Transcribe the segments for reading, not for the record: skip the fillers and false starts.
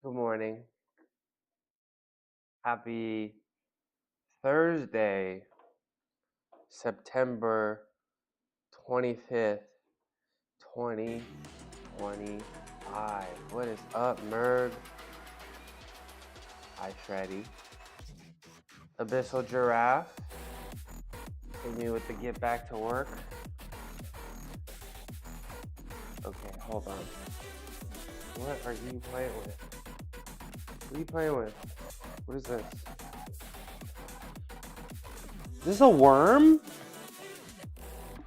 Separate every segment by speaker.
Speaker 1: Good morning. Happy Thursday, September 25th, 2025. What is up, Merg? Hi, Freddy. Abyssal Giraffe. Hit me with the get back to work. Okay, hold on. What are you playing with? What are you playing with? What is this? Is this a worm?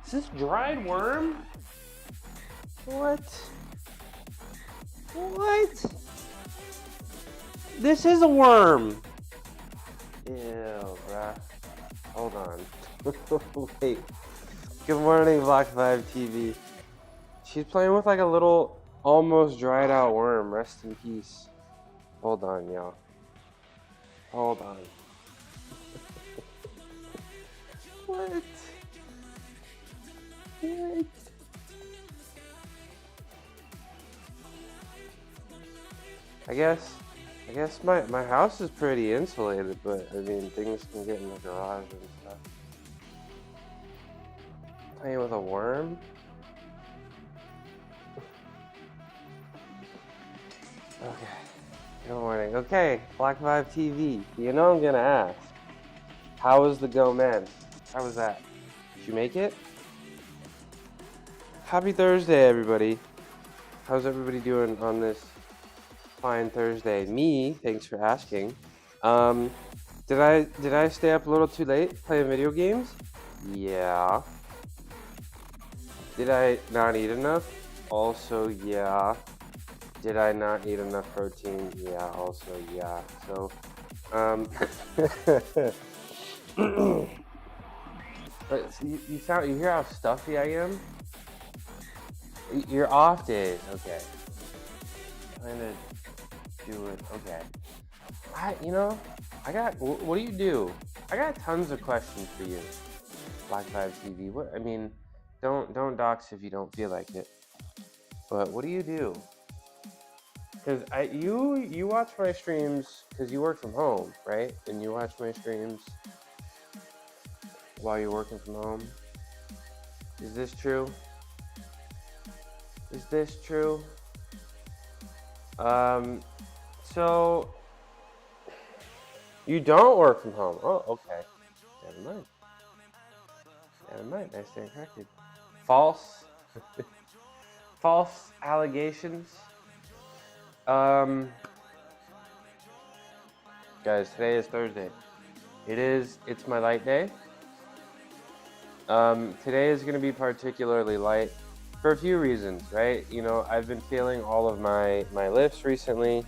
Speaker 1: Is this dried worm? What? What? This is a worm. Ew, bruh. Hold on. Wait. Good morning, Block 5 TV. She's playing with like a little, almost dried out worm. Rest in peace. Hold on, y'all. Hold on. What? What? I guess my house is pretty insulated, but I mean things can get in the garage and stuff. Playing with a worm? Okay. Good morning. Okay, Black 5 TV. You know I'm gonna ask. How was the Go Men? How was that? Did you make it? Happy Thursday, everybody. How's everybody doing on this fine Thursday? Me, thanks for asking. Did I stay up a little too late playing video games? Yeah. Did I not eat enough? Also, yeah. Did I not eat enough protein? Yeah, also, yeah. So, but you hear how stuffy I am? You're off days, okay. Trying to do it, okay. What do you do? I got tons of questions for you, Black 5 TV. Don't dox if you don't feel like it. But what do you do? Because you watch my streams because you work from home, right? And you watch my streams while you're working from home. Is this true? Is this true? So you don't work from home. Oh, okay. Never mind. I stand corrected. False. False allegations. Guys, today is Thursday. It's my light day. Today is gonna be particularly light for a few reasons, right? You know, I've been feeling all of my lifts recently.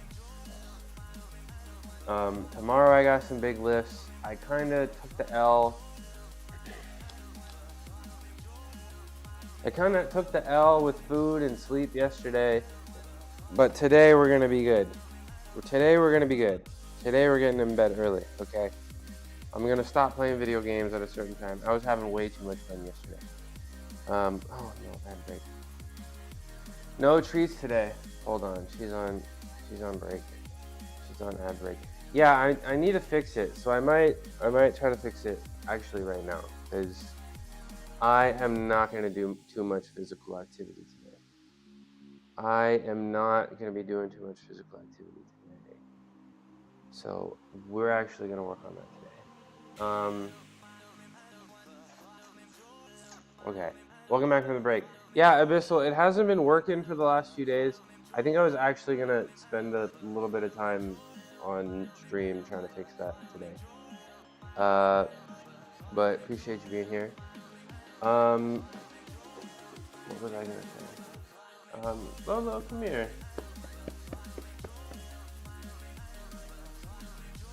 Speaker 1: Tomorrow I got some big lifts. I kind of took the L. With food and sleep yesterday, but today we're gonna be good. Today we're getting in bed early, okay? I'm gonna stop playing video games at a certain time. I was having way too much fun yesterday. Oh no, bad break. No treats today. Hold on, she's on break. She's on ad break. Yeah, I need to fix it. So I might try to fix it actually right now, because I am not gonna do too much physical activity today. I am not gonna be doing too much physical activity today. So we're actually gonna work on that today. Okay, welcome back from the break. Yeah, Abyssal, it hasn't been working for the last few days. I think I was actually gonna spend a little bit of time on stream trying to fix that today. But appreciate you being here. What was I gonna say? Lolo, come here.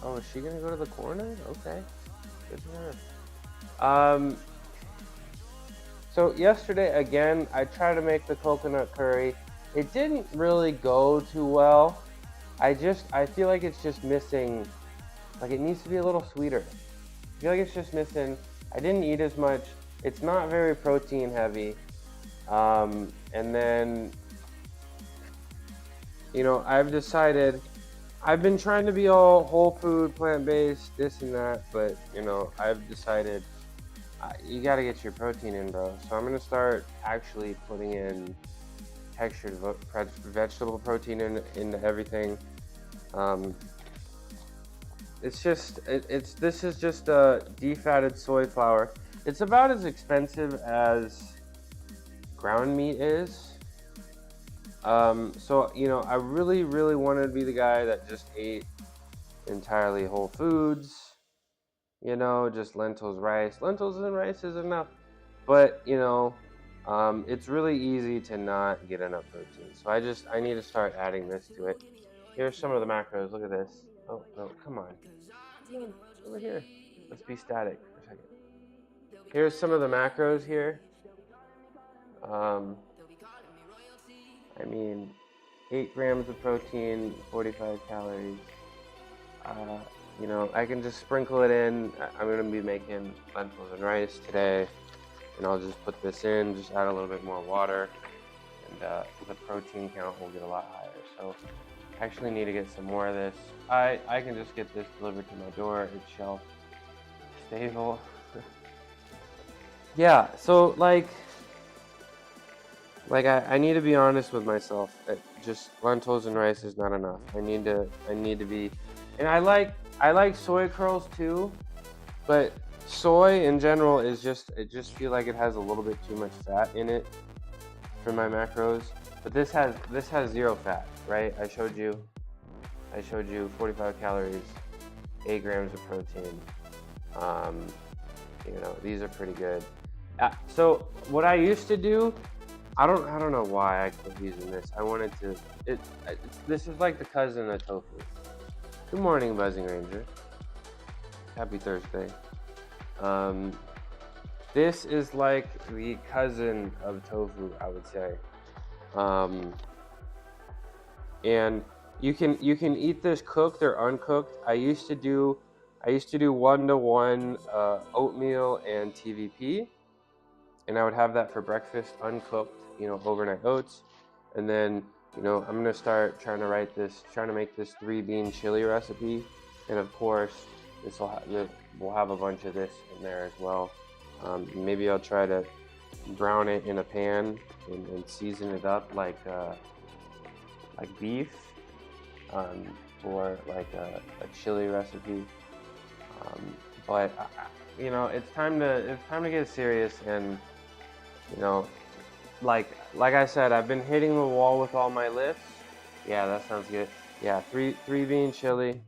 Speaker 1: Oh, is she gonna go to the corner? Okay, good to her. So yesterday, again, I tried to make the coconut curry. It didn't really go too well. I feel like it's just missing, like it needs to be a little sweeter. I feel like it's just missing. I didn't eat as much. It's not very protein heavy. And then, you know, I've decided I've been trying to be all whole food, plant-based, this and that, but you know, I've decided you got to get your protein in, bro. So I'm gonna start actually putting in textured vegetable protein into everything. This is just defatted soy flour. It's about as expensive as ground meat is. So you know, I really wanted to be the guy that just ate entirely whole foods. You know, just lentils, rice. Lentils and rice is enough. But you know, it's really easy to not get enough protein. So I need to start adding this to it. Here's some of the macros. Look at this. Oh no, come on. Over here. Let's be static for a second. Here's some of the macros here. I mean, 8 grams of protein, 45 calories. You know, I can just sprinkle it in. I'm going to be making lentils and rice today. And I'll just put this in, just add a little bit more water. And the protein count will get a lot higher. So I actually need to get some more of this. I can just get this delivered to my door. It's shelf stable. Yeah, so like I need to be honest with myself. Just lentils and rice is not enough. I need to be, and I like soy curls too, but soy in general is I just feel like it has a little bit too much fat in it for my macros. But this has 0 fat, right? I showed you 45 calories, 8 grams of protein. You know, these are pretty good. So what I used to do, I don't know why I quit using this. I wanted to. This is like the cousin of tofu. Good morning, Buzzing Ranger. Happy Thursday. This is like the cousin of tofu, I would say. And you can eat this cooked or uncooked. I used to do 1-to-1 oatmeal and TVP, and I would have that for breakfast uncooked, you know, overnight oats. And then, you know, I'm gonna start trying to make this 3-bean chili recipe, and of course we'll have a bunch of this in there as well. Maybe I'll try to brown it in a pan and season it up like beef, or like a chili recipe. But you know, it's time to get serious. And you know, like I said, I've been hitting the wall with all my lifts. Yeah, that sounds good. Yeah, 3-bean chili.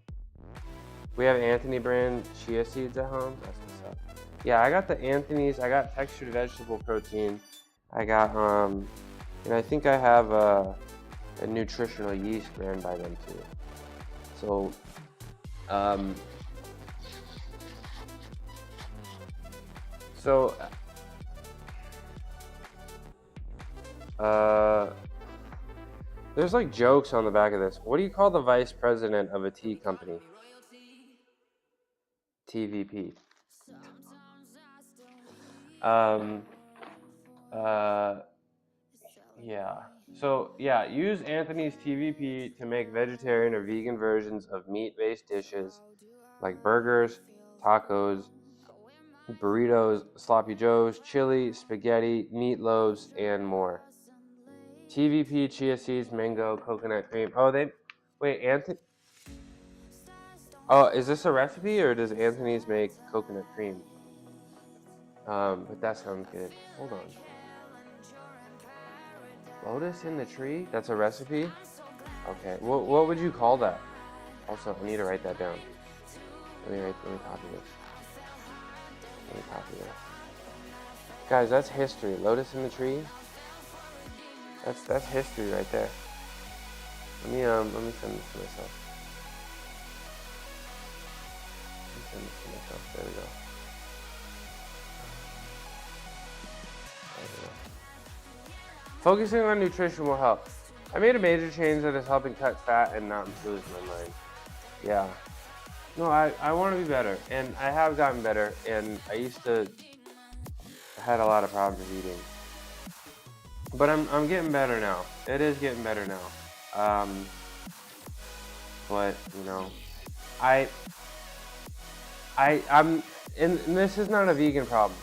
Speaker 1: We have Anthony brand chia seeds at home. That's what's up. Yeah, I got the Anthony's. I got textured vegetable protein. I got and I think I have a nutritional yeast brand by them too. So there's like jokes on the back of this. What do you call the vice president of a tea company? TVP. Yeah. So yeah, use Anthony's TVP to make vegetarian or vegan versions of meat-based dishes like burgers, tacos, burritos, sloppy joes, chili, spaghetti, meatloaves, and more. TVP, chia seeds, mango, coconut cream. Oh, wait, Anthony. Oh, is this a recipe, or does Anthony's make coconut cream? But that sounds good. Hold on. Lotus in the tree? That's a recipe? Okay. What would you call that? Also, I need to write that down. Let me copy this. Guys, that's history. Lotus in the tree? That's history right there. Let me send this to myself. There we go. Focusing on nutrition will help. I made a major change that is helping cut fat and not lose my mind. Yeah. No, I want to be better, and I have gotten better, and I had a lot of problems eating. But I'm getting better now. It is getting better now. but you know, I I'm and this is not a vegan problem.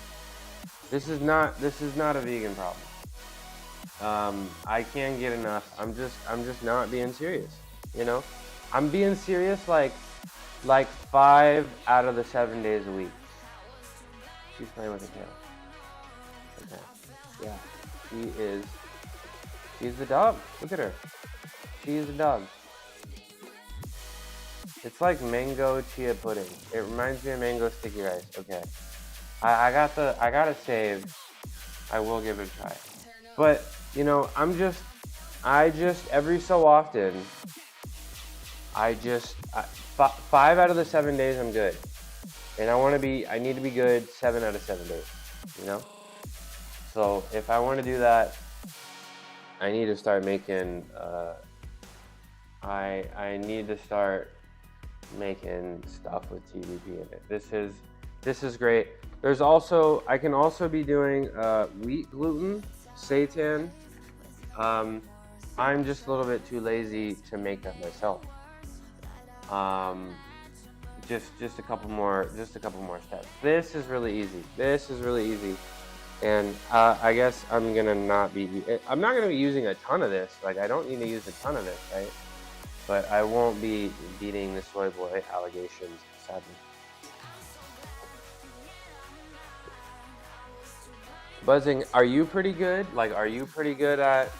Speaker 1: This is not a vegan problem. I can't get enough. I'm just not being serious. You know, I'm being serious like 5 out of the 7 days a week. She's playing with a tail. Okay. Yeah. She's the dog. Look at her. She's the dog. It's like mango chia pudding. It reminds me of mango sticky rice. Okay. I gotta save. I will give it a try. But, you know, I just, every so often, 5 out of the 7 days I'm good. And I need to be good 7 out of 7 days, you know? So if I want to do that, I need to start making, I need to start making stuff with TVP in it. This is great. There's also, I can also be doing wheat gluten, seitan. I'm just a little bit too lazy to make that myself. Just a couple more steps. This is really easy. And I guess I'm not gonna be using a ton of this. Like, I don't need to use a ton of this, right? But I won't be beating the soy boy allegations, sadly. Buzzing, are you pretty good? Like, are you pretty good at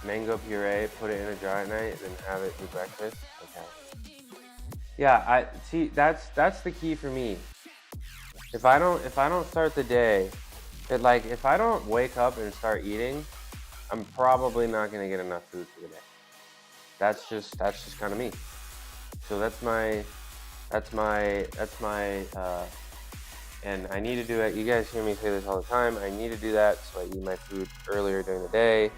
Speaker 1: mango puree? Put it in a jar at night and have it for breakfast. Okay. Yeah, I see. That's the key for me. If I don't start the day, if I don't wake up and start eating, I'm probably not gonna get enough food for the day. That's just kind of me. So that's my and I need to do it. You guys hear me say this all the time. I need to do that so I eat my food earlier during the day,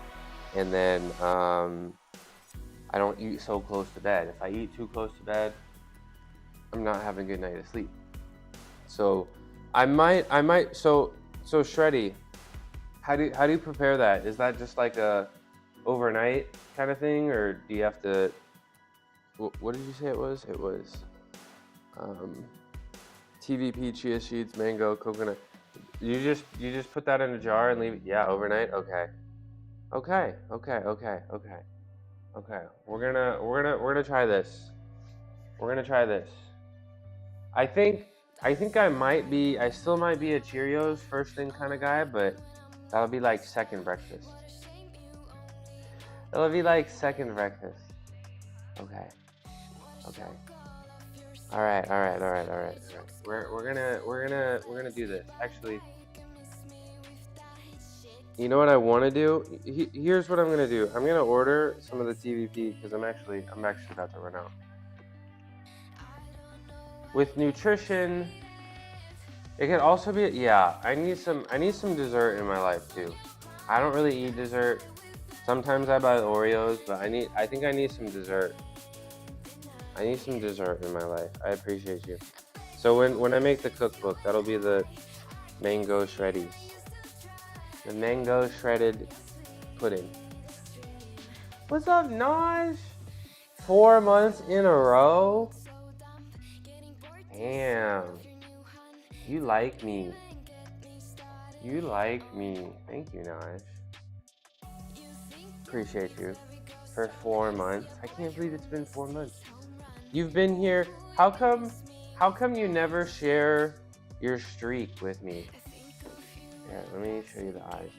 Speaker 1: and then I don't eat so close to bed. If I eat too close to bed, I'm not having a good night of sleep. So I might. So Shreddy, how do you prepare that? Is that just like a overnight kind of thing, or do you have to? What did you say it was? It was TVP, chia seeds, mango, coconut. You just put that in a jar and leave it. Yeah, overnight. Okay. We're gonna try this. We're gonna try this. I think I still might be a Cheerios first thing kind of guy, but that'll be like second breakfast. It'll be like second breakfast. Okay. All right. We're gonna do this. Actually, you know what I want to do? Here's what I'm gonna do. I'm gonna order some of the TVP because I'm actually about to run out. With nutrition, it could also be, yeah, I need some dessert in my life too. I don't really eat dessert. Sometimes I buy Oreos, but I think I need some dessert. I need some dessert in my life. I appreciate you. So when I make the cookbook, that'll be the mango shreddies. The mango shredded pudding. What's up, Naj? 4 months in a row? Damn. You like me. Thank you, Naj. Appreciate you. For 4 months. I can't believe it's been 4 months. You've been here. How come you never share your streak with me? Yeah, let me show you the eyes.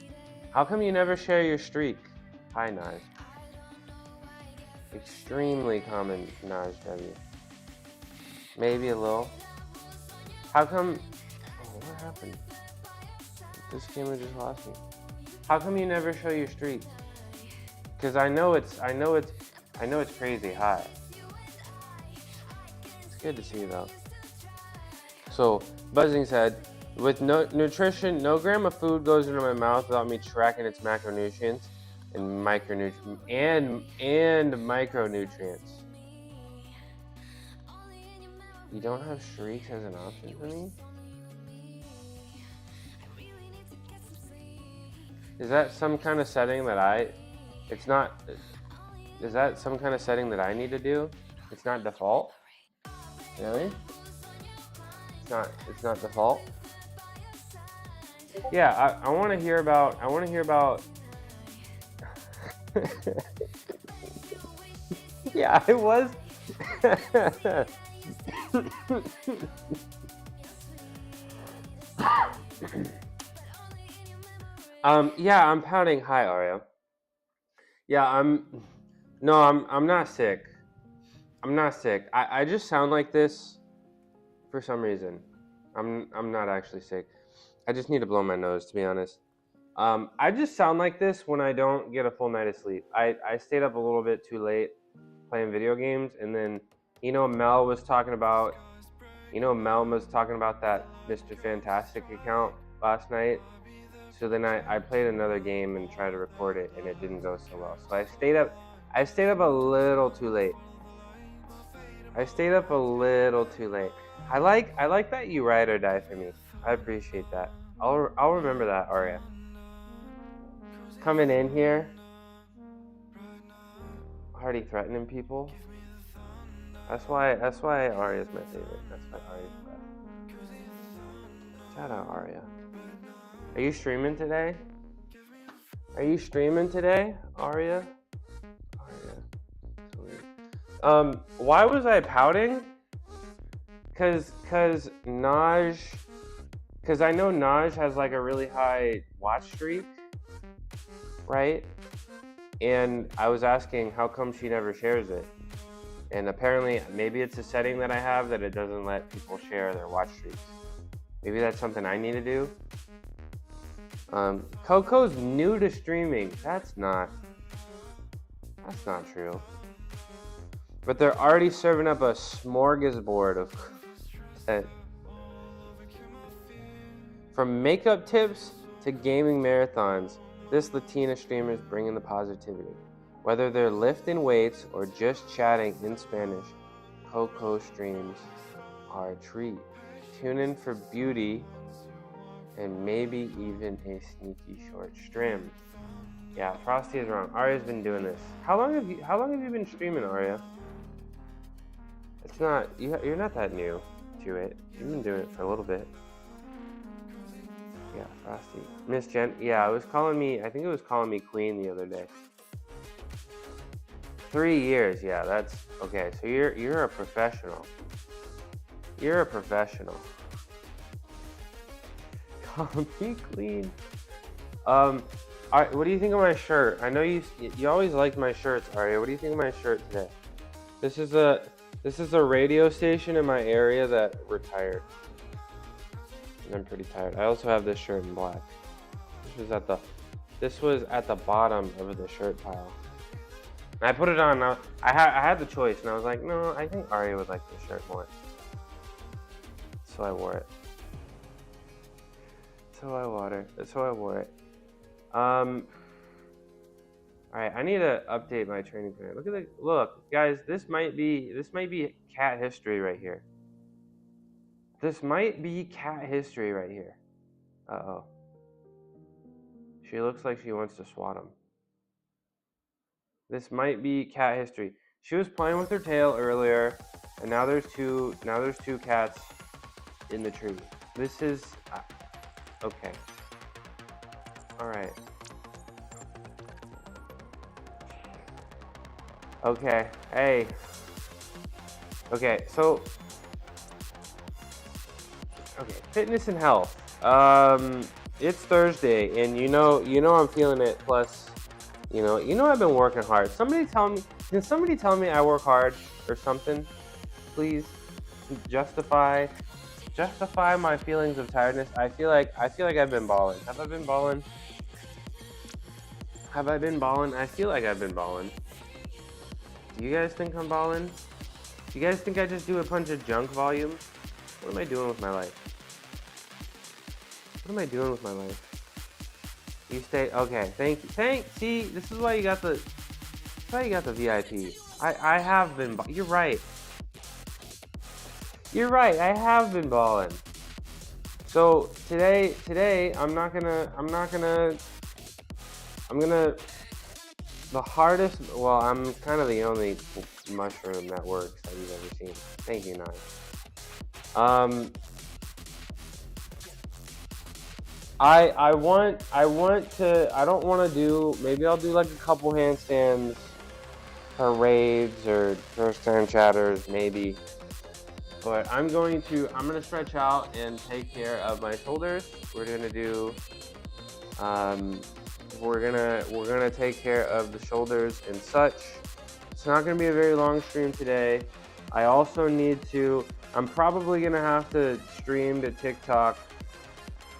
Speaker 1: How come you never share your streak? Hi, Naj. Extremely common, Naj W. Maybe a little. How come? Oh, what happened? This camera just lost me. How come you never show your streak? Because I know it's crazy high. It's good to see you though. So Buzzing said, with no nutrition, no gram of food goes into my mouth without me tracking its macronutrients and micronutrients. You don't have streaks as an option for me? Is that some kind of setting that it's not, Is that some kind of setting that I need to do? It's not default? Really? It's not default? Yeah, I want to hear about, yeah, it was. Yeah, I'm pouting. Hi, Aria. Yeah, I'm not sick. I'm not sick. I just sound like this for some reason. I'm not actually sick. I just need to blow my nose, to be honest. I just sound like this when I don't get a full night of sleep. I stayed up a little bit too late playing video games, and then Mel was talking about that Mr. Fantastic account last night. So then I played another game and tried to record it, and it didn't go so well. So I stayed up a little too late. I like that you ride or die for me. I appreciate that. I'll remember that, Aria. Coming in here, already threatening people. That's why Aria's my favorite. That's why Aria's the best. Shout out Aria. Are you streaming today? Aria? Why was I pouting? Cause I know Naj has like a really high watch streak, right? And I was asking how come she never shares it. And apparently, maybe it's a setting that I have that it doesn't let people share their watch streaks. Maybe that's something I need to do. Coco's new to streaming. That's not true. But they're already serving up a smorgasbord of from makeup tips to gaming marathons. This Latina streamer is bringing the positivity. Whether they're lifting weights or just chatting in Spanish, Coco streams are a treat. Tune in for beauty and maybe even a sneaky short stream. Yeah, Frosty is wrong. Aria's been doing this. How long have you been streaming, Aria? It's not you're not that new to it. You've been doing it for a little bit. Yeah, Frosty. Miss Jen. Yeah, I think it was calling me Queen the other day. 3 years. Yeah, that's okay. So you're a professional. Call me Queen. All right, what do you think of my shirt? I know you always liked my shirts, Aria. What do you think of my shirt today? This is a radio station in my area that retired. And I'm pretty tired. I also have this shirt in black. This was at the bottom of the shirt pile. And I put it on. I had the choice, and I was like, no, I think Aria would like this shirt more. So I wore it. All right, I need to update my training plan. Look, guys, this might be cat history right here. Uh-oh. She looks like she wants to swat him. This might be cat history. She was playing with her tail earlier, and now there's two cats in the tree. This is okay. All right. Okay. Hey. Okay. So. Okay. Fitness and health. It's Thursday, and you know I'm feeling it. Plus, I've been working hard. Can somebody tell me I work hard or something? Please justify my feelings of tiredness. I feel like I've been balling. Have I been balling? I feel like I've been balling. Do you guys think I'm balling? Do you guys think I just do a bunch of junk volume? What am I doing with my life? You stay okay. Thank you. See, this is why you got the VIP. I have been. You're right. I have been balling. So today I'm gonna The hardest, well, I'm kind of the only mushroom that works that you've ever seen. Thank you, Nine. I don't want to do, maybe I'll do like a couple handstands per raids or first turn chatters, maybe. But I'm gonna stretch out and take care of my shoulders. We're gonna do, we're gonna take care of the shoulders and such. It's not gonna be a very long stream today. I also need to, I'm probably gonna have to stream to TikTok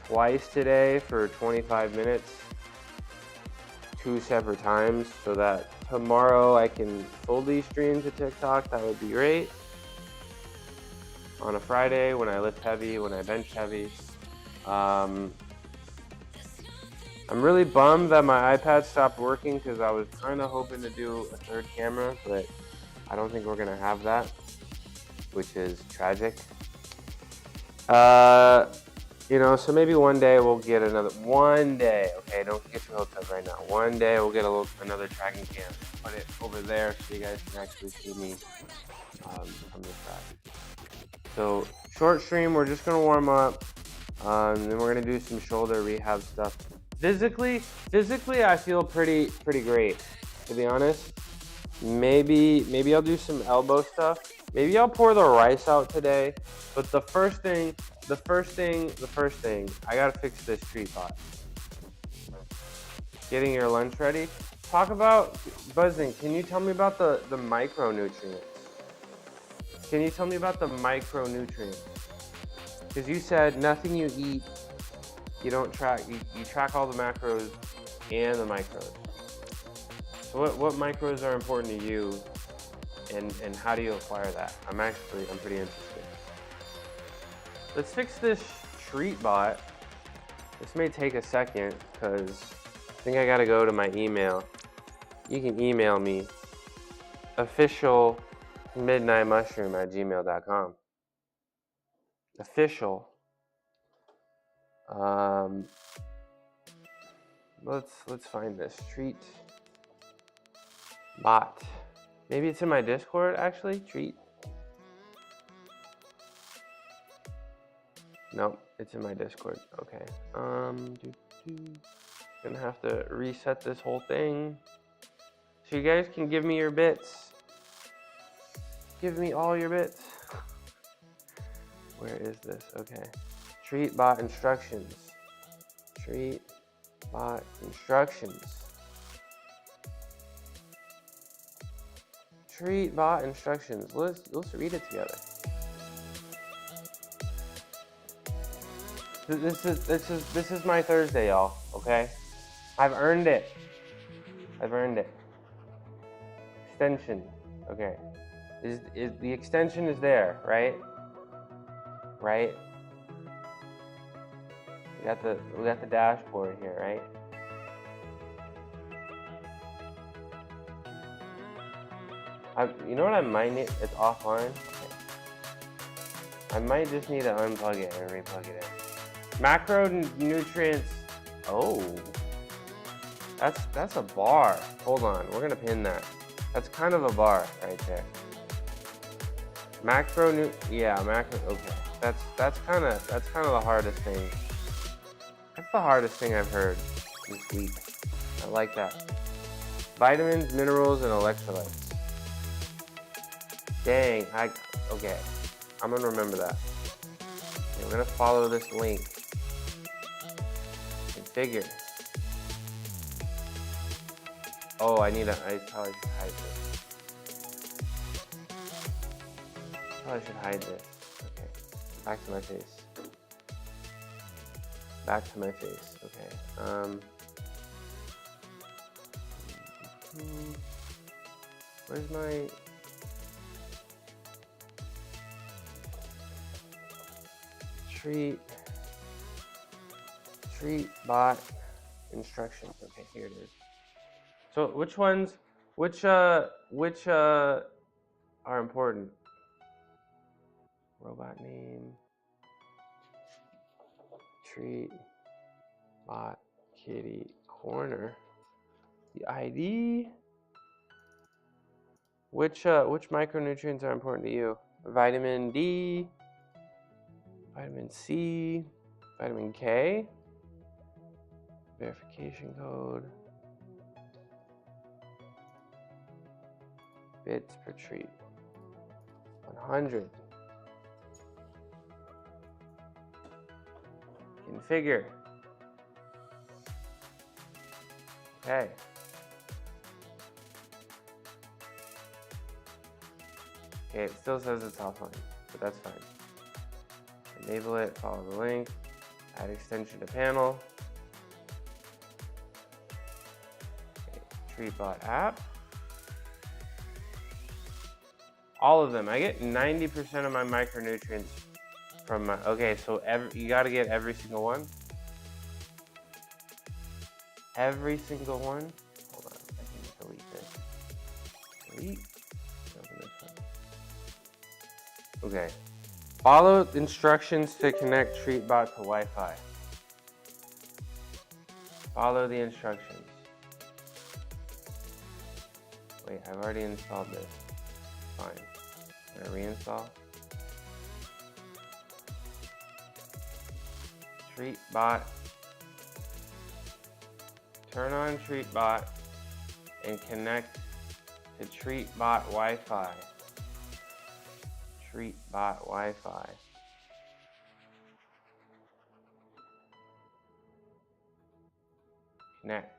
Speaker 1: twice today for 25 minutes, 2 separate times, so that tomorrow I can fully stream to TikTok. That would be great. On a Friday when I lift heavy, when I bench heavy. I'm really bummed that my iPad stopped working because I was kind of hoping to do a third camera, but I don't think we're gonna have that, which is tragic. You know, so maybe one day we'll get another. One day, okay, don't get your hopes up right now. One day we'll get another tracking cam. Put it over there so you guys can actually see me from the track. So short stream, we're just gonna warm up. Then we're gonna do some shoulder rehab stuff. Physically, I feel pretty great, to be honest. Maybe I'll do some elbow stuff. Maybe I'll pour the rice out today. But the first thing, I gotta fix this treat pot. Getting your lunch ready. Talk about, Buzzing, can you tell me about the micronutrients? Can you tell me about the micronutrients? Because you said nothing you eat, you don't track, you track all the macros and the micros. So what micros are important to you, and how do you acquire that? I'm pretty interested. Let's fix this treat bot. This may take a second because I think I gotta go to my email. You can email me, officialmidnightmushroom@gmail.com. Official. Let's find this treat bot. Maybe it's in my Discord actually. Treat. Nope, it's in my Discord. Okay. Gonna have to reset this whole thing. So you guys can give me your bits. Give me all your bits. Where is this? Okay. Treat bot instructions. Treat bot instructions. Treat bot instructions. Let's read it together. This is my Thursday, y'all. Okay, I've earned it. Extension. Okay, is the extension is there, right? Right. We got the dashboard here, right? You know what I might need? It's offline. Okay. I might just need to unplug it and replug it in. Macronutrients. Oh, that's a bar. Hold on, we're gonna pin that. That's kind of a bar right there. Macro. Okay, that's kind of the hardest thing. That's the hardest thing I've heard this week. I like that. Vitamins, minerals, and electrolytes. Dang, okay. I'm gonna remember that. Okay, we're gonna follow this link. Configure. Oh, I probably should hide this. Probably should hide this. Okay, back to my face. Okay. Where's my... treat bot instructions. Okay, here it is. So which are important? Robot name, treat bot kitty corner. The ID. Which micronutrients are important to you? Vitamin D, vitamin C, vitamin K, verification code, bits per treat, 100. Configure. Okay. Okay, it still says it's offline, but that's fine. Enable it, follow the link, add extension to panel. Okay, TreatBot app. All of them. I get 90% of my micronutrients from my, okay, so you gotta get every single one. Every single one. Hold on, I can delete this. Delete. Open this one. Okay. Follow instructions to connect TreatBot to Wi-Fi. Follow the instructions. Wait, I've already installed this. Fine. I'm gonna reinstall. TreatBot. Turn on TreatBot and connect to TreatBot Wi-Fi. TreatBot Wi-Fi. Connect.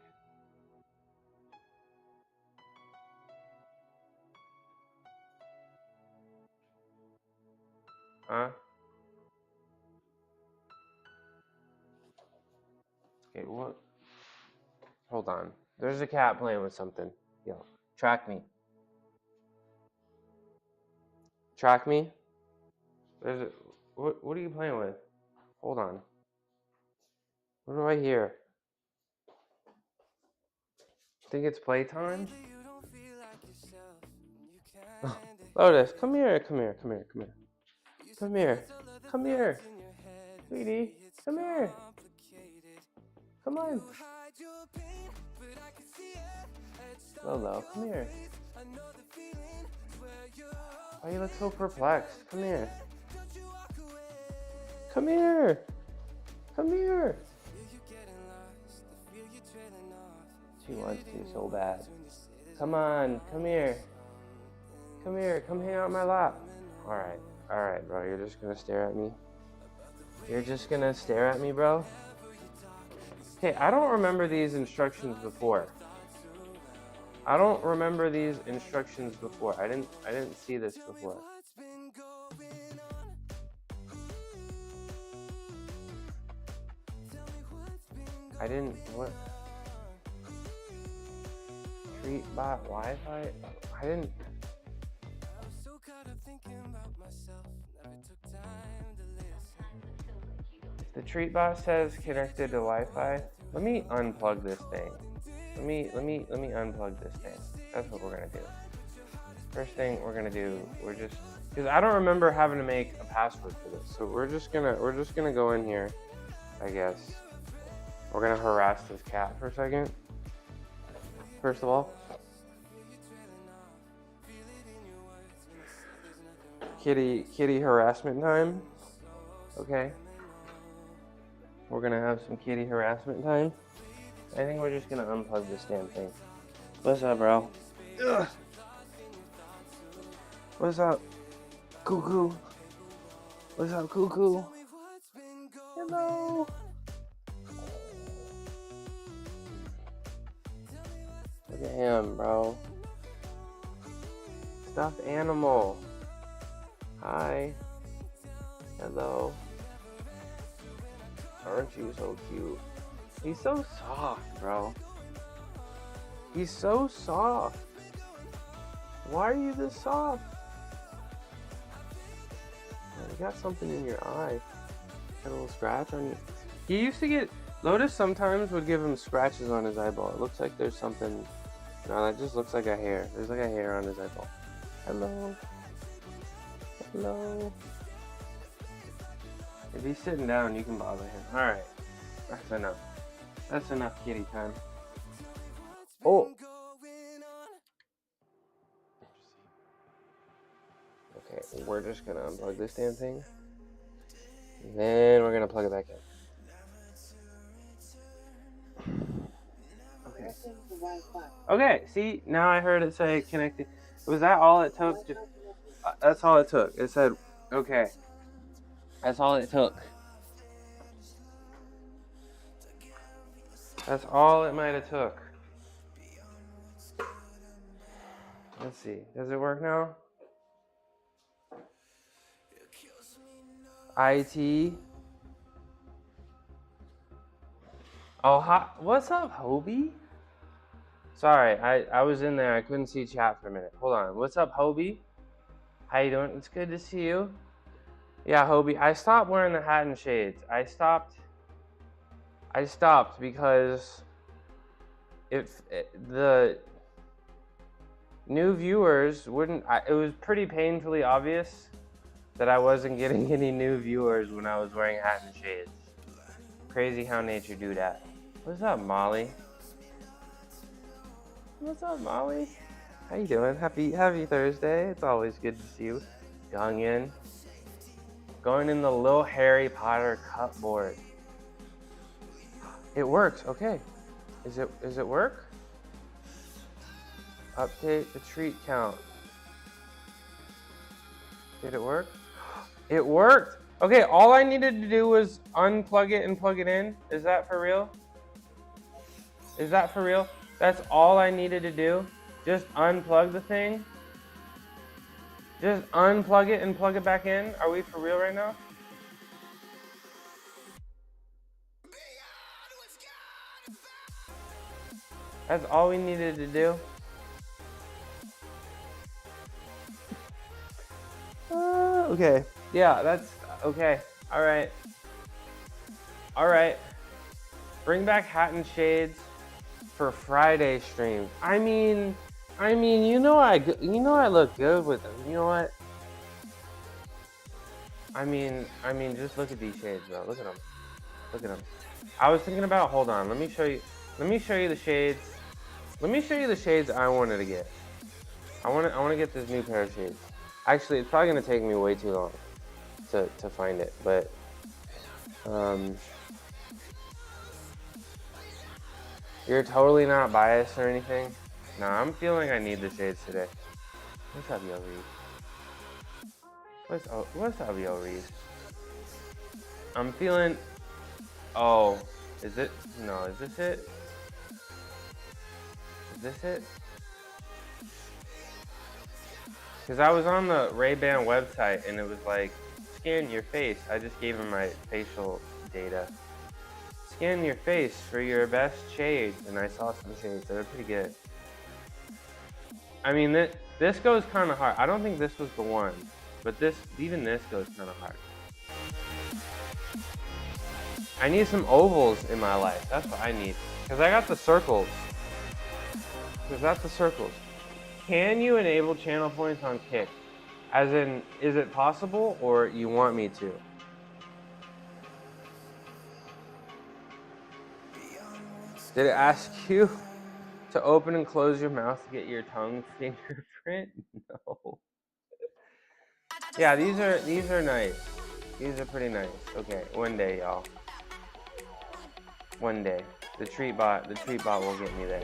Speaker 1: Huh? Okay, what? Hold on. There's a cat playing with something. Yo, track me. Track me? There's a, what are you playing with? Hold on. What do I hear? Think it's playtime? Oh, Lotus, come here, come here, come here, come here. Come here, come here. Sweetie, come here. Come on. Lolo, come here. Why you look so perplexed? Come here. Come here. Come here. She wants to so bad. Come on, come here. Come here, come hang out in my lap. Alright, bro, you're just gonna stare at me? You're just gonna stare at me, bro? Okay, I don't remember these instructions before. I don't remember these instructions before. I didn't see this before. I didn't, what? TreatBot Wi-Fi? I didn't. The TreatBot says connected to Wi-Fi. Let me unplug this thing. Let me unplug this thing. That's what we're gonna do. First thing we're gonna do, because I don't remember having to make a password for this. So we're just gonna go in here, I guess. We're gonna harass this cat for a second. First of all. Kitty harassment time. Okay. We're gonna have some kitty harassment time. I think we're just gonna unplug this damn thing. What's up, bro? Ugh. What's up, Cuckoo? What's up, Cuckoo? Hello. Look at him, bro. Stuffed animal. Hi. Hello. Aren't you so cute? He's so soft, bro. He's so soft. Why are you this soft? You got something in your eye. Got a little scratch on you. He used to get... Lotus sometimes would give him scratches on his eyeball. It looks like there's something... No, that just looks like a hair. There's like a hair on his eyeball. Hello. Hello. If he's sitting down, you can bother him. Alright. That's enough. That's enough kitty time. Oh. Okay, we're just gonna unplug this damn thing. And then we're gonna plug it back in. Okay. Okay, see, now I heard it say connected. Was that all it took? That's all it took. It said, okay. That's all it took. That's all it might have took. Let's see. Does it work now? IT. Oh, hi. What's up, Hobie? Sorry, I was in there. I couldn't see chat for a minute. Hold on. What's up, Hobie? How you doing? It's good to see you. Yeah, Hobie. I stopped wearing the hat and shades. I stopped because the new viewers wouldn't. It was pretty painfully obvious that I wasn't getting any new viewers when I was wearing a hat and shades. Crazy how nature do that. What's up, Molly? What's up, Molly? How you doing? Happy Thursday. It's always good to see you. Youngin. Going in the little Harry Potter cupboard. It works. Okay. Is it work? Update the treat count. Did it work? It worked. Okay, all I needed to do was unplug it and plug it in. Is that for real? Is that for real? That's all I needed to do. Just unplug the thing. Just unplug it and plug it back in. Are we for real right now? That's all we needed to do. Okay. Yeah, that's okay. All right. All right. Bring back hat and shades for Friday stream. I mean, you know I look good with them. You know what? I mean, just look at these shades, bro. Look at them. Look at them. I was thinking about. Hold on. Let me show you the shades. Let me show you the shades I wanted to get. I want to get this new pair of shades. Actually, it's probably gonna take me way too long to find it, but you're totally not biased or anything. Nah, I'm feeling I need the shades today. What's up, Yo Reed? What's up, Yo Reed? I'm feeling. Oh, is it? No, is this it? Is this it? Because I was on the Ray-Ban website and it was like, scan your face. I just gave him my facial data. Scan your face for your best shades, and I saw some shades that are pretty good. I mean, this goes kind of hard. I don't think this was the one, but even this goes kind of hard. I need some ovals in my life. That's what I need. Because I got the circles. Can you enable channel points on Kick? As in, is it possible, or you want me to? Did it ask you to open and close your mouth to get your tongue fingerprint? No. Yeah, these are nice. These are pretty nice. Okay, one day, y'all. One day, the treat bot will get me there.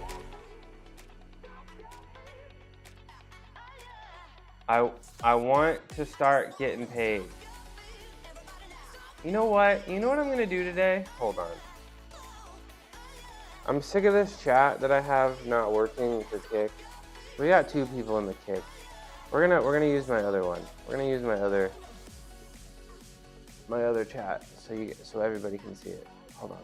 Speaker 1: I want to start getting paid. You know what? You know what I'm gonna do today? Hold on. I'm sick of this chat that I have not working for Kick. We got 2 people in the Kick. We're gonna use my other one. We're gonna use my other chat so everybody can see it. Hold on.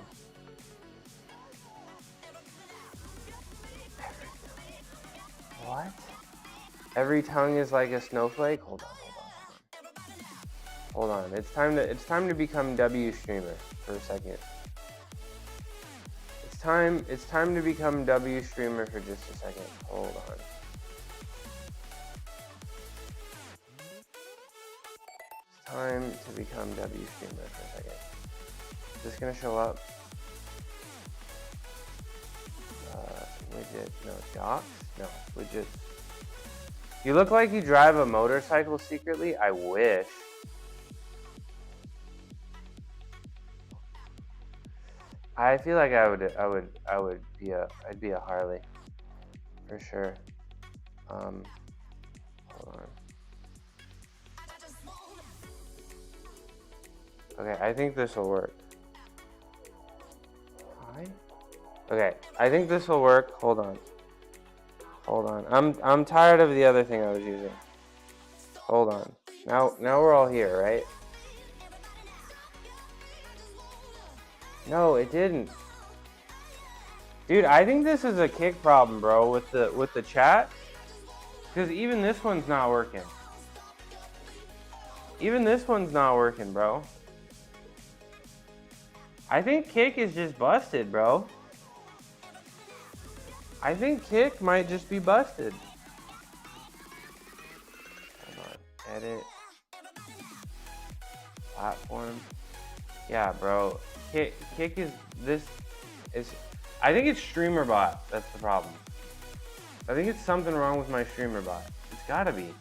Speaker 1: What? Every tongue is like a snowflake? Hold on. It's time to become W streamer for a second. It's time to become W streamer for just a second. Hold on. It's time to become W streamer for a second. Is this gonna show up? Widget. No, docs? No, widget. You look like you drive a motorcycle secretly? I wish. I feel like I'd be a Harley. For sure. Hold on. Okay, I think this will work. Hi? Okay, I think this will work. Hold on. Hold on. I'm tired of the other thing I was using. Hold on. Now we're all here, right? No, it didn't. Dude, I think this is a kick problem, bro, with the chat. Cause even this one's not working. Even this one's not working, bro. I think Kick is just busted, bro. I think Kick might just be busted. Hold on. Edit. Platform. Yeah, bro. Kick is this is I think it's StreamerBot that's the problem. I think it's something wrong with my StreamerBot. It's gotta be.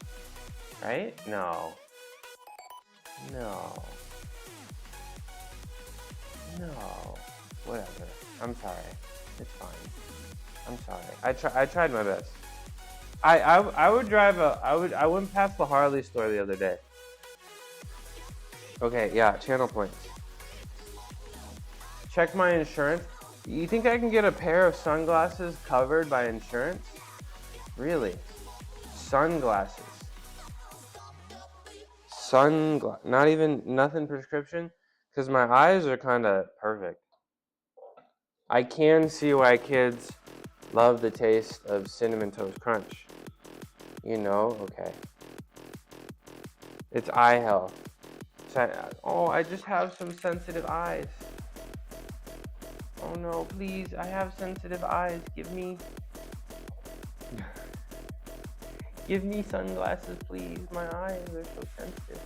Speaker 1: Right? No. No. No. Whatever. I'm sorry. It's fine. I'm sorry. I tried my best. I would drive I went past the Harley store the other day. Okay, yeah, channel points. Check my insurance. You think I can get a pair of sunglasses covered by insurance? Really? Sunglasses. Not even nothing prescription? Because my eyes are kind of perfect. I can see why kids love the taste of Cinnamon Toast Crunch. You know? Okay. It's eye health. Oh, I just have some sensitive eyes. Oh no, please, I have sensitive eyes. Give me sunglasses, please. My eyes are so sensitive.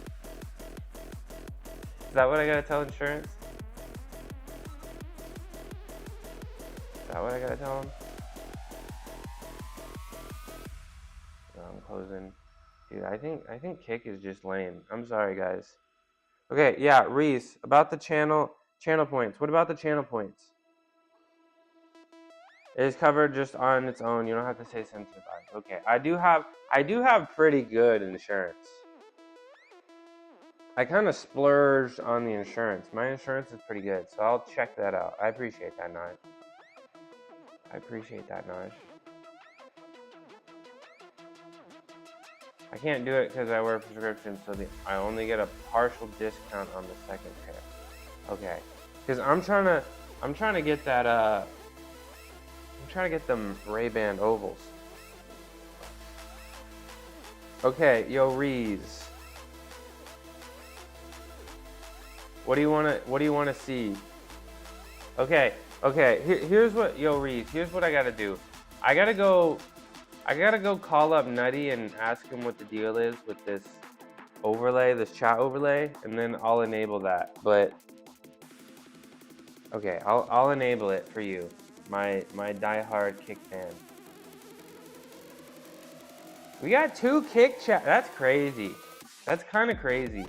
Speaker 1: Is that what I gotta tell insurance? Is that what I gotta tell them? No, I'm closing. Dude, I think Kick is just lame. I'm sorry, guys. Okay, yeah, Reese, about the channel points. What about the channel points? It is covered just on its own. You don't have to say sensitive eyes. Okay, I do have pretty good insurance. I kind of splurged on the insurance. My insurance is pretty good, so I'll check that out. I appreciate that, Naj. I can't do it because I wear a prescription, so I only get a partial discount on the second pair. Okay, because I'm trying to get that I'm trying to get them Ray-Ban ovals. Okay, yo Reese. What do you wanna see? Okay. Here's what Reese. Here's what I gotta do. I gotta go call up Nutty and ask him what the deal is with this overlay, this chat overlay, and then I'll enable that. But okay, I'll enable it for you, my diehard Kick fan. We got 2 Kick chat. That's crazy. That's kind of crazy.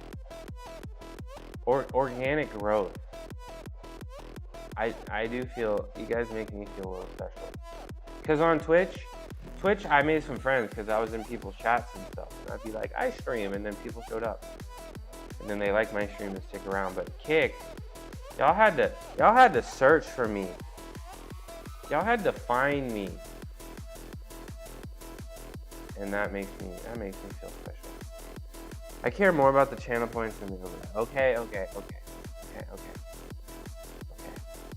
Speaker 1: Organic growth. I do feel you guys make me feel a little special. Cause on Twitch I made some friends because I was in people's chats and stuff. And I'd be like, I stream, and then people showed up, and then they liked my stream and stick around. But Kick, y'all had to search for me. Y'all had to find me, and that makes me feel special. I care more about the channel points than the overlay. Okay.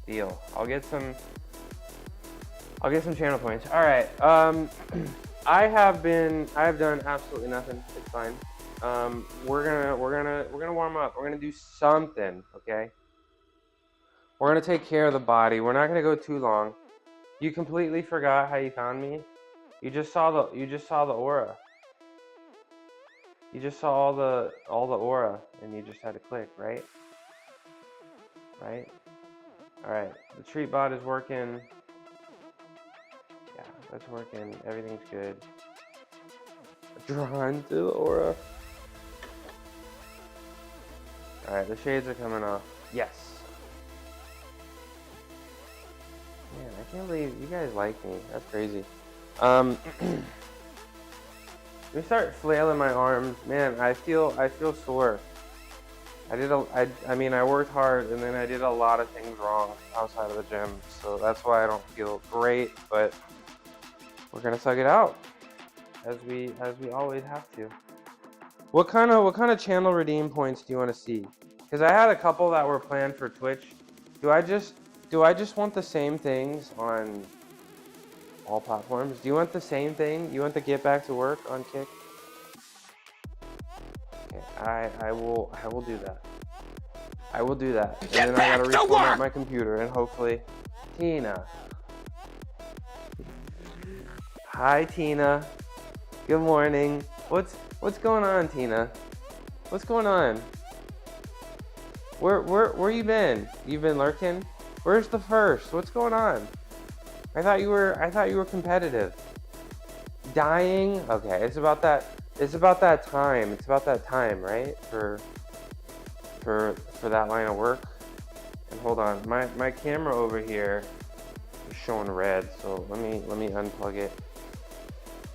Speaker 1: Deal. I'll get some channel points. All right. I have done absolutely nothing. It's fine. We're gonna warm up. We're gonna do something. Okay. We're gonna take care of the body. We're not gonna go too long. You completely forgot how you found me. You just saw the aura. You just saw all the aura, and you just had to click, right? Right. All right. The treat bot is working. That's working. Everything's good. Drawn to the aura. Alright, the shades are coming off. Yes. Man, I can't believe you guys like me. That's crazy. Let me start flailing my arms. Man, I feel sore. I mean, I worked hard and then I did a lot of things wrong outside of the gym. So that's why I don't feel great, but we're gonna suck it out. As we always have to. What kind of channel redeem points do you want to see? Because I had a couple that were planned for Twitch. Do I just want the same things on all platforms? Do you want the same thing? You want to get back to work on Kick? Okay, I will do that. I will do that. And then I gotta reformat my computer and hopefully Tina. Hi Tina. Good morning. What's going on, Tina? What's going on? Where you been? You been lurking? Where's the first? What's going on? I thought you were competitive. Dying? Okay, it's about that time. It's about that time, right? For that line of work. And hold on, my camera over here is showing red, so let me unplug it.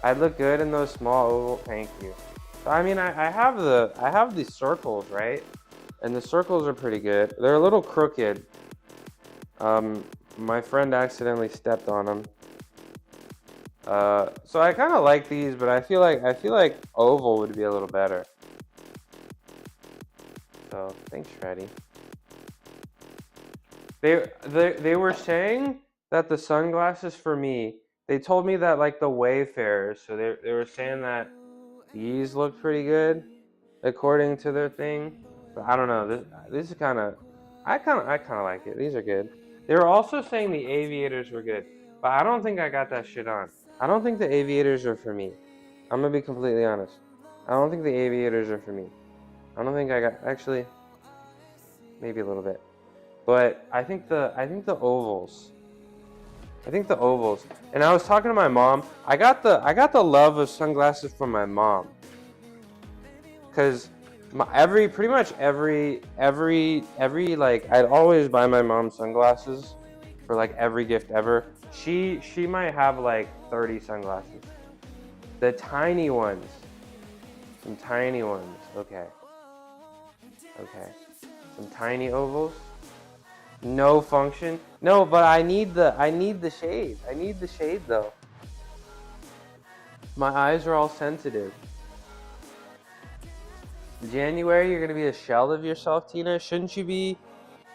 Speaker 1: I'd look good in those small oval. Thank you. I mean, I have these circles, right? And the circles are pretty good. They're a little crooked. My friend accidentally stepped on them. So I kind of like these, but I feel like oval would be a little better. So thanks, Freddy. They were saying that the sunglasses for me. They told me that like the Wayfarers, so they were saying that these look pretty good, according to their thing. But I don't know. This is I kind of like it. These are good. They were also saying the aviators were good, but I don't think I got that shit on. I don't think the aviators are for me. I'm gonna be completely honest. I don't think the aviators are for me. I don't think I got actually. Maybe a little bit, but I think the ovals. I think the ovals. And I was talking to my mom. I got the love of sunglasses from my mom. Cause pretty much every like I'd always buy my mom sunglasses for like every gift ever. She might have like 30 sunglasses. The tiny ones. Some tiny ones. Okay. Okay. Some tiny ovals. No function. No, but I need the shade. I need the shade though. My eyes are all sensitive. January, you're gonna be a shell of yourself, Tina. Shouldn't you be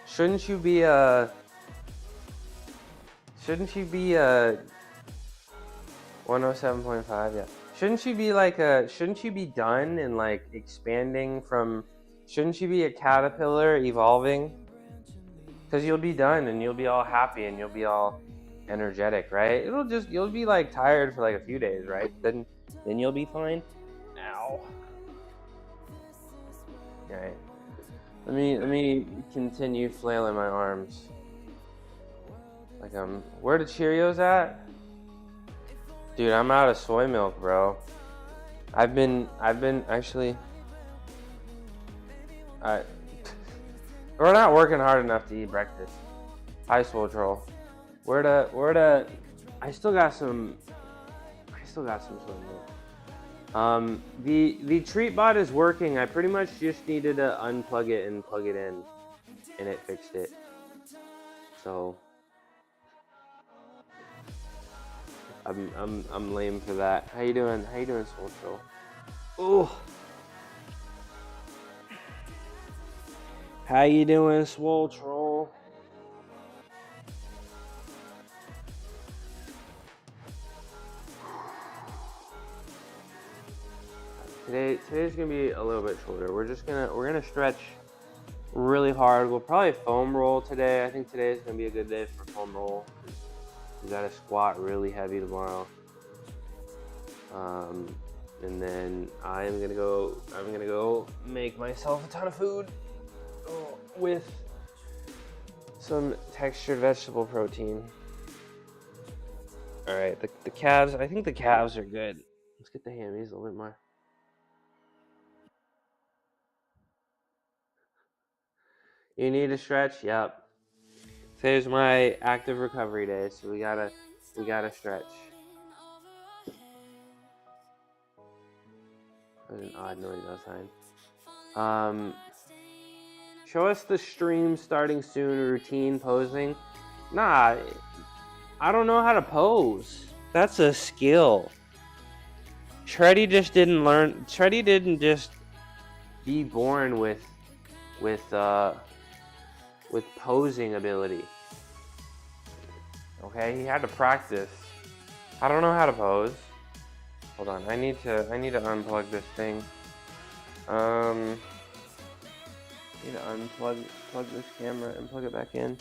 Speaker 1: 107.5? Yeah. Shouldn't you be done and like expanding from? Shouldn't you be a caterpillar evolving? Because you'll be done and you'll be all happy and you'll be all energetic, right? You'll be like tired for like a few days, right? Then you'll be fine. Ow. Alright. Let me continue flailing my arms. Like where the Cheerios at? Dude, I'm out of soy milk, bro. I've been actually we're not working hard enough to eat breakfast. Hi, Swole Troll. I still got some soy milk. The treat bot is working. I pretty much just needed to unplug it and plug it in, and it fixed it. So I'm lame for that. How you doing? How you doing, Swole Troll? Oh. How you doing, Swole Troll? Today's gonna be a little bit shorter. We're gonna stretch really hard. We'll probably foam roll today. I think today is gonna be a good day for foam roll. We gotta squat really heavy tomorrow. And then I'm gonna go make myself a ton of food with some textured vegetable protein. All right, the calves. I think the calves are good. Let's get the hammies a little bit more. You need a stretch? Yep. Today's my active recovery day, so we gotta stretch. There's an odd noise outside. Show us the stream starting soon routine posing. Nah, I don't know how to pose. That's a skill. Shreddy just didn't learn. Shreddy didn't just be born with posing ability. Okay, he had to practice. I don't know how to pose. Hold on, I need to unplug this thing. Need to plug this camera and plug it back in.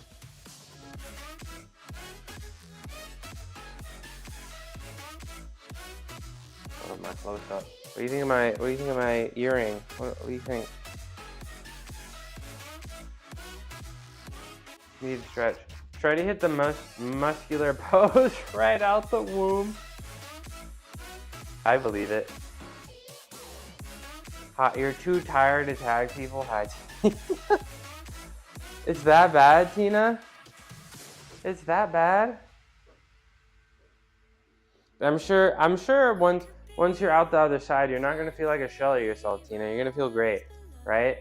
Speaker 1: Oh, my close up. What do you think of my earring? What do you think? Need to stretch. Try to hit the most muscular pose right out the womb. I believe it. You're too tired to tag people. Hi. It's that bad, Tina? It's that bad? I'm sure once you're out the other side, you're not gonna feel like a shell of yourself, Tina. You're gonna feel great, right?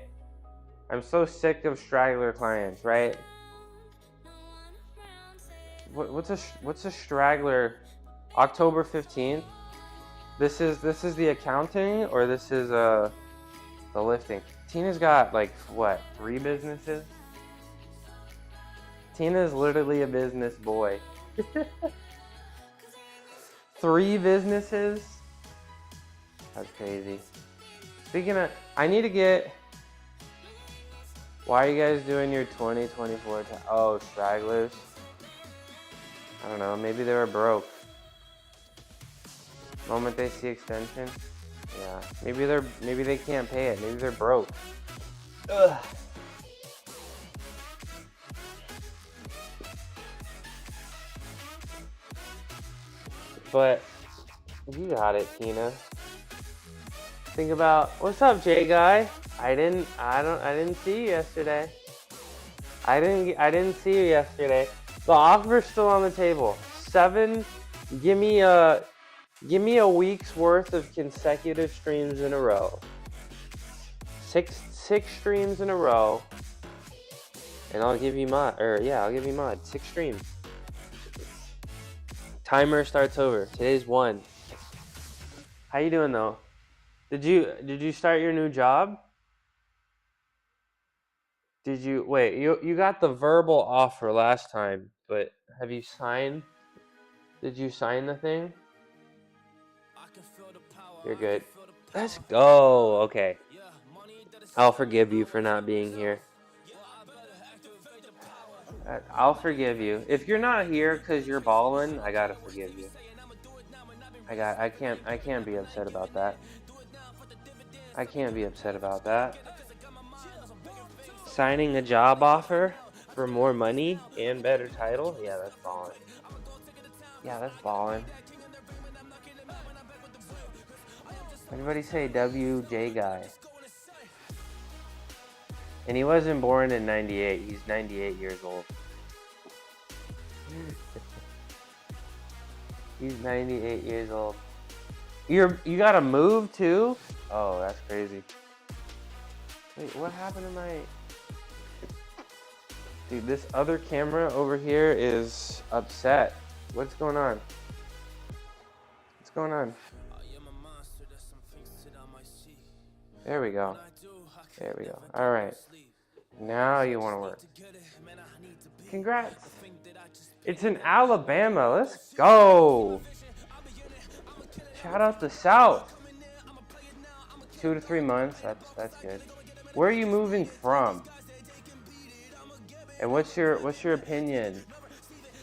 Speaker 1: I'm so sick of straggler clients, right? What's a straggler? October 15th. This is the accounting, or this is the lifting. Tina's got like what, 3 businesses? Tina is literally a business boy. 3 businesses? That's crazy. Speaking of, I need to get. Why are you guys doing your 2024? Oh, stragglers. I don't know. Maybe they were broke. Moment they see extension. Yeah. Maybe they can't pay it. Maybe they're broke. Ugh. But you got it, Tina. Think about, what's up, Jay guy? I didn't see you yesterday. I didn't see you yesterday. The offer's still on the table. 7. Give me a week's worth of consecutive streams in a row. 6 streams in a row, and I'll give you mod. I'll give you mod. 6 streams. Timer starts over. Today's 1. How you doing though? Did you start your new job? Did you wait? You got the verbal offer last time, but have you signed? Did you sign the thing? You're good. Let's go. Okay. I'll forgive you for not being here. I'll forgive you. If you're not here because you're balling, I gotta forgive you. I can't be upset about that. I can't be upset about that. Signing a job offer for more money and better title? Yeah, that's ballin'. Yeah, that's ballin'. Everybody say WJ guy. And he wasn't born in 98. He's 98 years old. He's 98 years old. You gotta move too? Oh, that's crazy. Wait, what happened to my... Dude, this other camera over here is upset. What's going on? What's going on? There we go. There we go. All right. Now you want to work. Congrats. It's in Alabama. Let's go. Shout out the South. 2 to 3 months. That's good. Where are you moving from? And what's your opinion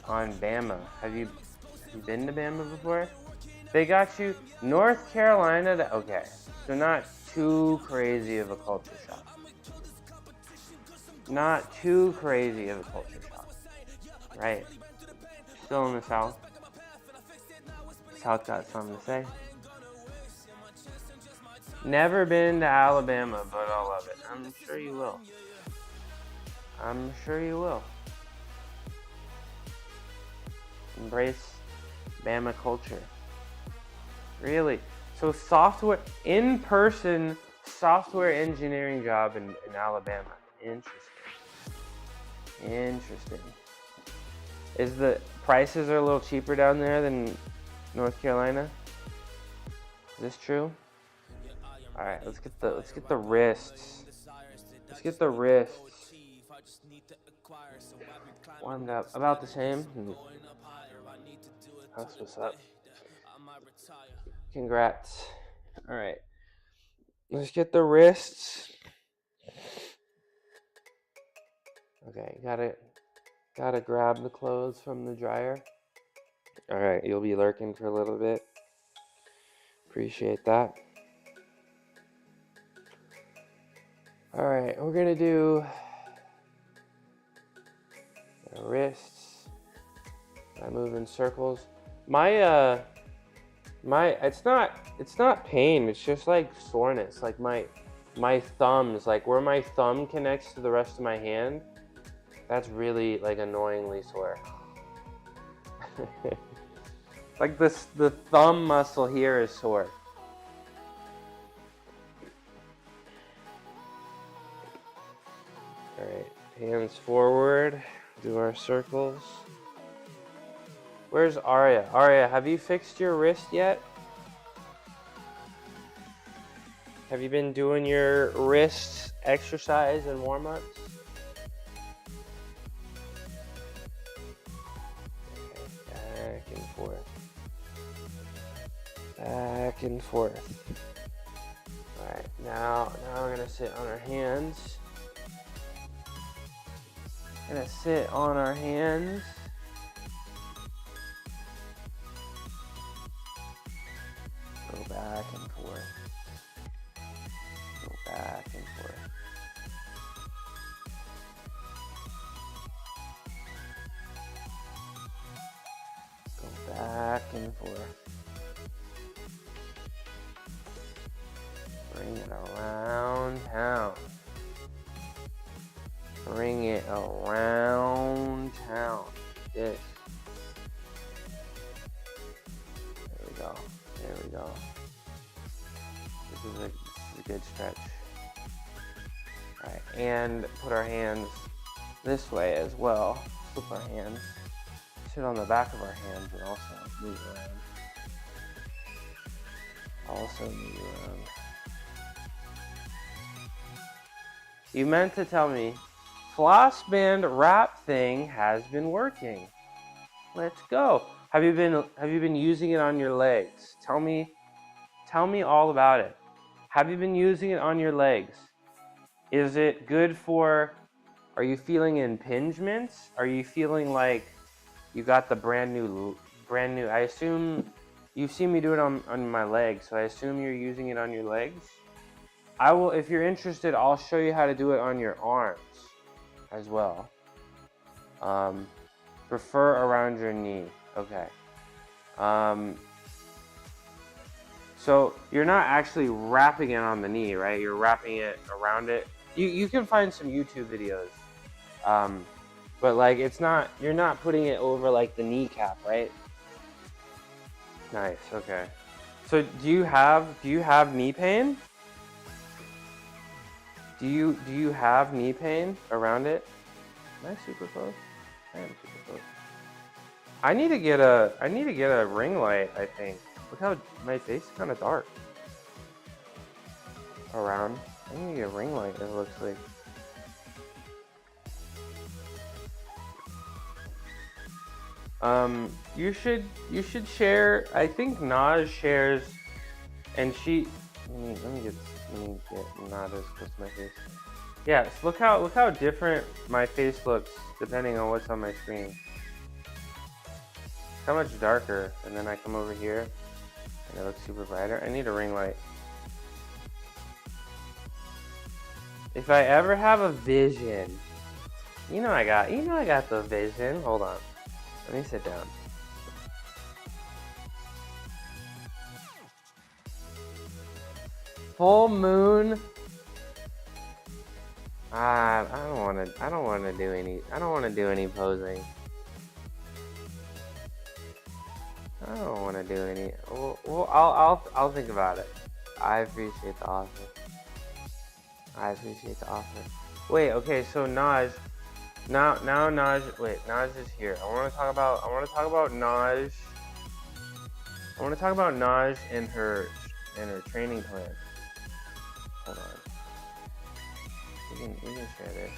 Speaker 1: on Bama? Have you been to Bama before? They got you North Carolina. Okay, so not too crazy of a culture shock. Not too crazy of a culture shock, right? Still in the South. South got something to say. Never been to Alabama, but I'll love it. I'm sure you will. I'm sure you will. Embrace Bama culture. Really? So software, in-person software engineering job in Alabama. Interesting. Is the prices are a little cheaper down there than North Carolina? Is this true? All right, let's get the wrists. Let's get the wrists warmed up. About the same. That's what's up. Congrats. All right. Let's get the wrists. Okay, gotta grab the clothes from the dryer. All right, you'll be lurking for a little bit. Appreciate that. All right, we're gonna do the wrists. I move in circles. It's not pain. It's just like soreness. Like my thumbs, like where my thumb connects to the rest of my hand. That's really like annoyingly sore. Like the thumb muscle here is sore. All right, hands forward. Do our circles. Where's Arya? Arya, have you fixed your wrist yet? Have you been doing your wrist exercise and warm-ups? Okay, back and forth. Back and forth. All right, now we're gonna sit on our hands. Gonna sit on our hands. Go back and forth. Go back and forth. Go back and forth. Bring it around town. Bring it around town. This. There we go. There we go. This is a good stretch. Alright, and put our hands this way as well. Flip our hands. Sit on the back of our hands and also move around. Also move around. You meant to tell me floss band wrap thing has been working. Let's go. Have you been using it on your legs? Tell me all about it. Have you been using it on your legs? Is it good for, are you feeling impingements? Are you feeling like you got the brand new, I assume you've seen me do it on my legs, so I assume you're using it on your legs. I will, if you're interested, I'll show you how to do it on your arms as well. Prefer around your knee. Okay. So you're not actually wrapping it on the knee, right? You're wrapping it around it. You can find some YouTube videos. But like it's not, you're not putting it over like the kneecap, right? Nice, okay. So do you have knee pain? Do you have knee pain around it? Am I super close? I am super close. I need to get a ring light, I think. Look how my face is kind of dark around. I need to get a ring light, it looks like. You should share. I think Naz shares, and she. Let me get not as close to my face. Yes, look how different my face looks depending on what's on my screen. How much darker, and then I come over here, and it looks super brighter. I need a ring light. If I ever have a vision, you know I got the vision. Hold on, let me sit down. full moon. I don't want to. I don't want to do any. I don't want to do any posing. I don't want to do any. Well, I'll think about it. I appreciate the offer. I appreciate the offer. Wait, okay, so Naj. Now Naj. Wait, Naj is here. I want to talk about Naj. I want to talk about Naj and her training plan. Hold on. We can share this.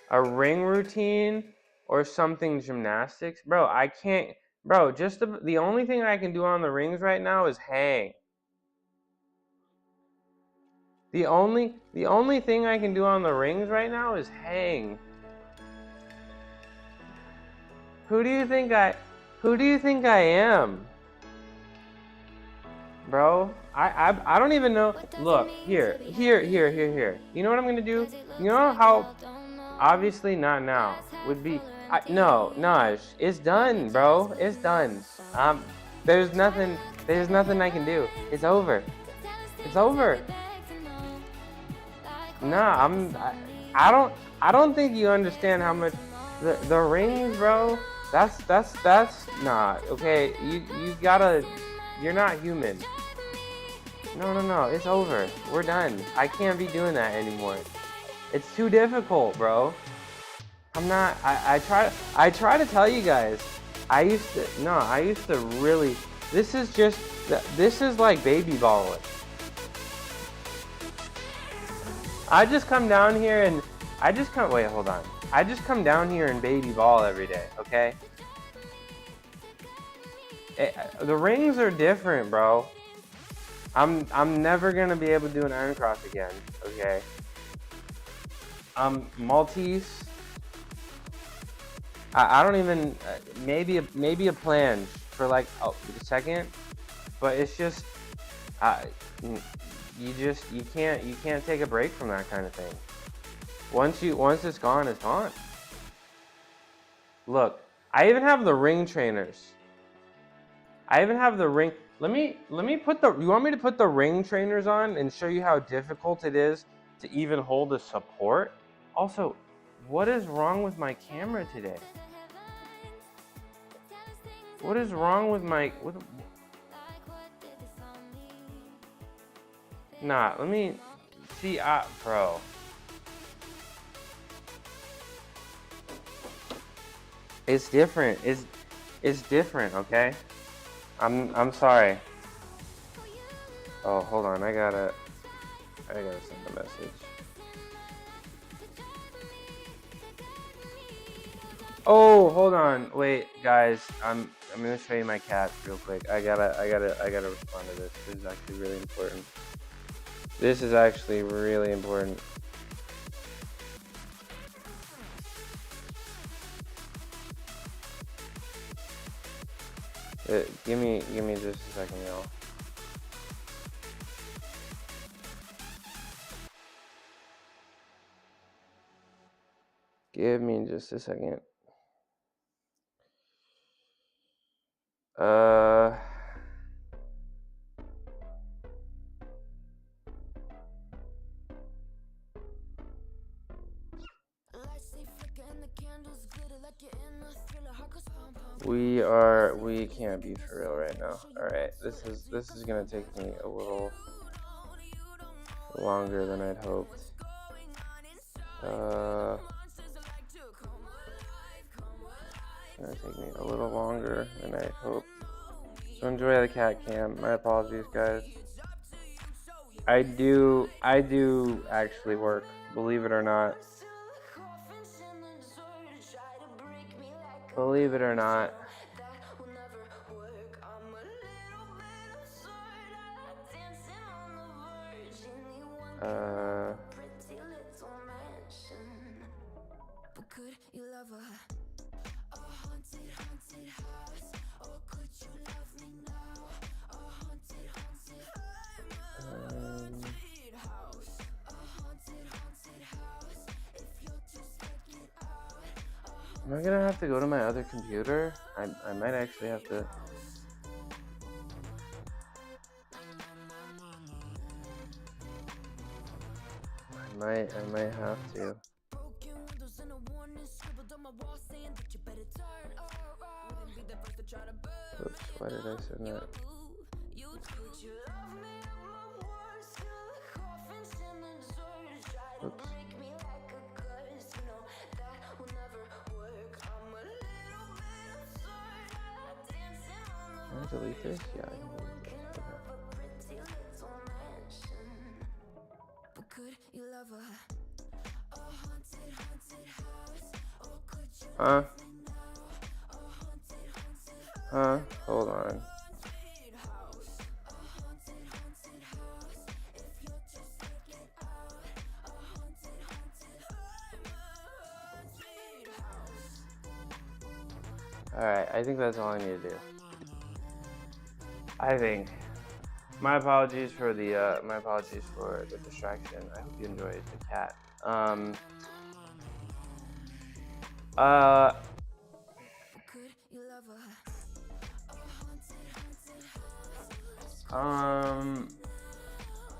Speaker 1: A ring routine or something gymnastics, bro. I can't, bro. Just the only thing I can do on the rings right now is hang. The only thing I can do on the rings right now is hang. Who do you think I am? Bro, I don't even know. Look, here. You know what I'm gonna do? You know how obviously not now would be no, Naj, it's done, bro. It's done. There's nothing I can do. It's over. It's over. Nah, I don't think you understand how much the rings, bro. That's nah, okay. You gotta, you're not human. No, it's over. We're done. I can't be doing that anymore. It's too difficult, bro. I'm not, I try to tell you guys. I used to really, this is like baby balling. I just come down here and wait, hold on. I just come down here and baby ball every day, okay? The rings are different, bro. I'm never gonna be able to do an iron cross again, okay? Maltese. I don't even maybe a planche for like a second, but it's just you can't take a break from that kind of thing. Once it's gone, it's gone. Look, I even have the ring trainers. I even have the ring. Let me put the. You want me to put the ring trainers on and show you how difficult it is to even hold a support? Also, what is wrong with my camera today? What is wrong with my Nah, let me see. Bro. It's different. It's different, okay? I'm sorry. Oh, hold on. I gotta send a message. Oh, hold on. Wait, guys. I'm gonna show you my cat real quick. I gotta respond to this. This is actually really important. This is actually really important. Give me just a second, y'all. Give me just a second. We can't be for real right now. All right, this is gonna take me a little longer than I'd hoped. It's gonna take me a little longer than I hoped. So enjoy the cat cam. My apologies, guys. I do actually work, believe it or not. Believe it or not. Am I gonna have to go to my other computer? I might actually have to. I might have to. Oops, why did I send that? Oops. Can I delete this? Yeah, I can delete this. Okay. Huh? Hold on. Alright, I think that's all I need to do. I think. My apologies for the distraction. I hope you enjoyed the cat.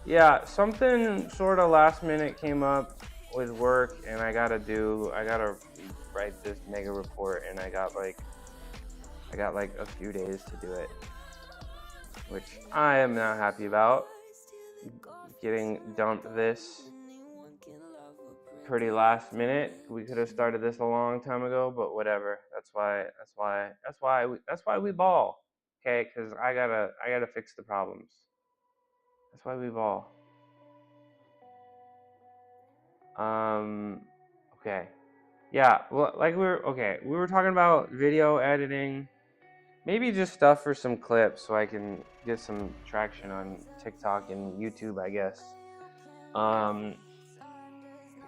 Speaker 1: Yeah, something sort of last minute came up with work, and I gotta write this mega report, and I got like a few days to do it, which I am not happy about. Getting dumped this pretty last minute. We could have started this a long time ago, but whatever. That's why we ball. Okay, because I gotta fix the problems. That's why we ball. Okay. Yeah, well, like we were talking about video editing, maybe just stuff for some clips so I can get some traction on TikTok and YouTube, I guess.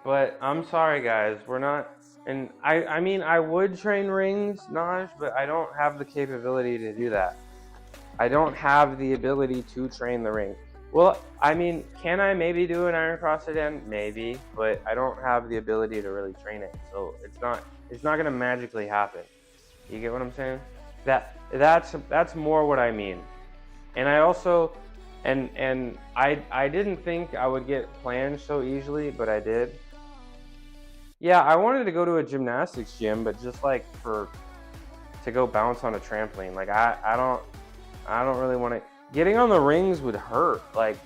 Speaker 1: But I'm sorry, guys, we're not, and I mean, I would train rings, Naj, but I don't have the capability to do that. I don't have the ability to train the ring. Well, I mean, can I maybe do an iron CrossFit end? Maybe, but I don't have the ability to really train it, so it's not gonna magically happen. You get what I'm saying? That's more what I mean. And I also, and I didn't think I would get planned so easily, but I did. Yeah, I wanted to go to a gymnastics gym, but just like to go bounce on a trampoline. Like I don't really want to. Getting on the rings would hurt. Like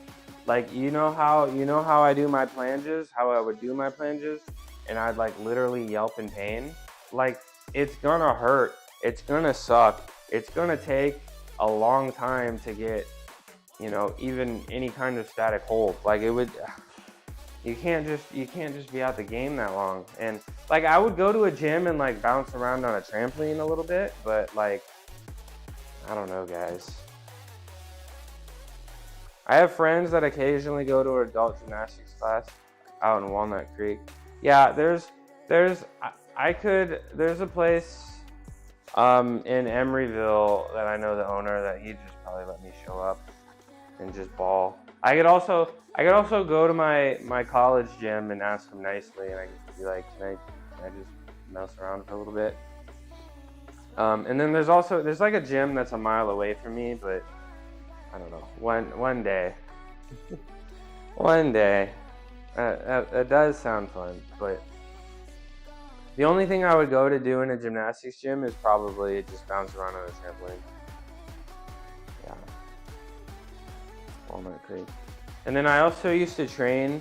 Speaker 1: you know how I do my planges, how I would do my planges, and I'd like literally yelp in pain. Like it's gonna hurt. It's gonna suck. It's gonna take a long time to get, even any kind of static hold. Like it would. You can't just be out the game that long. And like I would go to a gym and like bounce around on a trampoline a little bit, but like I don't know, guys. I have friends that occasionally go to an adult gymnastics class out in Walnut Creek. Yeah, there's a place in Emeryville that I know the owner that he'd just probably let me show up and just ball. I could also go to my college gym and ask him nicely, and I could be like, can I just mouse around for a little bit? And then there's like a gym that's a mile away from me, but I don't know. One day, one day, that does sound fun. But the only thing I would go to do in a gymnastics gym is probably just bounce around on a trampoline. Yeah, Walnut Creek. And then I also used to train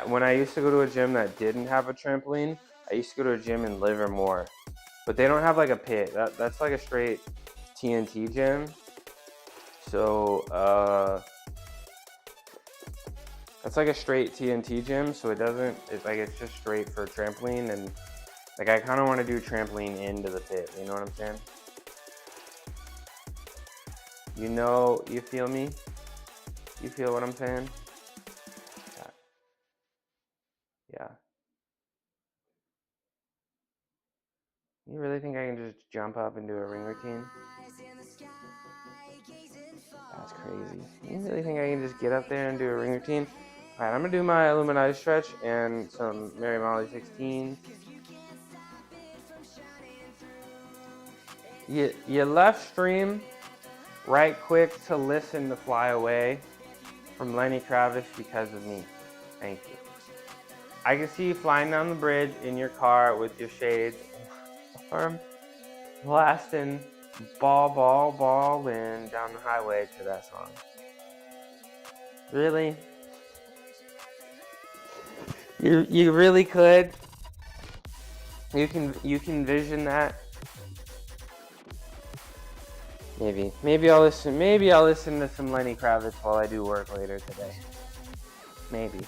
Speaker 1: when I used to go to a gym that didn't have a trampoline. I used to go to a gym in Livermore, but they don't have like a pit. That's like a straight TNT gym. So that's like a straight TNT gym. So it's just straight for trampoline, and like I kind of want to do trampoline into the pit. You know what I'm saying? You feel me? You feel what I'm saying? Yeah. You really think I can just jump up and do a ring routine? That's crazy. You really think I can just get up there and do a ring routine? Alright, I'm gonna do my Illuminati stretch and some Mary Molly 16. You left stream right quick to listen to Fly Away from Lenny Kravitz because of me. Thank you. I can see you flying down the bridge in your car with your shades, arm blasting ballin' down the highway to that song. Really? You really could? You can envision that? Maybe I'll listen to some Lenny Kravitz while I do work later today. Maybe.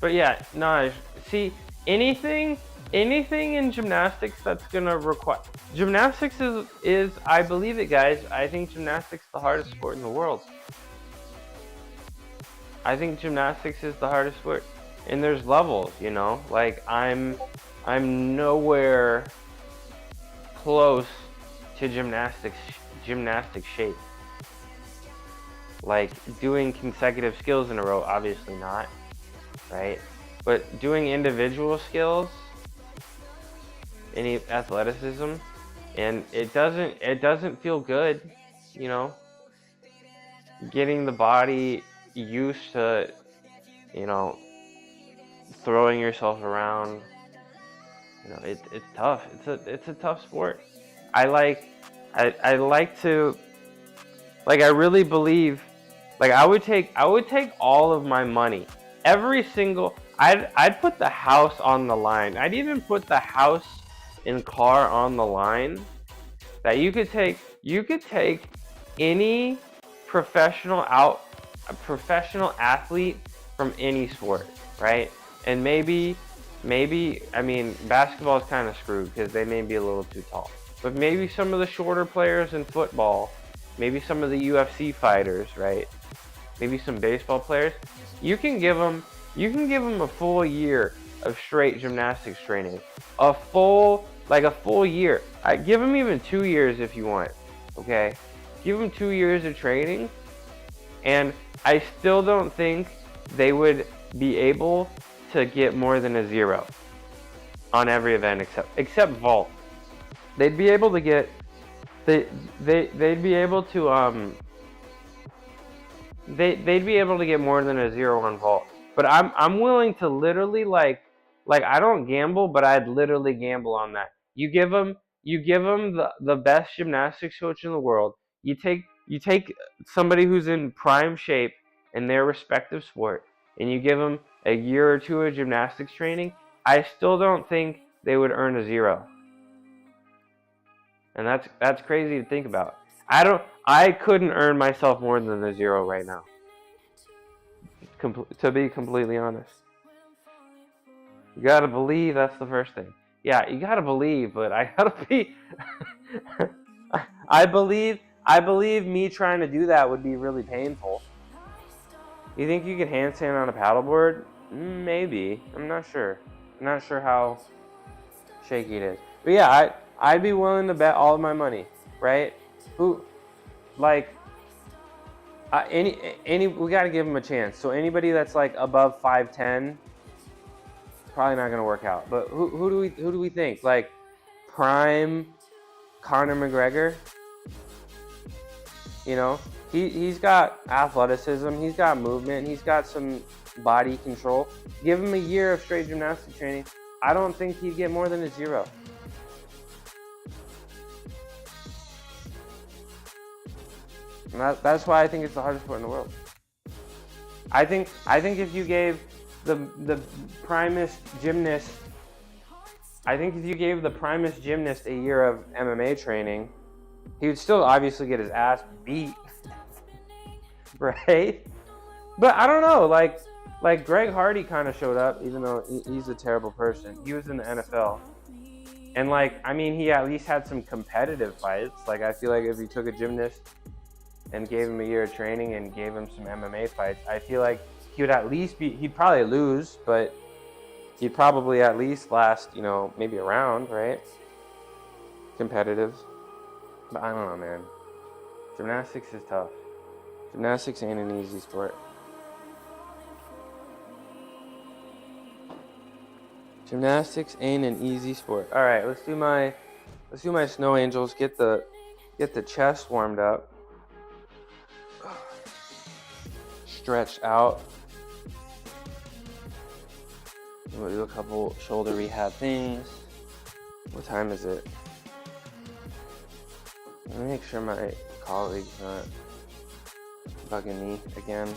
Speaker 1: But yeah, no, see, anything in gymnastics that's gonna require, gymnastics is, I believe it, guys, I think gymnastics is the hardest sport in the world. I think gymnastics is the hardest sport, and there's levels, you know, like I'm nowhere close to gymnastic shape. Like doing consecutive skills in a row, obviously not, right? But doing individual skills, any athleticism, and it doesn't feel good, you know. Getting the body used to, you know, throwing yourself around, you know, it's tough. It's a tough sport. I like to, like, I really believe, like, I would take all of my money, every single, I'd put the house on the line. I'd even put the house and car on the line, that you could take any professional athlete from any sport, right? And maybe, I mean, basketball is kind of screwed because they may be a little too tall. But maybe some of the shorter players in football, maybe some of the UFC fighters, right? Maybe some baseball players. You can give them a full year of straight gymnastics training. A full year. I give them even 2 years if you want, okay? Give them 2 years of training, and I still don't think they would be able to get more than a 0 on every event except vault. They'd be able to get they'd be able to they'd be able to get more than a 0 on vault. But I'm willing to literally like I don't gamble, but I'd literally gamble on that. You give them the best gymnastics coach in the world. You take somebody who's in prime shape in their respective sport, and you give them a year or 2 of gymnastics training. I still don't think they would earn a 0. And that's crazy to think about. I couldn't earn myself more than a 0 right now. To be completely honest. You gotta believe, that's the first thing. Yeah, you gotta believe, but I gotta be I believe me trying to do that would be really painful. You think you could handstand on a paddleboard? Maybe. I'm not sure. I'm not sure how shaky it is. But yeah, I'd be willing to bet all of my money, right? We gotta give them a chance. So anybody that's like above 5'10", probably not gonna work out. But who do we think? Like prime Conor McGregor? You know, he's got athleticism, he's got movement, he's got some body control. Give him a year of straight gymnastics training. I don't think he'd get more than a 0. And that's why I think it's the hardest sport in the world. I think if you gave the primest gymnast, a year of MMA training, he would still obviously get his ass beat, right? But I don't know, like Greg Hardy kind of showed up, even though he's a terrible person. He was in the NFL. And he at least had some competitive fights. Like, I feel like if you took a gymnast and gave him a year of training and gave him some MMA fights, I feel like he would at least he'd probably lose, but he'd probably at least last, you know, maybe a round, right? Competitive. But I don't know, man. Gymnastics is tough. Gymnastics ain't an easy sport. Gymnastics ain't an easy sport. All right, let's do my snow angels. Get the chest warmed up. stretched out. We'll do a couple shoulder rehab things. What time is it? Let me make sure my colleague's not bugging me again.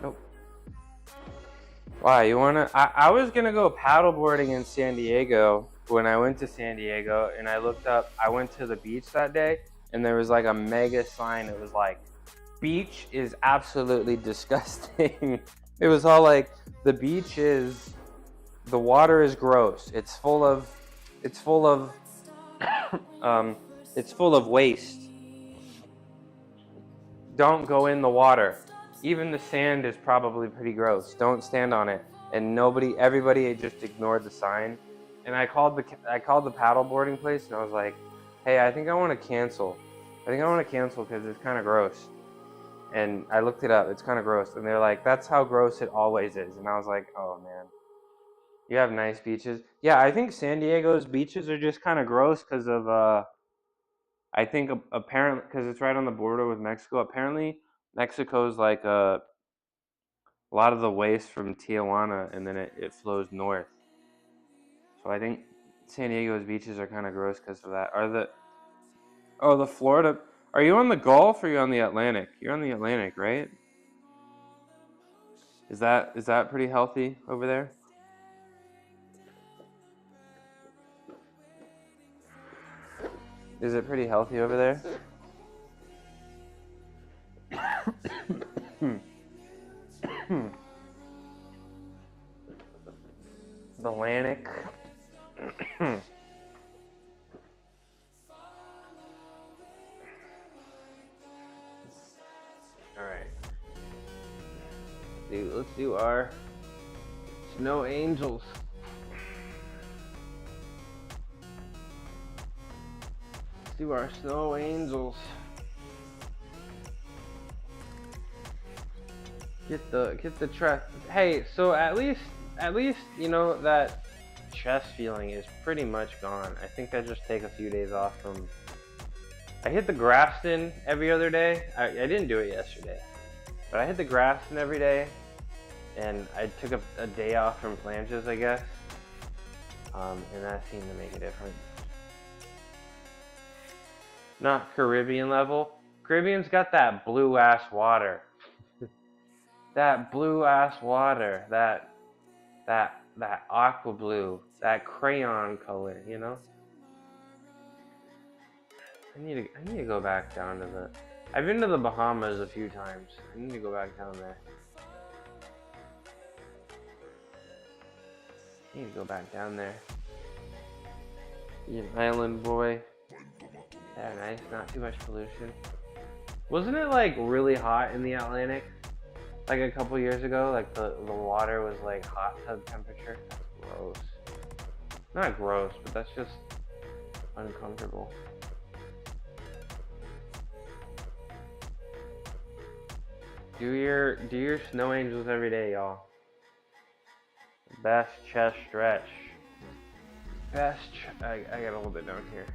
Speaker 1: Nope. Why, you wanna? I was gonna go paddleboarding in San Diego when I went to San Diego, and I looked up, I went to the beach that day, and there was like a mega sign. It was like, beach is absolutely disgusting. It was all like, the beach is, the water is gross. It's full of waste. Don't go in the water. Even the sand is probably pretty gross. Don't stand on it. And everybody just ignored the sign. And I called the paddleboarding place, and I was like, hey, I think I want to cancel. Because it's kind of gross. And I looked it up. It's kind of gross. And they're like, that's how gross it always is. And I was like, oh, man. You have nice beaches. Yeah, I think San Diego's beaches are just kind of gross because of, I think apparently, because it's right on the border with Mexico. Apparently, Mexico's like a lot of the waste from Tijuana, and then it flows north. So I think San Diego's beaches are kind of gross because of that. The Florida, are you on the Gulf or are you on the Atlantic? You're on the Atlantic, right? Is that pretty healthy over there? Is it pretty healthy over there? The Atlantic. Alright. Let's do our Snow Angels. Let's do our Snow Angels. Get the chest. Hey, so at least you know that chest feeling is pretty much gone. I think I just take a few days off from. I hit the Grafton every other day. I didn't do it yesterday, but I hit the Grafton every day, and I took a day off from planches, I guess, and that seemed to make a difference. Not Caribbean level. Caribbean's got that blue ass water. That blue ass water. That aqua blue. That crayon color, you know? I need to go back down to the. I've been to the Bahamas a few times. I need to go back down there. I need to go back down there. Be an island boy. Yeah, nice. Not too much pollution. Wasn't it like really hot in the Atlantic? Like a couple years ago, like the water was like hot tub temperature. That's gross. Not gross, but that's just uncomfortable. Do your Snow Angels every day, y'all. Best chest stretch. I gotta hold it down here.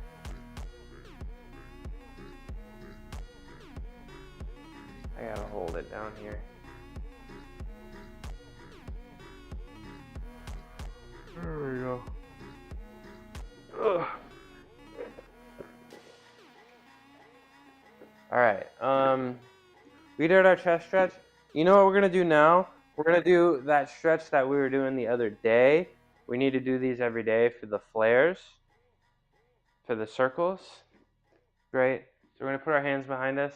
Speaker 1: I gotta hold it down here. There we go. Ugh. Alright, we did our chest stretch. You know what we're gonna do now? We're gonna do that stretch that we were doing the other day. We need to do these every day for the flares, for the circles. Great. So we're gonna put our hands behind us.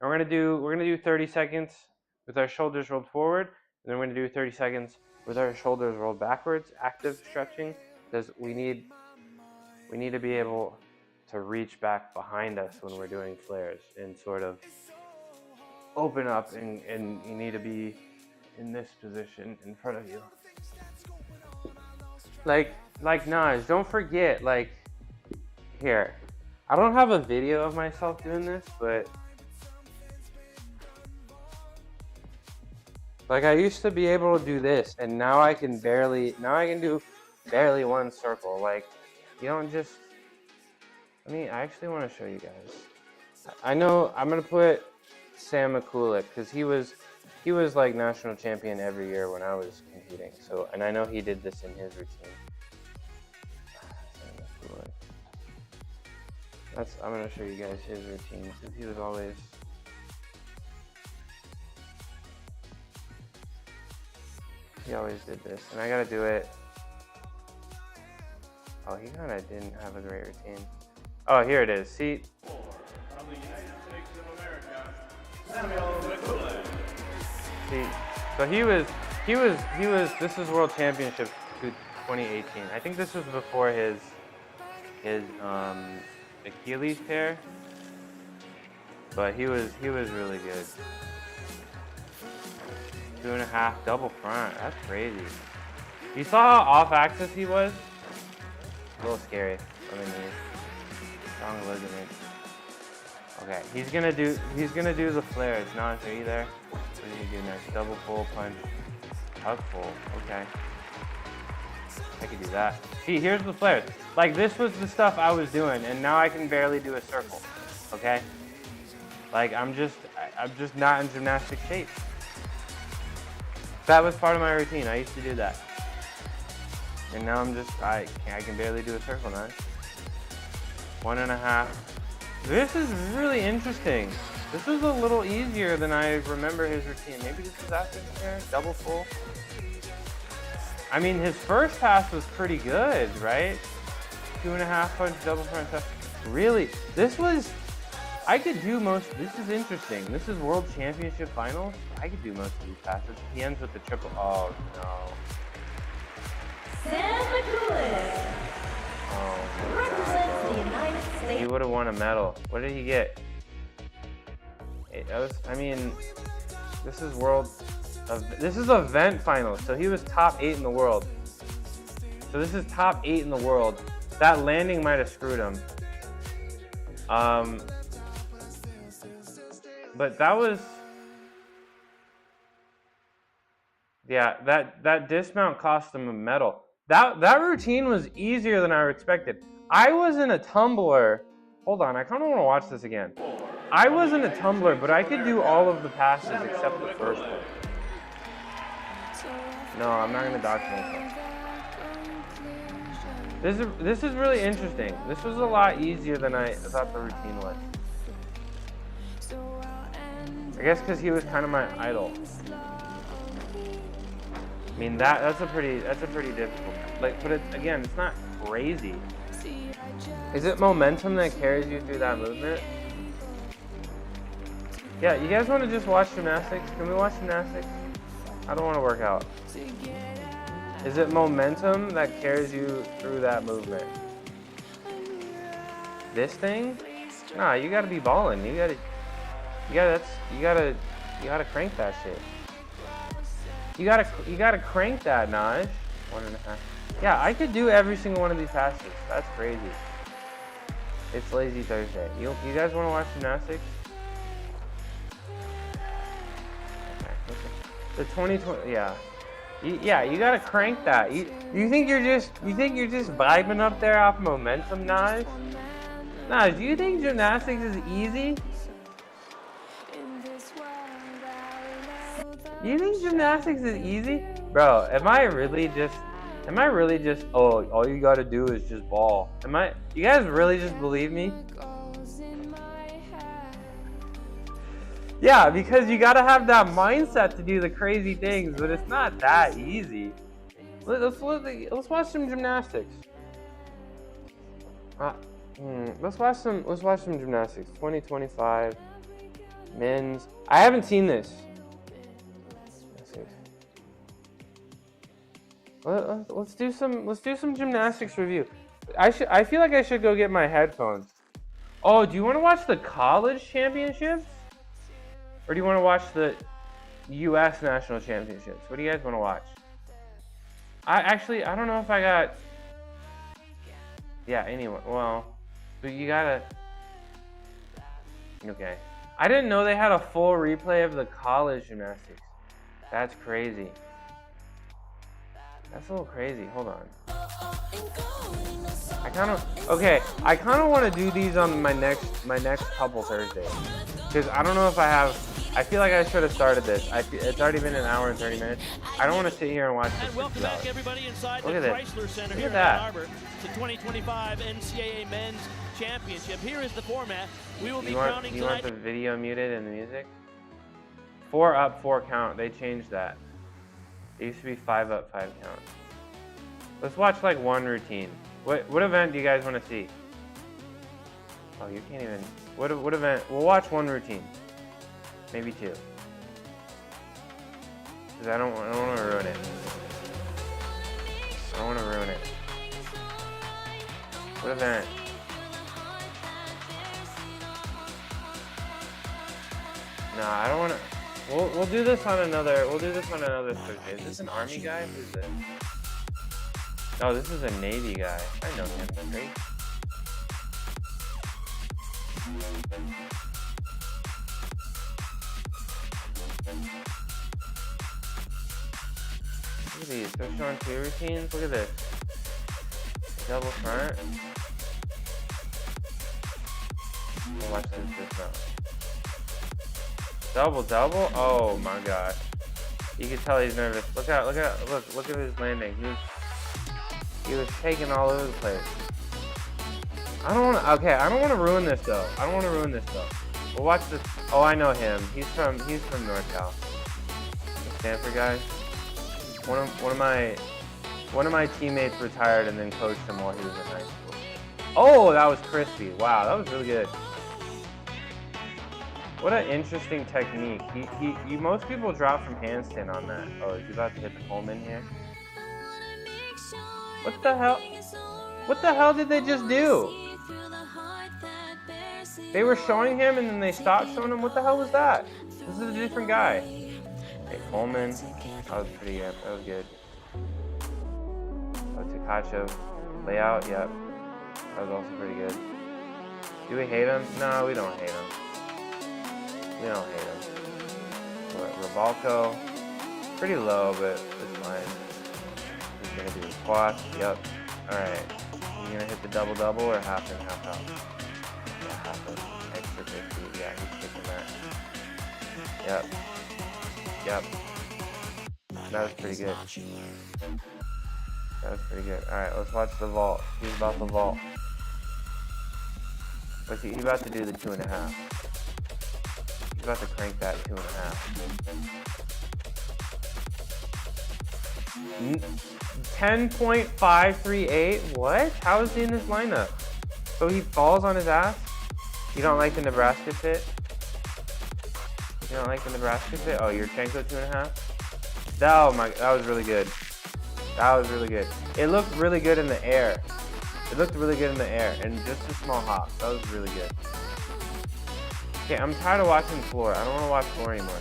Speaker 1: And we're gonna do 30 seconds with our shoulders rolled forward, and then we're gonna do 30 seconds with our shoulders rolled backwards, active stretching, because we need to be able to reach back behind us when we're doing flares and sort of open up, and you need to be in this position in front of you. Like Naj, don't forget, like, here, I don't have a video of myself doing this, but Like I used to be able to do this, and now I can do barely one circle. Like, you don't just, I actually want to show you guys. I know I'm gonna put Sam McCulloch, because he was like national champion every year when I was competing. So, and I know he did this in his routine. I'm gonna show you guys his routine, because he always did this, and I gotta do it. Oh, he kind of didn't have a great routine. Oh, here it is. See. See, so he was. This is World Championship 2018. I think this was before his Achilles tear, but he was really good. 2.5 double front. That's crazy. You saw how off axis he was? A little scary on the knees. Strong ligament. Okay, he's gonna do the flares. Naj, are you there? What are you do next? Double full punch. Tug full. Okay. I could do that. See, here's the flares. Like, this was the stuff I was doing, and now I can barely do a circle. Okay? Like, I'm just not in gymnastic shape. That was part of my routine. I used to do that. And now I can barely do a circle now. 1.5. This is really interesting. This is a little easier than I remember his routine. Maybe this is after the tear. Double full. I mean, his first pass was pretty good, right? 2.5 punch, double front stuff. Really, I could do most. This is interesting. This is World Championship Finals. I could do most of these passes. He ends with the triple. Oh no.
Speaker 2: Sam McCulloch.
Speaker 1: Oh,
Speaker 2: represents the United States.
Speaker 1: He would have won a medal. What did he get? This is event finals, so he was top 8 in the world. So this is top 8 in the world. That landing might have screwed him. But that was, yeah, that dismount cost him a medal. That routine was easier than I expected. I wasn't a tumbler. Hold on, I kind of want to watch this again. I wasn't a tumbler, but I could do all of the passes except the first one. No, I'm not going to dox myself. This is really interesting. This was a lot easier than I thought the routine was. I guess because he was kind of my idol. I mean, that's a pretty difficult. Like, but again, it's not crazy. Is it momentum that carries you through that movement? Yeah, you guys want to just watch gymnastics? Can we watch gymnastics? I don't want to work out. Is it momentum that carries you through that movement? This thing? Nah, you gotta be balling. You gotta crank that shit. You gotta crank that, Naj. 1.5. Yeah, I could do every single one of these passes. That's crazy. It's Lazy Thursday. You guys want to watch gymnastics? Okay. The 2020, yeah. Yeah, you gotta crank that. You think you're just vibing up there off momentum, Naj? Naj, do you think gymnastics is easy? You think gymnastics is easy? Bro, am I really just, oh, all you gotta do is just ball. You guys really just believe me? Yeah, because you gotta have that mindset to do the crazy things, but it's not that easy. Let's watch some gymnastics. Let's watch some gymnastics. 2025 men's. I haven't seen this. Let's do some gymnastics review. I feel like I should go get my headphones. Oh, do you want to watch the college championships? Or do you want to watch the US national championships? What do you guys want to watch? I don't know if I got. Yeah, anyway, well, but you gotta. Okay. I didn't know they had a full replay of the college gymnastics. That's crazy. That's a little crazy. Hold on. I kind of want to do these on my next couple Thursdays, because I don't know if I have. I feel like I should have started this. It's already been an hour and 30 minutes. I don't want to sit here and watch this.
Speaker 3: And welcome back, everybody, inside
Speaker 1: Look
Speaker 3: the
Speaker 1: at
Speaker 3: Chrysler Center
Speaker 1: Look
Speaker 3: here
Speaker 1: at
Speaker 3: in
Speaker 1: that.
Speaker 3: Ann Arbor. The 2025 NCAA Men's Championship. Here is the format. We will be
Speaker 1: You
Speaker 3: crowning
Speaker 1: want
Speaker 3: tonight.
Speaker 1: the video muted and the music? 4 up, 4 count. They changed that. It used to be 5 up, 5 count. Let's watch like one routine. What event do you guys want to see? Oh, you can't even. What event? We'll watch one routine. Maybe 2. Because I don't want to ruin it. I don't want to ruin it. What event? Nah, I don't want to. We'll do this on another. We'll do this on another Thursday. Is this an Army guy? Who's this? Oh, this is a Navy guy. I know him. Great. Look at these. They're showing 2 routines. Look at this. Double front. We'll watch this now. Double. Oh my gosh. You can tell he's nervous. Look at his landing. He was taking all over the place. I don't want to ruin this though. We'll watch this. Oh, I know him. He's from NorCal. The Stanford guy. One of my teammates retired and then coached him while he was in high school. Oh, that was crispy. Wow, that was really good. What an interesting technique. Most people drop from handstand on that. Oh, is he about to hit the Coleman here? What the hell? What the hell did they just do? They were showing him and then they stopped showing him. What the hell was that? This is a different guy. Okay, Coleman. That was pretty good. That was good. Oh, Tkachev. Layout, yep. That was also pretty good. Do we hate him? No, we don't hate him. We don't hate him. What, Rabalco? Pretty low, but it's fine. He's gonna do the squats. Yep. Alright. You gonna hit the double or half in, half out? Yeah, half in. Extra 50. Yeah, he's kicking that. Yep. That was pretty good. Alright, let's watch the vault. He's about to vault. Let's see, he's about to do the 2.5. He's about to crank that 2.5. 10.538? What? How is he in this lineup? So he falls on his ass? You don't like the Nebraska fit? You don't like the Nebraska fit? Oh, Yurchenko 2.5? Oh my, that was really good. It looked really good in the air. And just a small hop. That was really good. Okay, I'm tired of watching floor. I don't want to watch floor anymore.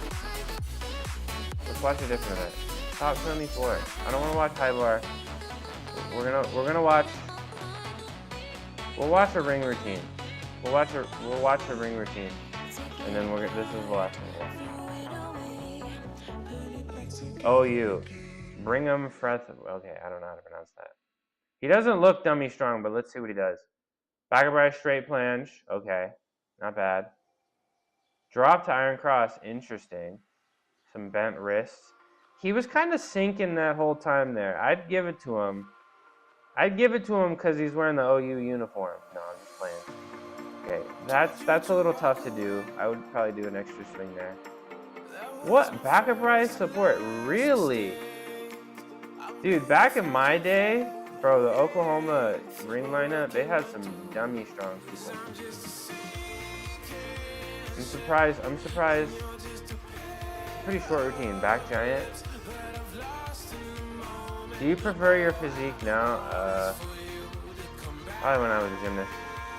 Speaker 1: Let's watch a different event. Stop showing me floor. I don't want to watch high bar. We'll watch a ring routine. We'll watch a ring routine. And then this is the last one. OU. Brigham Freth. Okay, I don't know how to pronounce that. He doesn't look dummy strong, but let's see what he does. Back upright straight planche. Okay, not bad. Drop to iron cross. Interesting. Some bent wrists. He was kind of sinking that whole time there. I'd give it to him because he's wearing the OU uniform. No, I'm just playing. Okay, that's a little tough to do. I would probably do an extra swing there. What? Back upright support? Really? Dude, back in my day, bro, the Oklahoma ring lineup, they had some dummy strong people. I'm surprised. Pretty short routine. Back giant. Do you prefer your physique now? Probably when I was a gymnast.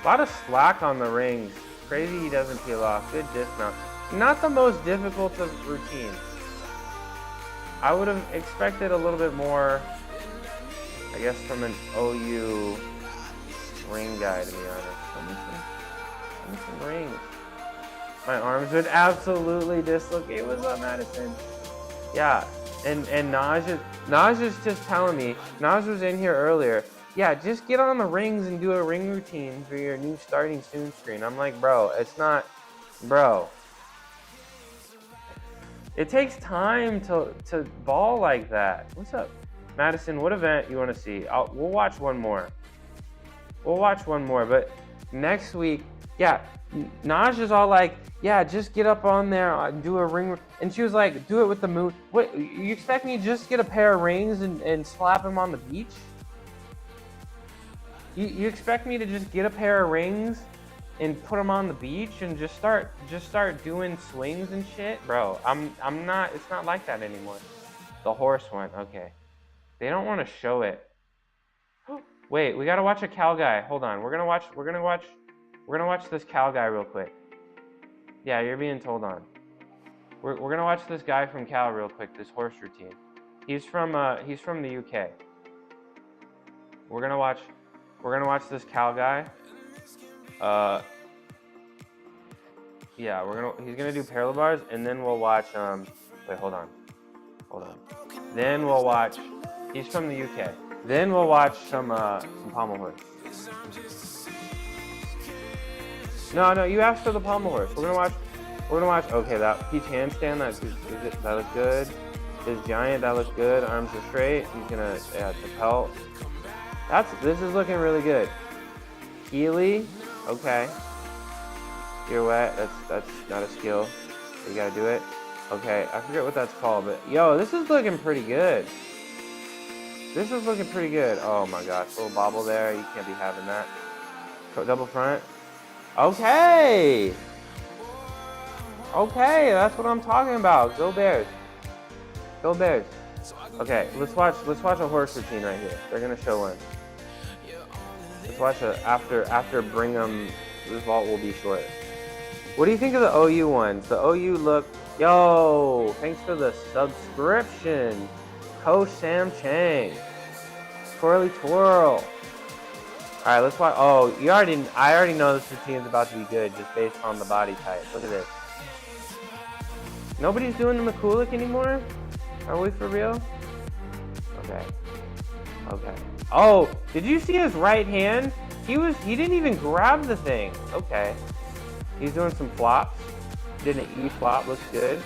Speaker 1: A lot of slack on the rings. Crazy he doesn't peel off. Good dismount. Not the most difficult of routines. I would have expected a little bit more, I guess, from an OU ring guy, to be honest. Give me some rings. My arms would absolutely dislocate with Madison. Yeah, and Naj is just telling me. Naj was in here earlier. Yeah, just get on the rings and do a ring routine for your new starting soon screen. I'm like, bro, it's not, bro. It takes time to ball like that. What's up, Madison? What event you want to see? We'll watch one more. We'll watch one more, but next week, yeah, Naj is all like, yeah, just get up on there and do a ring. And she was like, do it with the moon. What, you expect me to just get a pair of rings and slap him on the beach? You expect me to just get a pair of rings and put them on the beach and just start doing swings and shit? Bro, I'm not, it's not like that anymore. The horse one, okay. They don't want to show it. Wait, we gotta watch a cow guy. Hold on, we're gonna watch this cow guy real quick. Yeah, you're being told on. We're gonna watch this guy from Cal real quick. This horse routine. He's from the UK. We're gonna watch this cow guy. Yeah, he's gonna do parallel bars, and then we'll watch. Wait, hold on. Then we'll watch. He's from the UK. Then we'll watch some pommel horse. No, you asked for the pommel horse. We're gonna watch. Okay, that peach handstand. That looks good. His giant. That looks good. Arms are straight. He's gonna to pelt. This is looking really good. Healy. Okay. You're wet. That's not a skill. You gotta do it. Okay, I forget what that's called, but yo, this is looking pretty good. Oh my gosh, little bobble there. You can't be having that. Double front. Okay, that's what I'm talking about. Go Bears. Okay, let's watch a horse routine right here. They're gonna show one. Let's watch after Brigham. This vault will be short. What do you think of the OU ones? The OU look. Yo, thanks for the subscription, Coach Sam Chang. Twirly twirl. All right, let's watch. Oh, I already know this routine is about to be good just based on the body type. Look at this. Nobody's doing the McCulloch anymore? Are we for real? Okay. Oh, did you see his right hand? He didn't even grab the thing. Okay. He's doing some flops. Did an E flop, looks good.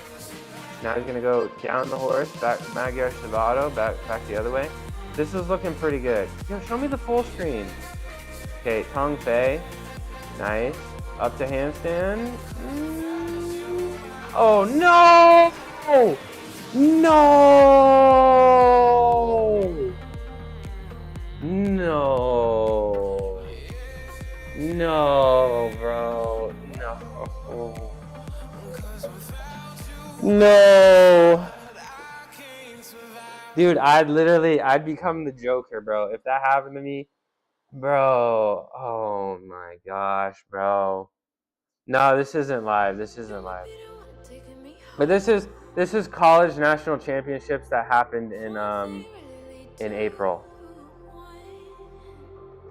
Speaker 1: Now he's gonna go down the horse, back Magyar Shavato, back the other way. This is looking pretty good. Yo, show me the full screen. Okay, Tong Fei. Nice. Up to handstand. Oh no! No, bro. No. Dude, I'd become the Joker, bro. If that happened to me, bro. Oh my gosh, bro. No, this isn't live. But this is college national championships that happened in April.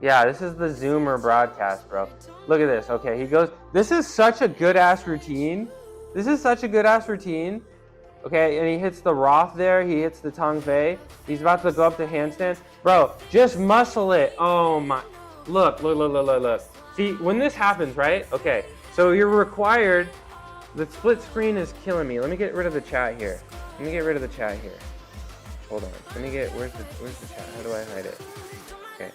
Speaker 1: Yeah, this is the Zoomer broadcast, bro. Look at this. Okay, he goes. This is such a good ass routine. Okay, and he hits the Roth there. He hits the Tong Fei. He's about to go up to handstand. Bro, just muscle it. Oh my. Look. See, when this happens, right? Okay, so you're required. The split screen is killing me. Let me get rid of the chat here. Hold on. Where's the chat? How do I hide it? Okay.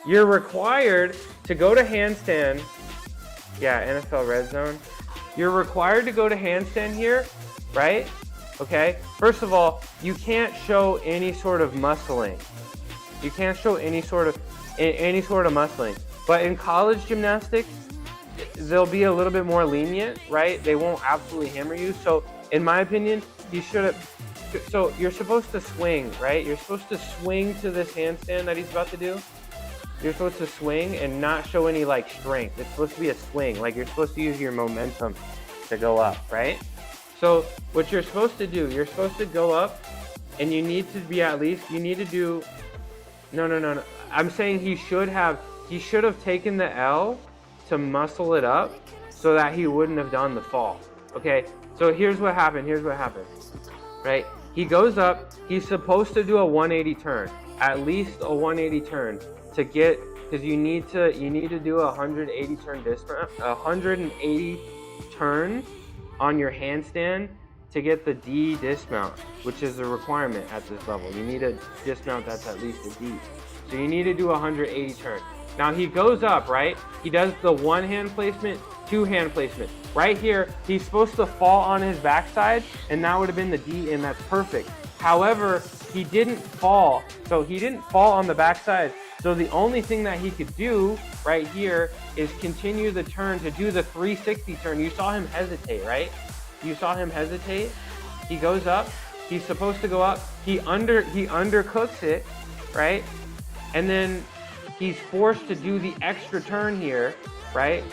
Speaker 1: You're required to go to handstand. Yeah, NFL Red Zone. You're required to go to handstand here, right? Okay. First of all, you can't show any sort of muscling. But in college gymnastics, they'll be a little bit more lenient, right? They won't absolutely hammer you. So, in my opinion, you should have. So you're supposed to swing, right? You're supposed to swing to this handstand that he's about to do. You're supposed to swing and not show any like strength. It's supposed to be a swing. Like you're supposed to use your momentum to go up, right? So what you're supposed to do, you're supposed to go up and you need to be you need to do, no. I'm saying he should have taken the L to muscle it up so that he wouldn't have done the fall. Okay, so here's what happened, right? He goes up. He's supposed to do a 180 turn, at least a 180 turn to get, because you need to do a 180 turn dismount, 180 turns on your handstand to get the D dismount, which is a requirement at this level. You need a dismount that's at least a D. So you need to do a 180 turn. Now he goes up, right? He does the one hand placement, two hand placement. Right here, he's supposed to fall on his backside, and that would have been the D, and that's perfect. However, he didn't fall. So he didn't fall on the backside. So the only thing that he could do right here is continue the turn to do the 360 turn. You saw him hesitate, right? You saw him hesitate. He goes up. He's supposed to go up. He undercooks it, right? And then he's forced to do the extra turn here, right?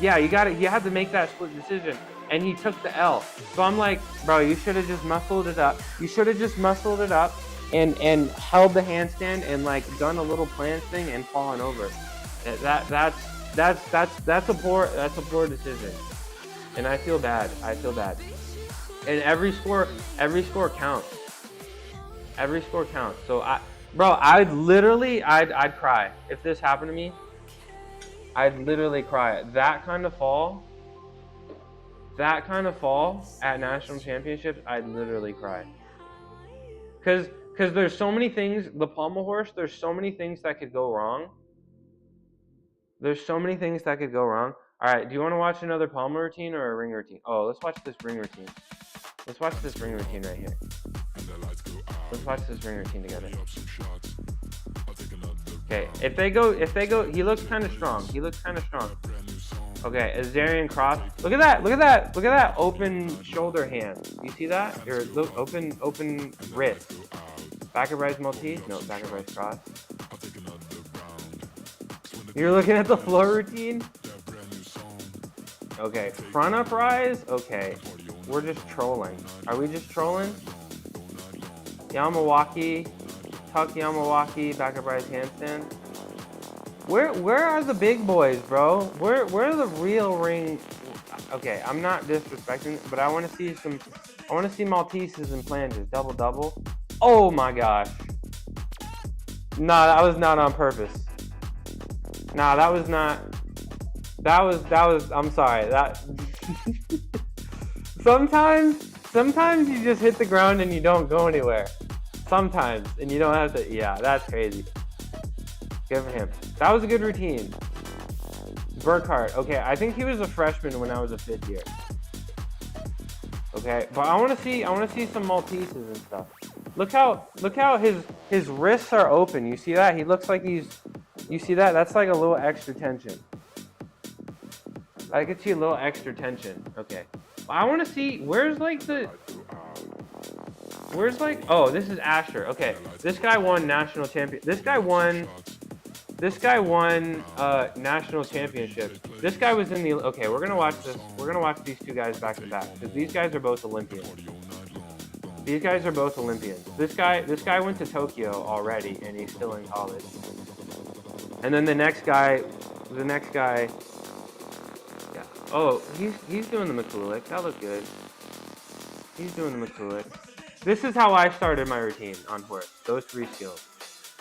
Speaker 1: Yeah, you had to make that split decision. And he took the L. So I'm like, bro, you should have just muscled it up. You should have just muscled it up and held the handstand and like done a little planche thing and fallen over. That's a poor decision. And I feel bad. And every score counts. Every score counts. So I'd cry if this happened to me. I'd literally cry. That kind of fall at national championships, I'd literally cry. Cause there's so many things. The pommel horse. There's so many things that could go wrong. All right, do you want to watch another pommel routine or a ring routine? Oh, let's watch this ring routine. Let's watch this ring routine right here. Let's watch this ring routine together. Okay, if they go, he looks kind of strong. Okay, Azarian cross. Look at that open shoulder hand. You see that? Or look, open wrist. Back of rise Maltese? No, back of rise cross. You're looking at the floor routine? Okay, front up rise? Okay, we're just trolling. Are we just trolling? Yamawaki, tuck Yamawaki, back up rise handstand. Where are the big boys, bro? Where are the real ring? Okay, I'm not disrespecting, but I want to see Malteses and planches, double. Oh my gosh. Nah, that was not on purpose. Nah, that was not. That was. I'm sorry. That. Sometimes you just hit the ground and you don't go anywhere. Sometimes, and you don't have to. Yeah, that's crazy. Good for him. That was a good routine. Burkhart. Okay, I think he was a freshman when I was a fifth year. Okay, but I want to see some Malteses and stuff. Look how his wrists are open. You see that? He looks like he's. You see that? That's like a little extra tension. I could see a little extra tension. Okay. I want to see where's like. Oh, this is Asher. Okay. This guy won national champion. This guy won national championship. This guy was in the. Okay, we're gonna watch this. We're gonna watch these two guys back to back because these guys are both Olympians. This guy went to Tokyo already, and he's still in college. And then the next guy. Yeah. Oh, he's doing the McCulloch. That looked good. He's doing the McCulloch. This is how I started my routine on horse. Those three skills.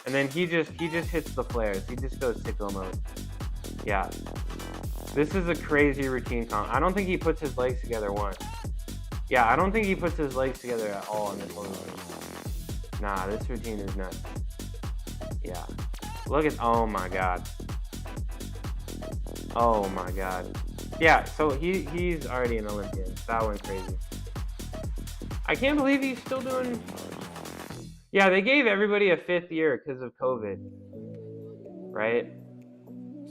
Speaker 1: And then he just hits the flares. He just goes sicko mode. Yeah. This is a crazy routine comp. I don't think he puts his legs together once. Yeah, I don't think he puts his legs together at all in this one. Nah, this routine is nuts. Yeah. Look at, oh my god. Oh my god. Yeah, so he's already an Olympian. That went crazy. I can't believe he's still doing... Yeah, they gave everybody a fifth year because of COVID. Right?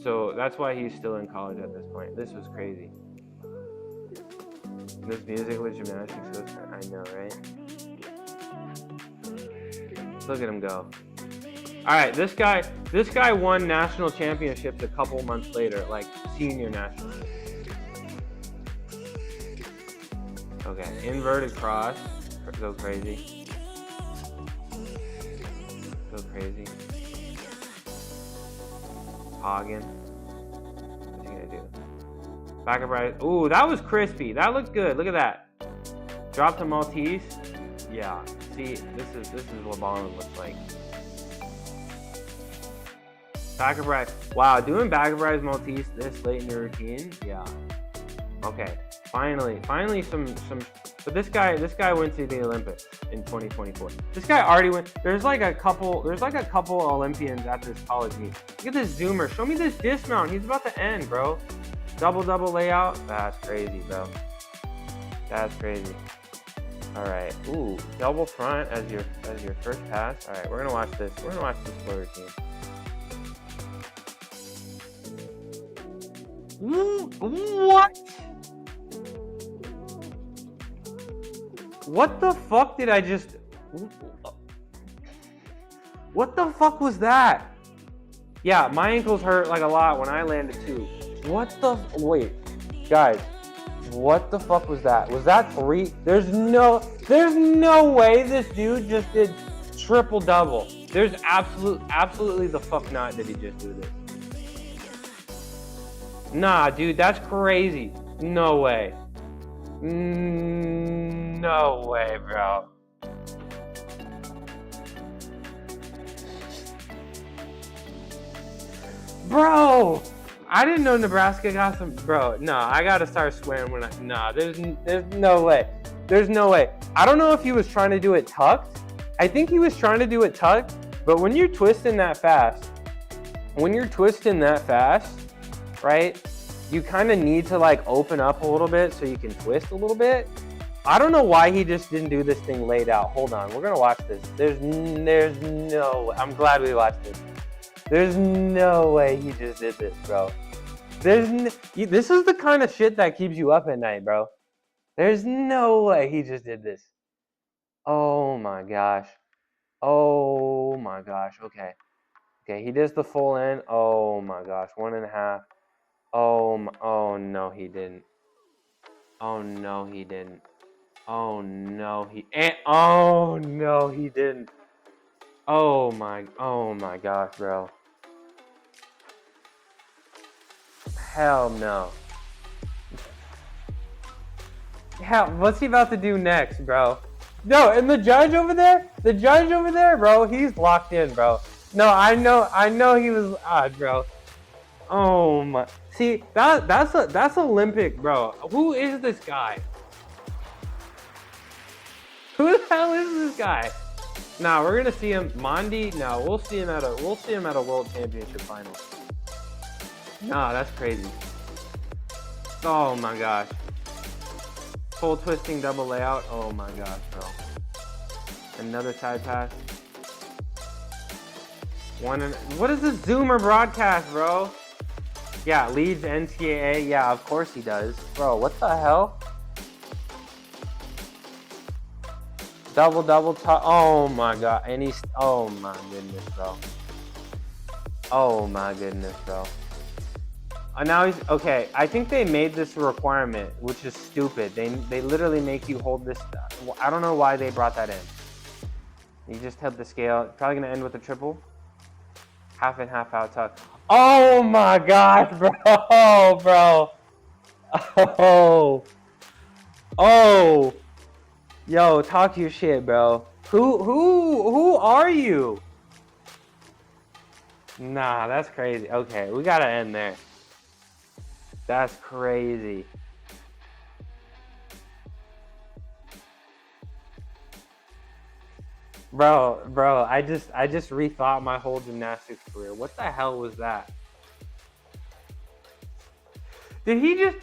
Speaker 1: So that's why he's still in college at this point. This was crazy. This music with gymnastics goes... I know, right? Look at him go. Alright, this guy won national championships a couple months later, like senior national. Okay, inverted cross. Go crazy. Go crazy. Hagen. What's he gonna do? Back up right. Ooh, that was crispy. That looked good. Look at that. Drop to Maltese. Yeah. See, this is what balling looks like. Back of rise. Wow, doing back of rise Maltese this late in your routine? Yeah. Okay. Finally some. But this guy went to the Olympics in 2024. This guy already went. There's like a couple Olympians at this college meet. Look at this zoomer. Show me this dismount. He's about to end, bro. Double layout. That's crazy, bro. That's crazy. All right. Ooh, double front as your first pass. All right, we're gonna watch this. We're gonna watch this flow routine. What? What the fuck did I just... What the fuck was that? Yeah, my ankles hurt like a lot when I landed too. What the... Wait, guys. What the fuck was that? Was that 3? There's no way this dude just did triple double. There's absolutely the fuck not did he just do this. Nah, dude, that's crazy. No way. No way, bro. Bro, I didn't know Nebraska got some. Bro, no, I gotta start swearing when I. Nah, there's no way. There's no way. I don't know if he was trying to do it tucked. I think he was trying to do it tucked, but when you're twisting that fast, right? You kind of need to like open up a little bit so you can twist a little bit. I don't know why he just didn't do this thing laid out. Hold on, we're gonna watch this. There's no. I'm glad we watched this. There's no way he just did this, bro. This is the kind of shit that keeps you up at night, bro. There's no way he just did this. Oh my gosh. Oh my gosh. Okay. Okay, he does the full end. Oh my gosh. 1.5. Oh no, he didn't. Oh no, he didn't. Oh no, he didn't. Oh my gosh, bro. Hell no. Hell, what's he about to do next, bro? No, and the judge over there, bro, he's locked in, bro. No, I know he was odd, bro. Oh my. See, that's Olympic, bro. Who is this guy? Who the hell is this guy? Nah, we're gonna see him. Mondi? No, we'll see him at a world championship final. Nah, that's crazy. Oh my gosh. Full twisting double layout. Oh my gosh, bro. Another side pass. What is this Zoomer broadcast, bro? Yeah, leads NCAA. Yeah, of course he does. Bro, what the hell? Double top. Oh my god. And he's. Oh my goodness, bro. Oh my goodness, bro. Now he's. Okay, I think they made this a requirement, which is stupid. They literally make you hold this. I don't know why they brought that in. You just held the scale. Probably going to end with a triple. Half and half out tuck. Oh my gosh, bro. Oh, bro. Oh. Yo, talk your shit, bro. Who are you? Nah, that's crazy. Okay, we gotta end there. That's crazy. Bro, I just rethought my whole gymnastics career. What the hell was that? Did he just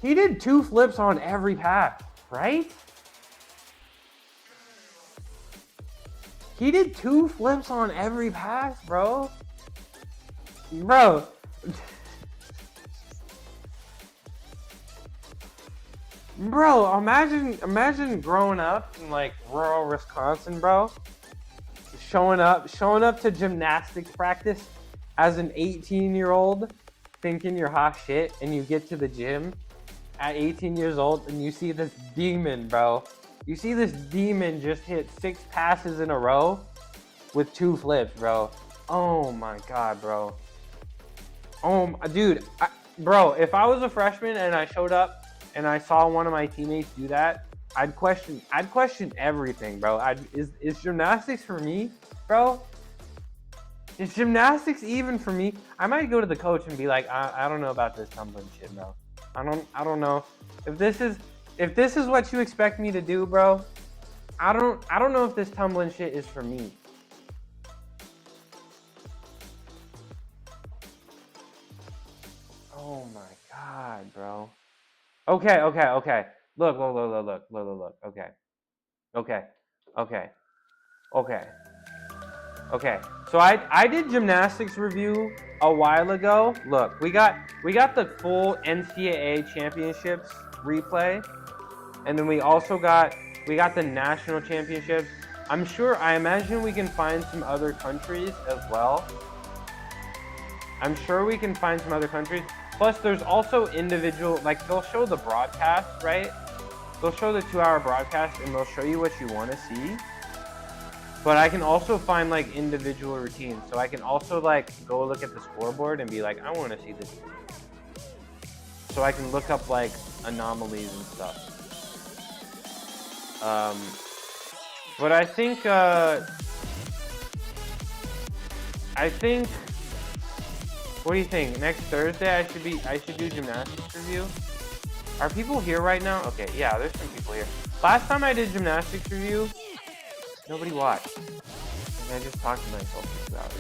Speaker 1: he did 2 flips on every pass, right? He did 2 flips on every pass, bro. Bro. Bro, imagine growing up in like rural Wisconsin, bro. Showing up to gymnastics practice as an 18-year-old, thinking you're hot shit, and you get to the gym at 18 years old and you see this demon, bro. You see this demon just hit 6 passes in a row with 2 flips, bro. Oh my god, bro. Dude, bro, if I was a freshman and I showed up and I saw one of my teammates do that, I'd question everything, bro. Is gymnastics for me, bro? Is gymnastics even for me? I might go to the coach and be like, I don't know about this tumbling shit, bro. I don't know if this is what you expect me to do, bro. I don't know if this tumbling shit is for me. Oh my god, bro. Okay. Look. Okay. So I did gymnastics review a while ago. Look, we got the full NCAA championships replay, and then we got the national championships. I imagine we can find some other countries as well. I'm sure we can find some other countries. Plus, there's also individual, like they'll show the broadcast, right? They'll show the 2-hour broadcast and they'll show you what you want to see. But I can also find like individual routines. So I can also like go look at the scoreboard and be like, I want to see this. So I can look up like anomalies and stuff. But I think, what do you think? Next Thursday I should do gymnastics review. Are people here right now? Okay, yeah, there's some people here. Last time I did gymnastics review, nobody watched. And I just talked to myself for 2 hours.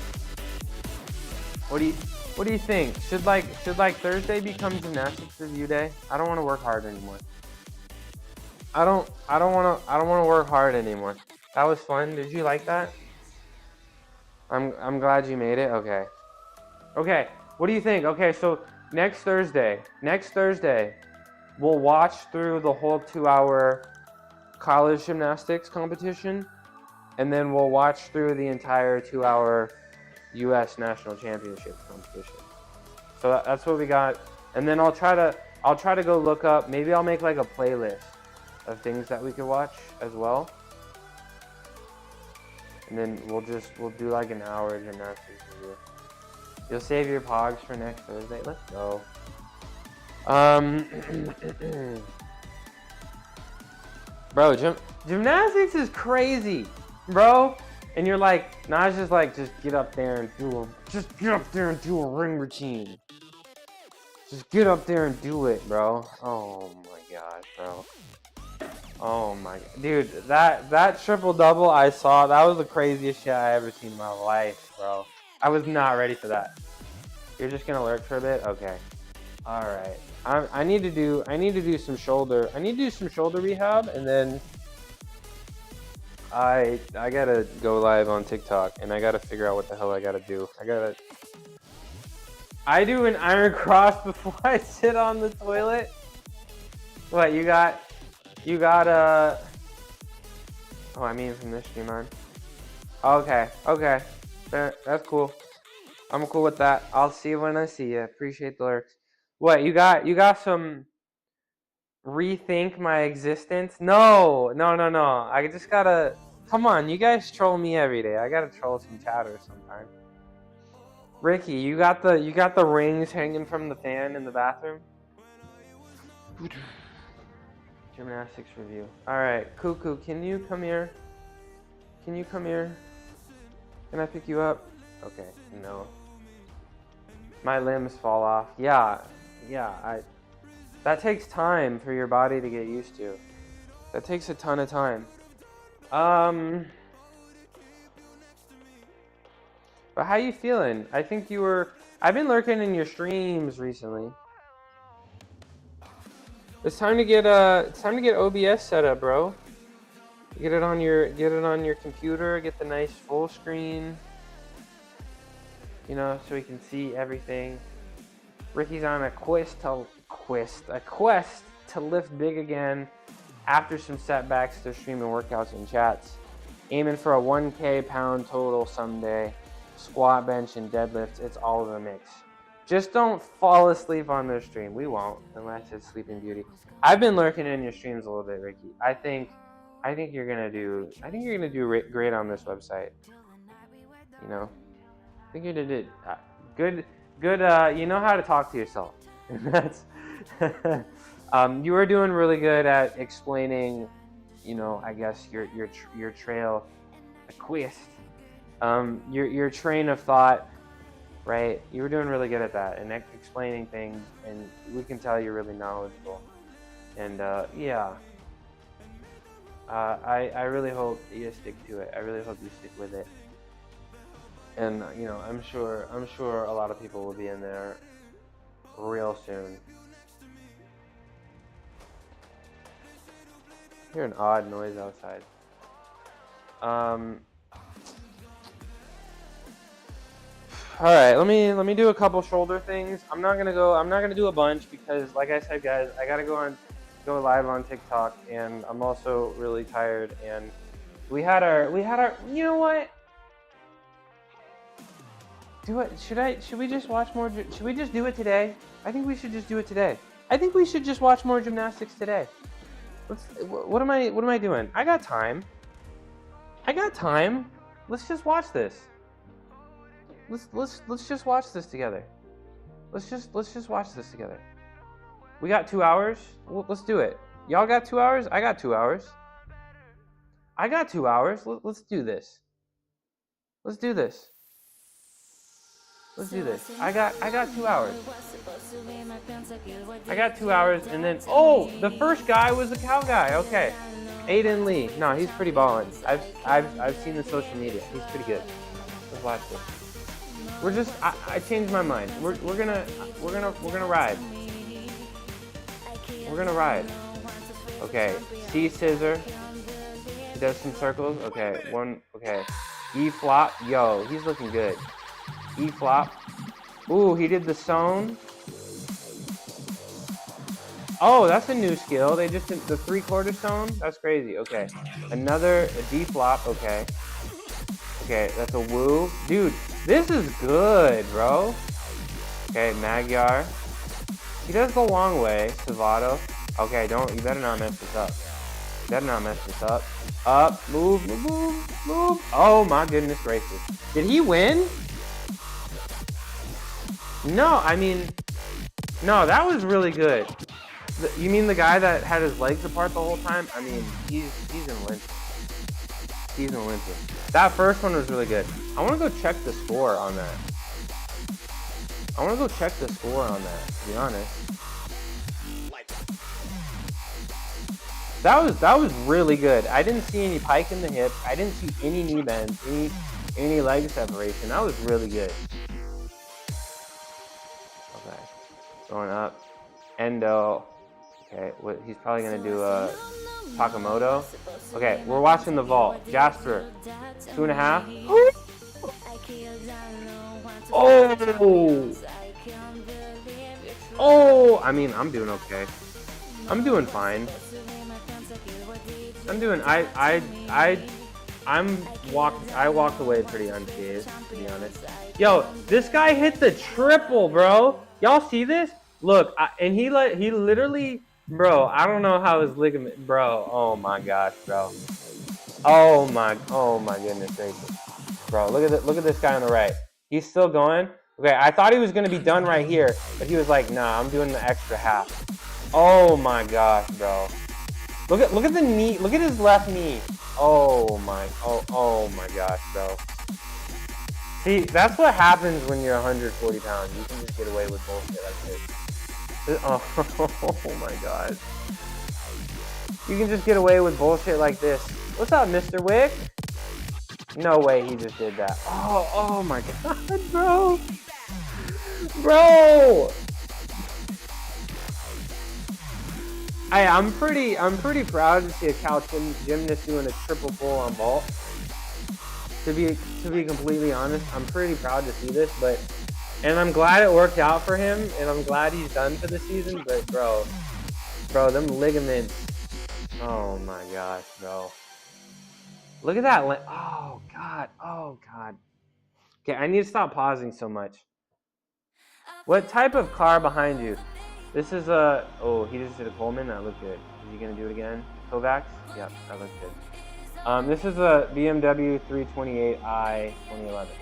Speaker 1: What do you think? Should Thursday become gymnastics review day? I don't want to work hard anymore. I don't want to work hard anymore. That was fun. Did you like that? I'm glad you made it. Okay, what do you think? Okay, so next Thursday, we'll watch through the whole 2-hour college gymnastics competition, and then we'll watch through the entire 2-hour U.S. national championship competition. So that's what we got, and then I'll try to go look up. Maybe I'll make like a playlist of things that we could watch as well, and then we'll do like an hour gymnastics review. You'll save your pogs for next Thursday. Let's go. Bro, gymnastics is crazy, bro. And you're like, Naj's just like, just get up there and do a ring routine. Just get up there and do it, bro. Oh my gosh, bro. Oh my god. Dude, that triple double I saw, that was the craziest shit I ever seen in my life, bro. I was not ready for that. You're just gonna lurk for a bit? Okay. Alright. I need to do some shoulder rehab, and then I gotta go live on TikTok, and I gotta figure out what the hell I gotta do. I do an iron cross before I sit on the toilet. What, you got oh, I mean from this stream on. Okay. That's cool. I'm cool with that. I'll see you when I see you. Appreciate the lurks. What, you got some rethink my existence? No. I just gotta, come on, you guys troll me every day. I gotta troll some chatter sometime. Ricky, you got the rings hanging from the fan in the bathroom? Gymnastics review. Alright, Cuckoo, can you come here? Can I pick you up? Okay, no. My limbs fall off. Yeah, that takes time for your body to get used to. That takes a ton of time. But how you feeling? I think I've been lurking in your streams recently. It's time to get OBS set up, bro. Get it on your computer, get the nice full screen. You know, so we can see everything. Ricky's on a quest to lift big again after some setbacks to streaming workouts and chats. Aiming for a 1K pound total someday. Squat, bench, and deadlifts, it's all in the mix. Just don't fall asleep on their stream. We won't, unless it's Sleeping Beauty. I've been lurking in your streams a little bit, Ricky. I think you're gonna do great on this website. You know, I think you did it good. You know how to talk to yourself. That's you were doing really good at explaining you know, I guess your trail, a quest, your train of thought, right? You were doing really good at that and explaining things, and we can tell you're really knowledgeable. And yeah, I really hope you stick to it. I really hope you stick with it. And you know, I'm sure a lot of people will be in there real soon. I hear an odd noise outside. All right, let me do a couple shoulder things. I'm not gonna do a bunch because, like I said, guys, I gotta go live on TikTok, and I'm also really tired. And we had our. You know what? Should we just watch more? Should we just do it today? I think we should just do it today. I think we should just watch more gymnastics today. What am I doing? I got time. Let's just watch this. Let's just watch this together. Let's just watch this together. We got 2 hours. Let's do it. Y'all got 2 hours? I got 2 hours. I got 2 hours. Let's do this. Let's do this. Let's do this. I got 2 hours. I got 2 hours, and then the first guy was the cow guy. Okay, Aiden Lee. No, he's pretty ballin'. I've seen the social media. He's pretty good. Let's watch this. We're just I changed my mind. We're gonna ride. We're gonna ride. Okay, C scissor. He does some circles. Okay, okay. E flop. Yo, he's looking good. E flop. Ooh, he did the sewn. Oh, that's a new skill. They just did the 3/4 sewn. That's crazy. Okay, a D flop. Okay. Okay, that's a woo. Dude, this is good, bro. Okay, Magyar. He does the long way. Savato. Okay, you better not mess this up. You better not mess this up. Up, move. Oh my goodness gracious. Did he win? No, I mean, no, that was really good. You mean the guy that had his legs apart the whole time? I mean, he's an Olympian. He's an Olympian. That first one was really good. I want to go check the score on that. To be honest. That was really good. I didn't see any pike in the hip. I didn't see any knee bends, any leg separation. That was really good. Okay, going up. Endo. Okay, he's probably gonna do a Takamoto. Okay, we're watching the vault. Jasper, 2.5. Oh! I mean, I'm doing okay. I'm doing fine. I walked away pretty unscathed, to be honest. Yo, this guy hit the triple, bro. Y'all see this? Look, and he literally, bro. I don't know how his ligament, bro. Oh my gosh, bro. Oh my goodness gracious, bro. Look at this guy on the right. He's still going. Okay, I thought he was gonna be done right here, but he was like, nah, I'm doing the extra half. Oh my gosh, bro. Look at the knee. Look at his left knee. Oh my gosh, bro. See, that's what happens when you're 140 pounds. You can just get away with bullshit like this. Oh my god. You can just get away with bullshit like this. What's up, Mr. Wick? No way he just did that. Oh my god, bro. Bro! I'm pretty proud to see a couch gymnast doing a triple pull on vault. To be completely honest, I'm pretty proud to see this, and I'm glad it worked out for him, and I'm glad he's done for the season. But bro, them ligaments. Oh my gosh, bro. Look at that. Oh god. Okay, I need to stop pausing so much. What type of car behind you? This is a. Oh, he just did a Coleman. That looked good. Is he gonna do it again? Kovacs? Yep, that looks good. This is a BMW 328i 2011.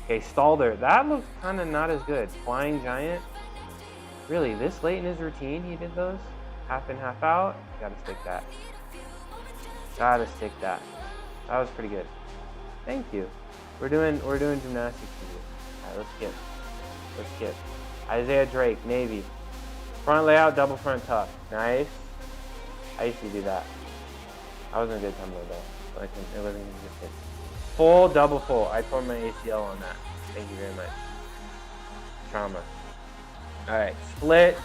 Speaker 1: Okay, Stalder. That looks kind of not as good. Flying Giant. Really, this late in his routine, he did those? Half in, half out? Gotta stick that. Gotta stick that. That was pretty good. Thank you. We're doing gymnastics today. Alright, let's skip. Let's skip. Isaiah Drake, Navy. Front layout, double front tuck. Nice. I used to do that. I wasn't a good tumbler though. It wasn't even good. Full, double full. I tore my ACL on that. Thank you very much. Trauma. Alright, split,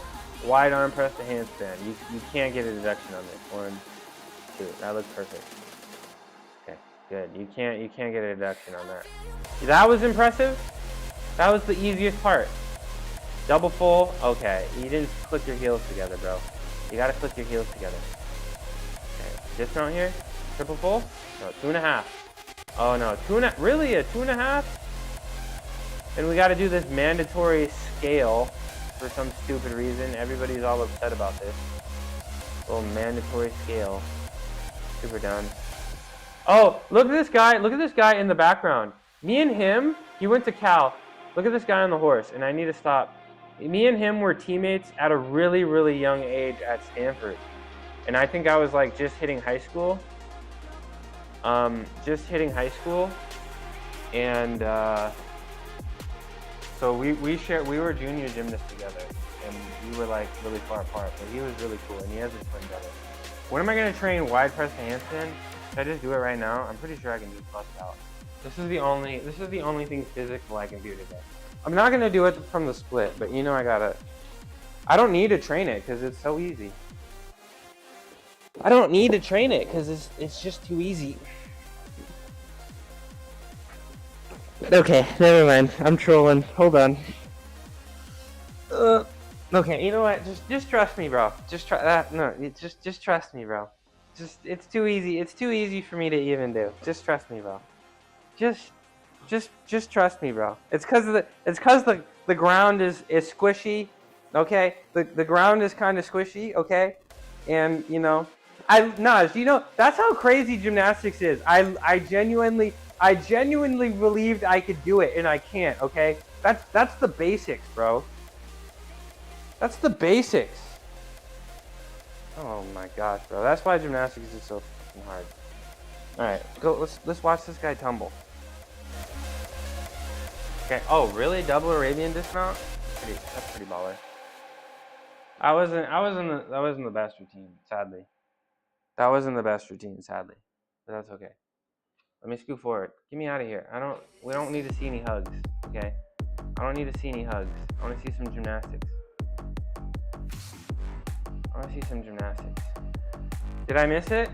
Speaker 1: wide arm press to handstand. You can't get a deduction on this. 1, 2. That looks perfect. Okay, good. You can't get a deduction on that. That was impressive. That was the easiest part. Double full. Okay, you didn't click your heels together, bro. You gotta click your heels together. Okay, dismount here. Triple full. No, 2.5. Oh no, 2.5. Really, a 2.5? Then we gotta do this mandatory scale for some stupid reason. Everybody's all upset about this. Little mandatory scale. Super dumb. Oh, look at this guy. Look at this guy in the background. Me and him, he went to Cal. Look at this guy on the horse, and I need to stop. Me and him were teammates at a really, really young age at Stanford. And I think I was like just hitting high school. And so we were junior gymnasts together, and we were like really far apart, but he was really cool, and he has his twin brother. When am I gonna train wide press to handstand? Should I just do it right now? I'm pretty sure I can just bust out. This is the only thing physical I can do today. I'm not gonna do it from the split, but you know I don't need to train it because it's so easy. I don't need to train it because it's just too easy. Okay, never mind. I'm trolling. Hold on. Okay, you know what? Just trust me, bro. Just try that. No, just trust me, bro. It's too easy. It's too easy for me to even do. Just trust me, bro. Just trust me, bro. It's cause the ground is squishy. Okay, the ground is kind of squishy. Okay, and you know, Naj, you know that's how crazy gymnastics is. I genuinely believed I could do it, and I can't, okay? That's the basics, bro. That's the basics. Oh my gosh, bro. That's why gymnastics is so fucking hard. Alright, let's watch this guy tumble. Okay, oh really? Double Arabian dismount? That's pretty baller. That wasn't the best routine, sadly. That wasn't the best routine, sadly. But that's okay. Let me scoot forward. Get me out of here. We don't need to see any hugs, okay? I don't need to see any hugs. I want to see some gymnastics. Did I miss it?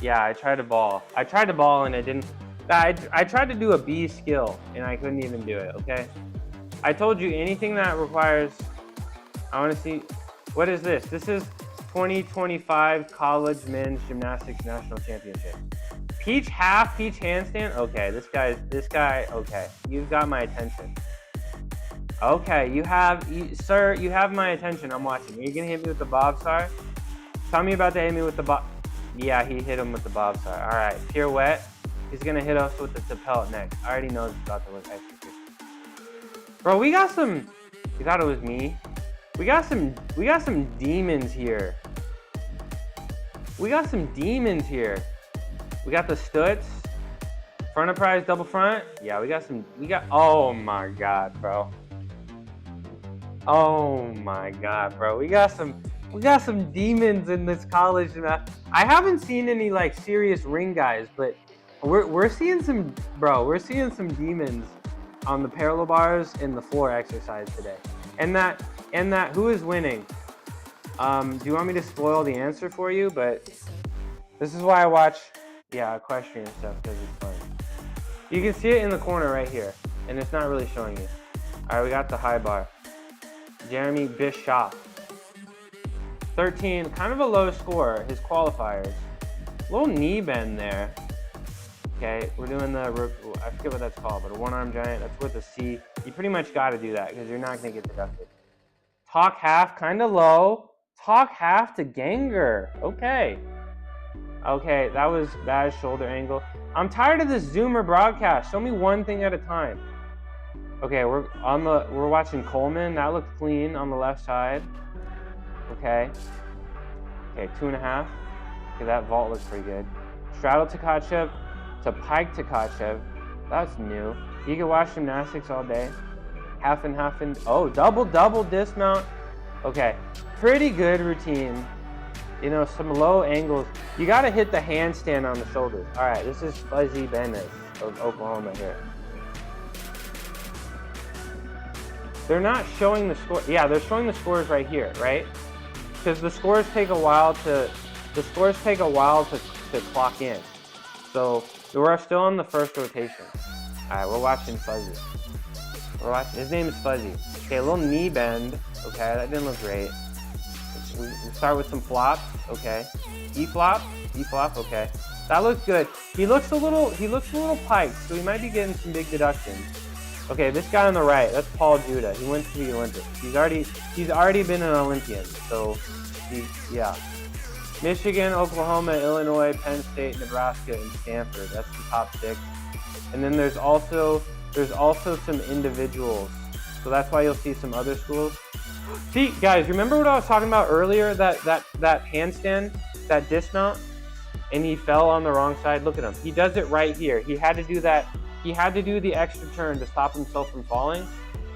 Speaker 1: Yeah, I tried to ball. And I didn't. I tried to do a B skill and I couldn't even do it, okay? I told you anything that requires, I want to see, what is this? This is 2025 College Men's Gymnastics National Championship. Peach half, peach handstand? Okay, this guy, okay. You've got my attention. Okay, sir, you have my attention. I'm watching. Are you gonna hit me with the bobstar? Tell me about to hit me with the bob. Yeah, he hit him with the bobstar. All right, pirouette. He's gonna hit us with the tapel next. I already know it's about to look extra good. Bro, we got some. You thought it was me? We got some demons here. We got the Stutz. Front of prize, double front. Yeah, oh my God, bro. Oh my God, bro. We got some demons in this college. I haven't seen any like serious ring guys, but we're seeing some, bro. We're seeing some demons on the parallel bars and the floor exercise today. And that who is winning? Do you want me to spoil the answer for you? But this is why I watch, equestrian stuff, because it's fun. You can see it in the corner right here, and it's not really showing you. All right, we got the high bar. Jeremy Bishop. 13, kind of a low score, his qualifiers. Little knee bend there. Okay, we're doing I forget what that's called, but a one-arm giant, that's with a C. You pretty much got to do that because you're not going to get deducted. Talk half, kind of low. Talk half to Ganger. Okay. Okay, that was bad shoulder angle. I'm tired of this Zoomer broadcast. Show me one thing at a time. Okay, we're watching Coleman. That looked clean on the left side. Okay. Okay, 2.5. Okay, that vault looks pretty good. straddle Tkachev to pike Tkachev. That's new. You can watch gymnastics all day. Half and half and, oh, double dismount. Okay, pretty good routine. You know, some low angles. You got to hit the handstand on the shoulders. All right, this is Fuzzy Bennett of Oklahoma here. They're not showing the score. Yeah, they're showing the scores right here, right? Because the scores take a while to clock in. So we're still on the first rotation. All right, we're watching Fuzzy. His name is Fuzzy. Okay, a little knee bend. Okay, that didn't look great. We start with some flops. Okay, E flop, okay. That looks good. He looks a little piked, so he might be getting some big deductions. Okay, this guy on the right, that's Paul Judah. He went to the Olympics. He's already been an Olympian. So yeah. Michigan, Oklahoma, Illinois, Penn State, Nebraska, and Stanford. That's the top 6. And then there's also some individuals. So that's why you'll see some other schools. See, guys, remember what I was talking about earlier? That handstand, that dismount, and he fell on the wrong side. Look at him. He does it right here. He had to do that. He had to do the extra turn to stop himself from falling,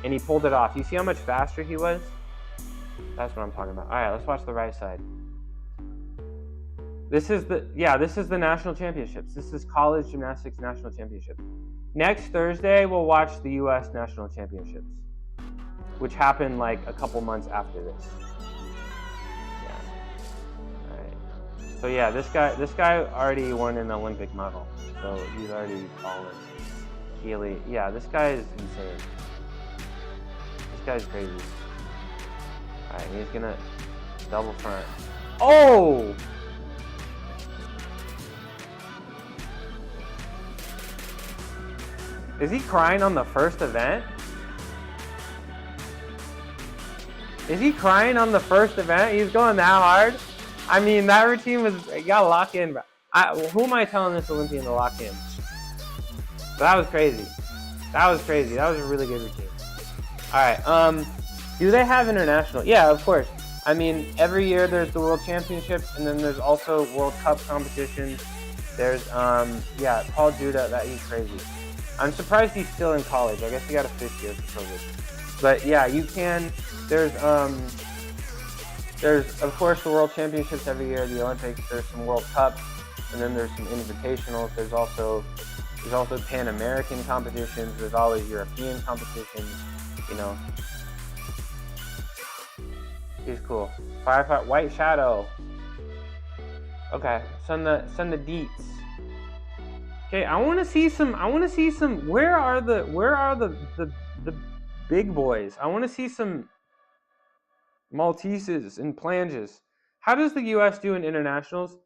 Speaker 1: and he pulled it off. You see how much faster he was? That's what I'm talking about. All right, let's watch the right side. This is the national championships. This is college gymnastics national championships. Next Thursday, we'll watch the U.S. national championships, which happened like a couple months after this. Yeah. All right. So yeah, this guy already won an Olympic medal, so he's already fallen. Healy. Yeah, this guy is insane. This guy's crazy. All right, he's gonna double front. Oh! Is he crying on the first event? Is he crying on the first event? He's going that hard? I mean, that routine was, you gotta lock in. Who am I telling this Olympian to lock in? But that was crazy. That was crazy. That was a really good routine. All right. Do they have international? Yeah, of course. I mean, every year there's the World Championships, and then there's also World Cup competitions. There's, Paul Judah. He's crazy. I'm surprised he's still in college. I guess he got a 5th year for COVID. But yeah, you can. There's of course the World Championships every year, the Olympics. There's some World Cups, and then there's some invitationals. There's also Pan American competitions. There's always European competitions. You know. He's cool. Firefight White Shadow. Okay, send the deets. Okay, I want to see some. Where are the big boys? I want to see some Malteses and Planges. How does the U.S. do in internationals?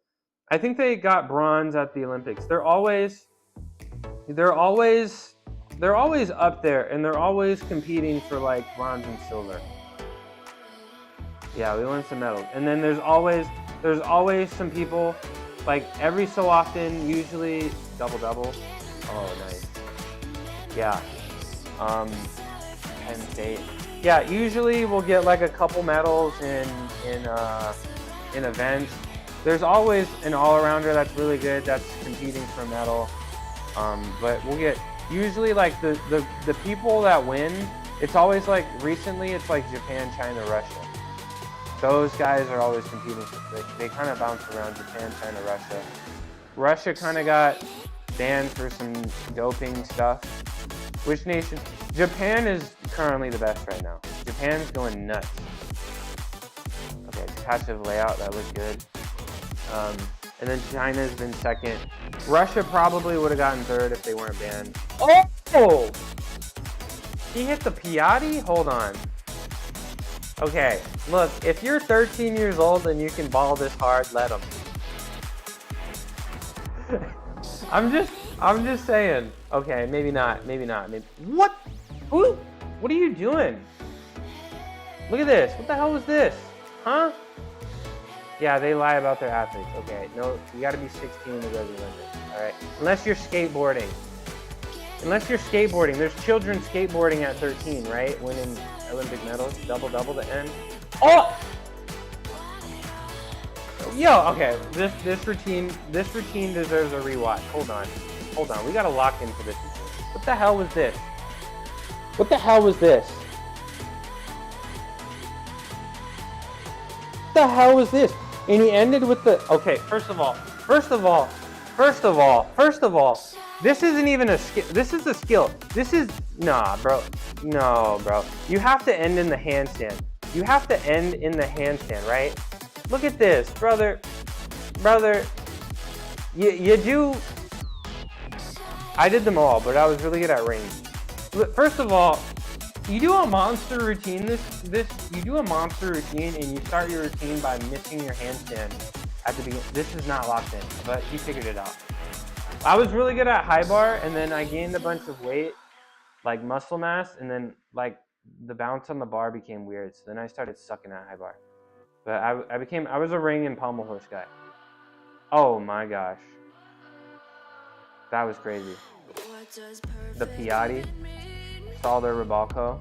Speaker 1: I think they got bronze at the Olympics. They're always up there, and they're always competing for like bronze and silver. Yeah, we won some medals. And then there's always some people, like every so often, usually double. Oh, nice. Yeah. Penn State. Yeah, usually we'll get like a couple medals in events. There's always an all-arounder that's really good that's competing for a medal. But we'll get usually like the people that win. It's always like recently it's like Japan, China, Russia. Those guys are always competing. They kind of bounce around Japan, China, Russia. Russia kind of got banned for some doping stuff. Which nation? Japan is currently the best right now. Japan's going nuts. Okay, passive layout, that looks good. And then China's been second. Russia probably would have gotten third if they weren't banned. Oh! He hit the Piatti? Hold on. Okay, look, if you're 13 years old and you can ball this hard, let him. I'm just saying. Okay, maybe not. What? Who? What are you doing? Look at this. What the hell was this? Huh? Yeah, they lie about their athletes. Okay, no, you gotta be 16 to go to the Olympics, all right? Unless you're skateboarding. There's children skateboarding at 13, right? Winning Olympic medals, double to end. Oh! Yo, okay, this routine deserves a rewatch. Hold on, we gotta lock into this. What the hell was this? What the hell was this? What the hell was this? And he ended with the, okay, first of all, this isn't even a skill. This is a skill. This is, nah, bro. No, bro. You have to end in the handstand. You have to end in the handstand, right? Look at this, brother. You do, I did them all, but I was really good at range. First of all, you do a monster routine you do a monster routine and you start your routine by missing your handstand at the beginning. This is not locked in, but he figured it out. I was really good at high bar, and then I gained a bunch of weight, like muscle mass, and then like the bounce on the bar became weird. So then I started sucking at high bar. But I was a ring and pommel horse guy. Oh my gosh. That was crazy. The Piatti, Salder Ribalco.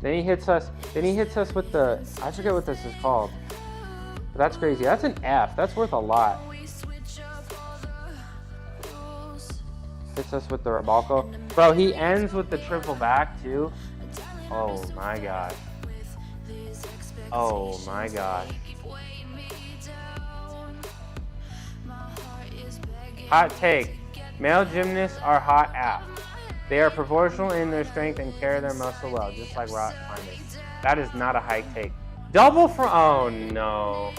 Speaker 1: Then he hits us with the, I forget what this is called. But that's crazy. That's an F. That's worth a lot. Hits us with the Ribalco. Bro, he ends with the triple back too. Oh my gosh. Oh my gosh. Hot take. Male gymnasts are hot AF. They are proportional in their strength and carry their muscle well, just like rock climbing. That is not a high take. Double from, oh no.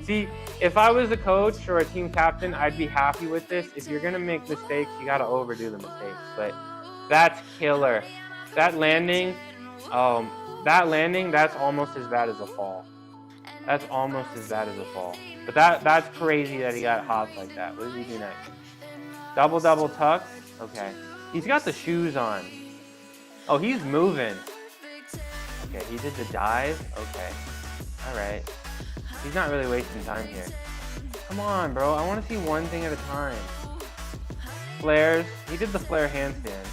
Speaker 1: See, if I was a coach or a team captain, I'd be happy with this. If you're gonna make mistakes, you gotta overdo the mistakes. But that's killer. That landing, that's almost as bad as a fall. That's almost as bad as a fall. But that's crazy that he got hopped like that. What did he do next? Double tuck. Okay. He's got the shoes on. Oh, he's moving. Okay, he did the dive. Okay. All right. He's not really wasting time here. Come on, bro. I want to see one thing at a time. Flares. He did the flare handstand.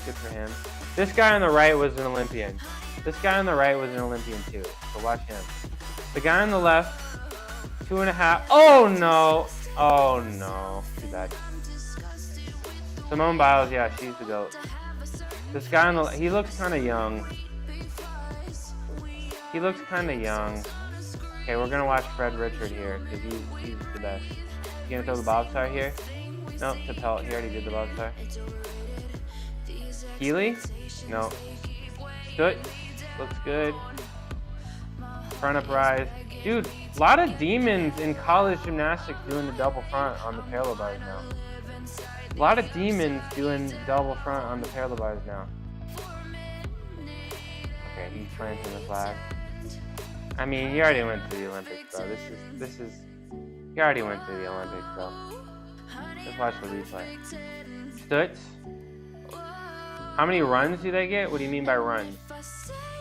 Speaker 1: Good for him. This guy on the right was an Olympian. This guy on the right was an Olympian too. So watch him. The guy on the left, 2.5. Oh no. Oh no. Too bad. Simone Biles, yeah, she's the GOAT. This guy on the, he looks kind of young. Okay, we're gonna watch Fred Richard here because he's the best. You gonna throw the bobstar here? No, Tapelt. He already did the bobstar. Keeley? No. Stoot? Looks good. Front up rise. Dude, a lot of demons in college gymnastics doing the double front on the parallel bars now. A lot of demons doing double front on the parallel bars now. Okay, he's planting the flag. I mean, you already went to the Olympics, bro. This is, you already went to the Olympics, bro. Just watch the replay. Stutz. How many runs do they get? What do you mean by runs?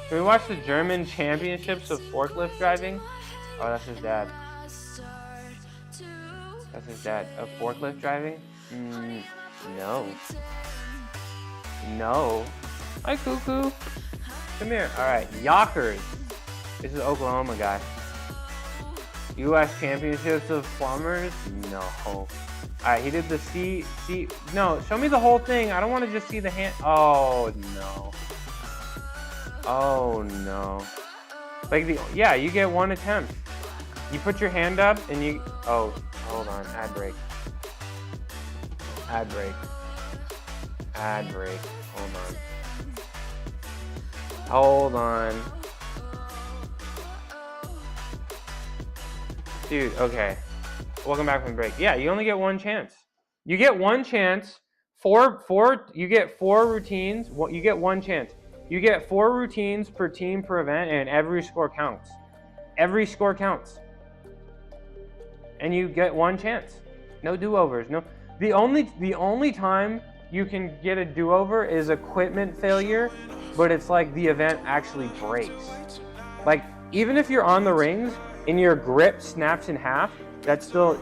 Speaker 1: Can we watch the German championships of forklift driving? Oh, that's his dad. That's his dad. Of forklift driving? No. No. Hi, Cuckoo. Come here. All right, Yockers. This is Oklahoma guy. U.S. championships of plumbers? No. All right, he did the C. No, show me the whole thing. I don't want to just see the hand. Oh no. Oh no. Like yeah, you get one attempt. You put your hand up and you. Oh, hold on. Ad break. Hold on. Dude, okay. Welcome back from break. Yeah, you only get one chance. You get one chance. You get 4 routines. You get one chance. You get 4 routines per team per event, and every score counts. Every score counts. And you get one chance. No do-overs. No. The only time you can get a do-over is equipment failure, but it's like the event actually breaks. Like, even if you're on the rings and your grip snaps in half, that's still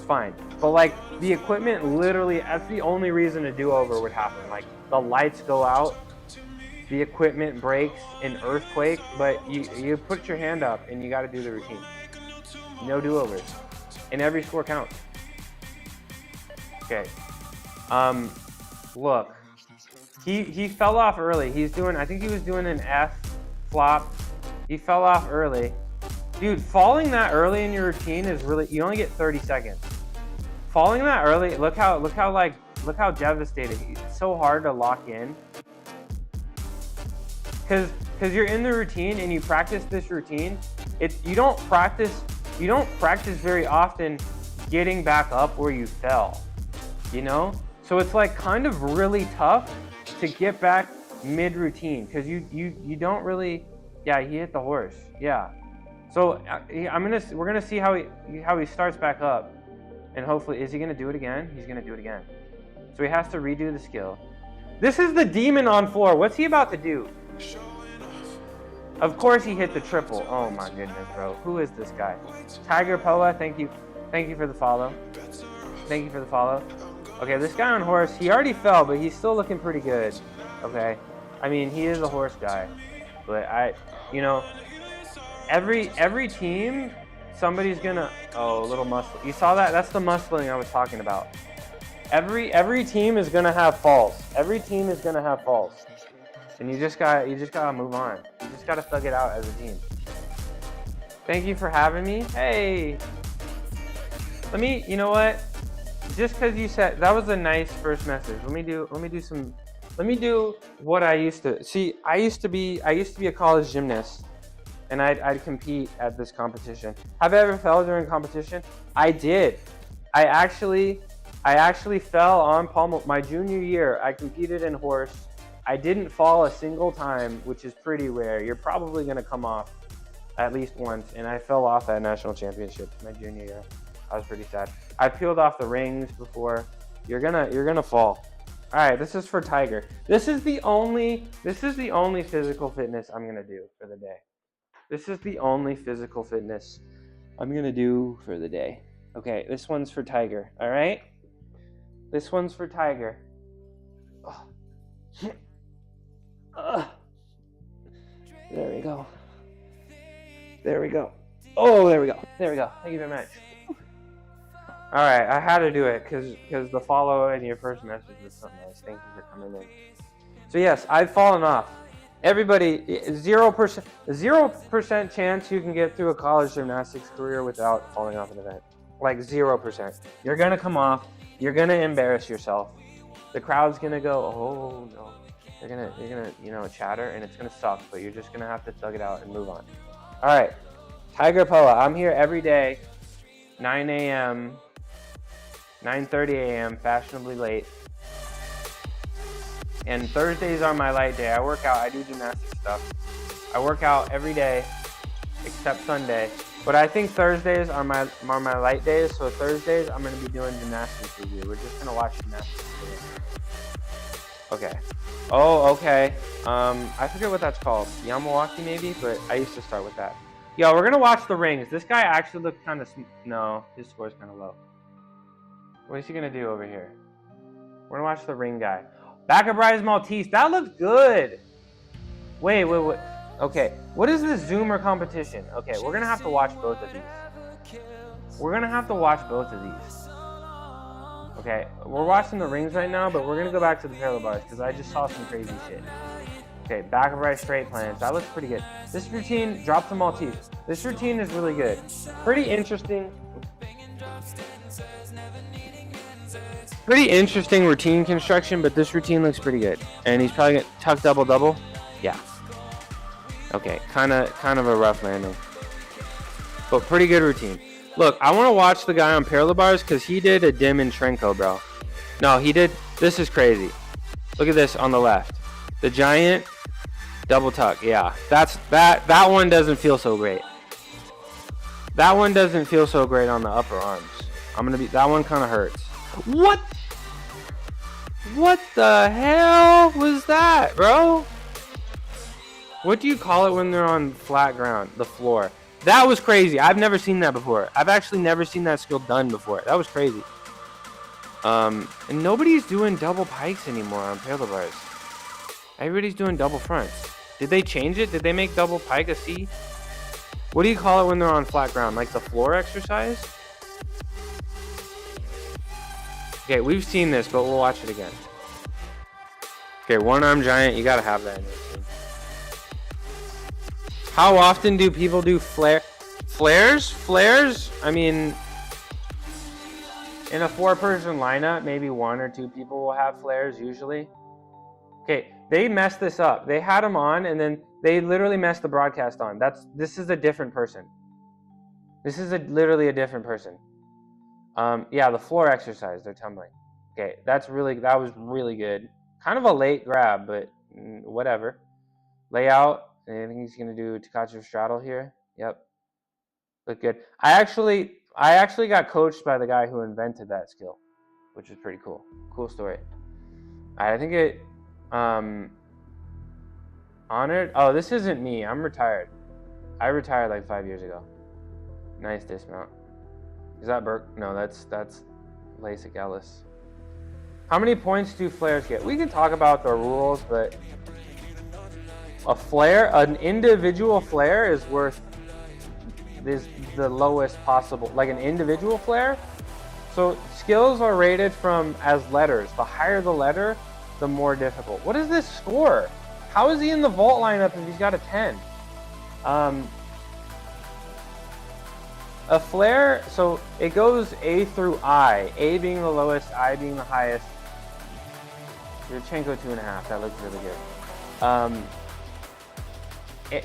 Speaker 1: fine. But like, the equipment literally, that's the only reason a do-over would happen. Like, the lights go out, the equipment breaks, an earthquake, but you put your hand up and you gotta do the routine. No do-overs. And every score counts. Okay. Look. He fell off early. I think he was doing an F flop. He fell off early. Dude, falling that early in your routine is really, you only get 30 seconds. Falling that early, look how devastating. It's so hard to lock in. Cause you're in the routine and you practice this routine. You don't practice very often getting back up where you fell, you know? So it's like kind of really tough to get back mid-routine because you don't really, yeah, he hit the horse, yeah. So we're gonna see how he starts back up, and hopefully, is he gonna do it again? He's gonna do it again. So he has to redo the skill. This is the demon on floor. What's he about to do? Of course he hit the triple. Oh my goodness, bro. Who is this guy? Tiger Poa, thank you for the follow. Thank you for the follow. Okay, this guy on horse, he already fell, but he's still looking pretty good. Okay, I mean he is a horse guy, but you know. Every team, somebody's gonna, a little muscle. You saw that? That's the muscling I was talking about. Every team is gonna have falls. Every team is gonna have falls, and you just gotta move on. You just gotta thug it out as a team. Thank you for having me. Hey, you know what? Just because you said that was a nice first message. Let me do what I used to. See, I used to be a college gymnast. And I'd compete at this competition. Have I ever fell during competition? I did. I actually fell on pommel. My junior year, I competed in horse. I didn't fall a single time, which is pretty rare. You're probably gonna come off at least once. And I fell off at national championships my junior year. I was pretty sad. I peeled off the rings before. You're gonna fall. All right, this is for Tiger. This is the only physical fitness I'm gonna do for the day. This is the only physical fitness I'm gonna do for the day. Okay, this one's for Tiger, all right? This one's for Tiger. There we go. There we go. Oh, there we go. There we go. Thank you very much. All right, I had to do it because the follow and your first message was so nice. Thank you for coming in. So yes, I've fallen off. Everybody, 0% chance you can get through a college gymnastics career without falling off an event. Like 0%. You're gonna come off. You're gonna embarrass yourself. The crowd's gonna go, oh no. You're gonna chatter and it's gonna suck, but you're just gonna have to thug it out and move on. All right, Tiger Poa. I'm here every day, 9 a.m., 9:30 a.m., fashionably late. And Thursdays are my light day. I work out, I do gymnastic stuff. I work out every day except Sunday. But I think Thursdays are my light days. So Thursdays I'm gonna be doing gymnastics with you. We're just gonna watch gymnastics today. Okay. Oh, okay. I forget what that's called. Yamawaki maybe, but I used to start with that. Yo, we're gonna watch the rings. This guy actually looked kind of, no, his score's kind of low. What is he gonna do over here? We're gonna watch the ring guy. Baccabri's Maltese, that looks good. Wait. Okay, what is this Zoomer competition? Okay, we're gonna have to watch both of these. Okay, we're watching the rings right now, but we're gonna go back to the parallel bars because I just saw some crazy shit. Okay, Baccabri straight plans, that looks pretty good. This routine, drop the Maltese. This routine is really good. Pretty interesting routine construction, but this routine looks pretty good. And he's probably gonna tuck double. Yeah. Okay, kind of a rough landing, but pretty good routine. Look, I want to watch the guy on parallel bars because he did a dim and Trenko, bro. No, he did. This is crazy. Look at this on the left. The giant double tuck. Yeah, that one doesn't feel so great. That one doesn't feel so great on the upper arms. That one kind of hurts. What? What the hell was that, bro? What do you call it when they're on flat ground? The floor. That was crazy. I've never seen that before. I've actually never seen that skill done before. That was crazy. And nobody's doing double pikes anymore on parallel bars. Everybody's doing double fronts. Did they change it? Did they make double pike a C? What do you call it when they're on flat ground? Like the floor exercise? Okay, we've seen this, but we'll watch it again. Okay, one arm giant, you gotta have that in your team. How often do people do flares? Flares? I mean, in a 4-person lineup, maybe 1 or 2 people will have flares usually. Okay, they messed this up. They had them on, and then they literally messed the broadcast on. This is a different person. This is literally a different person. Yeah, the floor exercise, they're tumbling. Okay, that was really good. Kind of a late grab, but whatever. Layout, I think he's gonna do Takachi straddle here. Yep, look good. I actually got coached by the guy who invented that skill, which is pretty cool. Cool story. I think it honored. Oh, this isn't me. I'm retired. I retired like 5 years ago. Nice dismount. Is that Burke? No, that's LASIK Ellis. How many points do flares get? We can talk about the rules, but a flare, an individual flare is worth the lowest possible, like an individual flare. So skills are rated from as letters. The higher the letter, the more difficult. What is this score? How is he in the vault lineup if he's got a 10? A flare, so it goes A through I. A being the lowest, I being the highest. Yurchenko 2.5, that looks really good.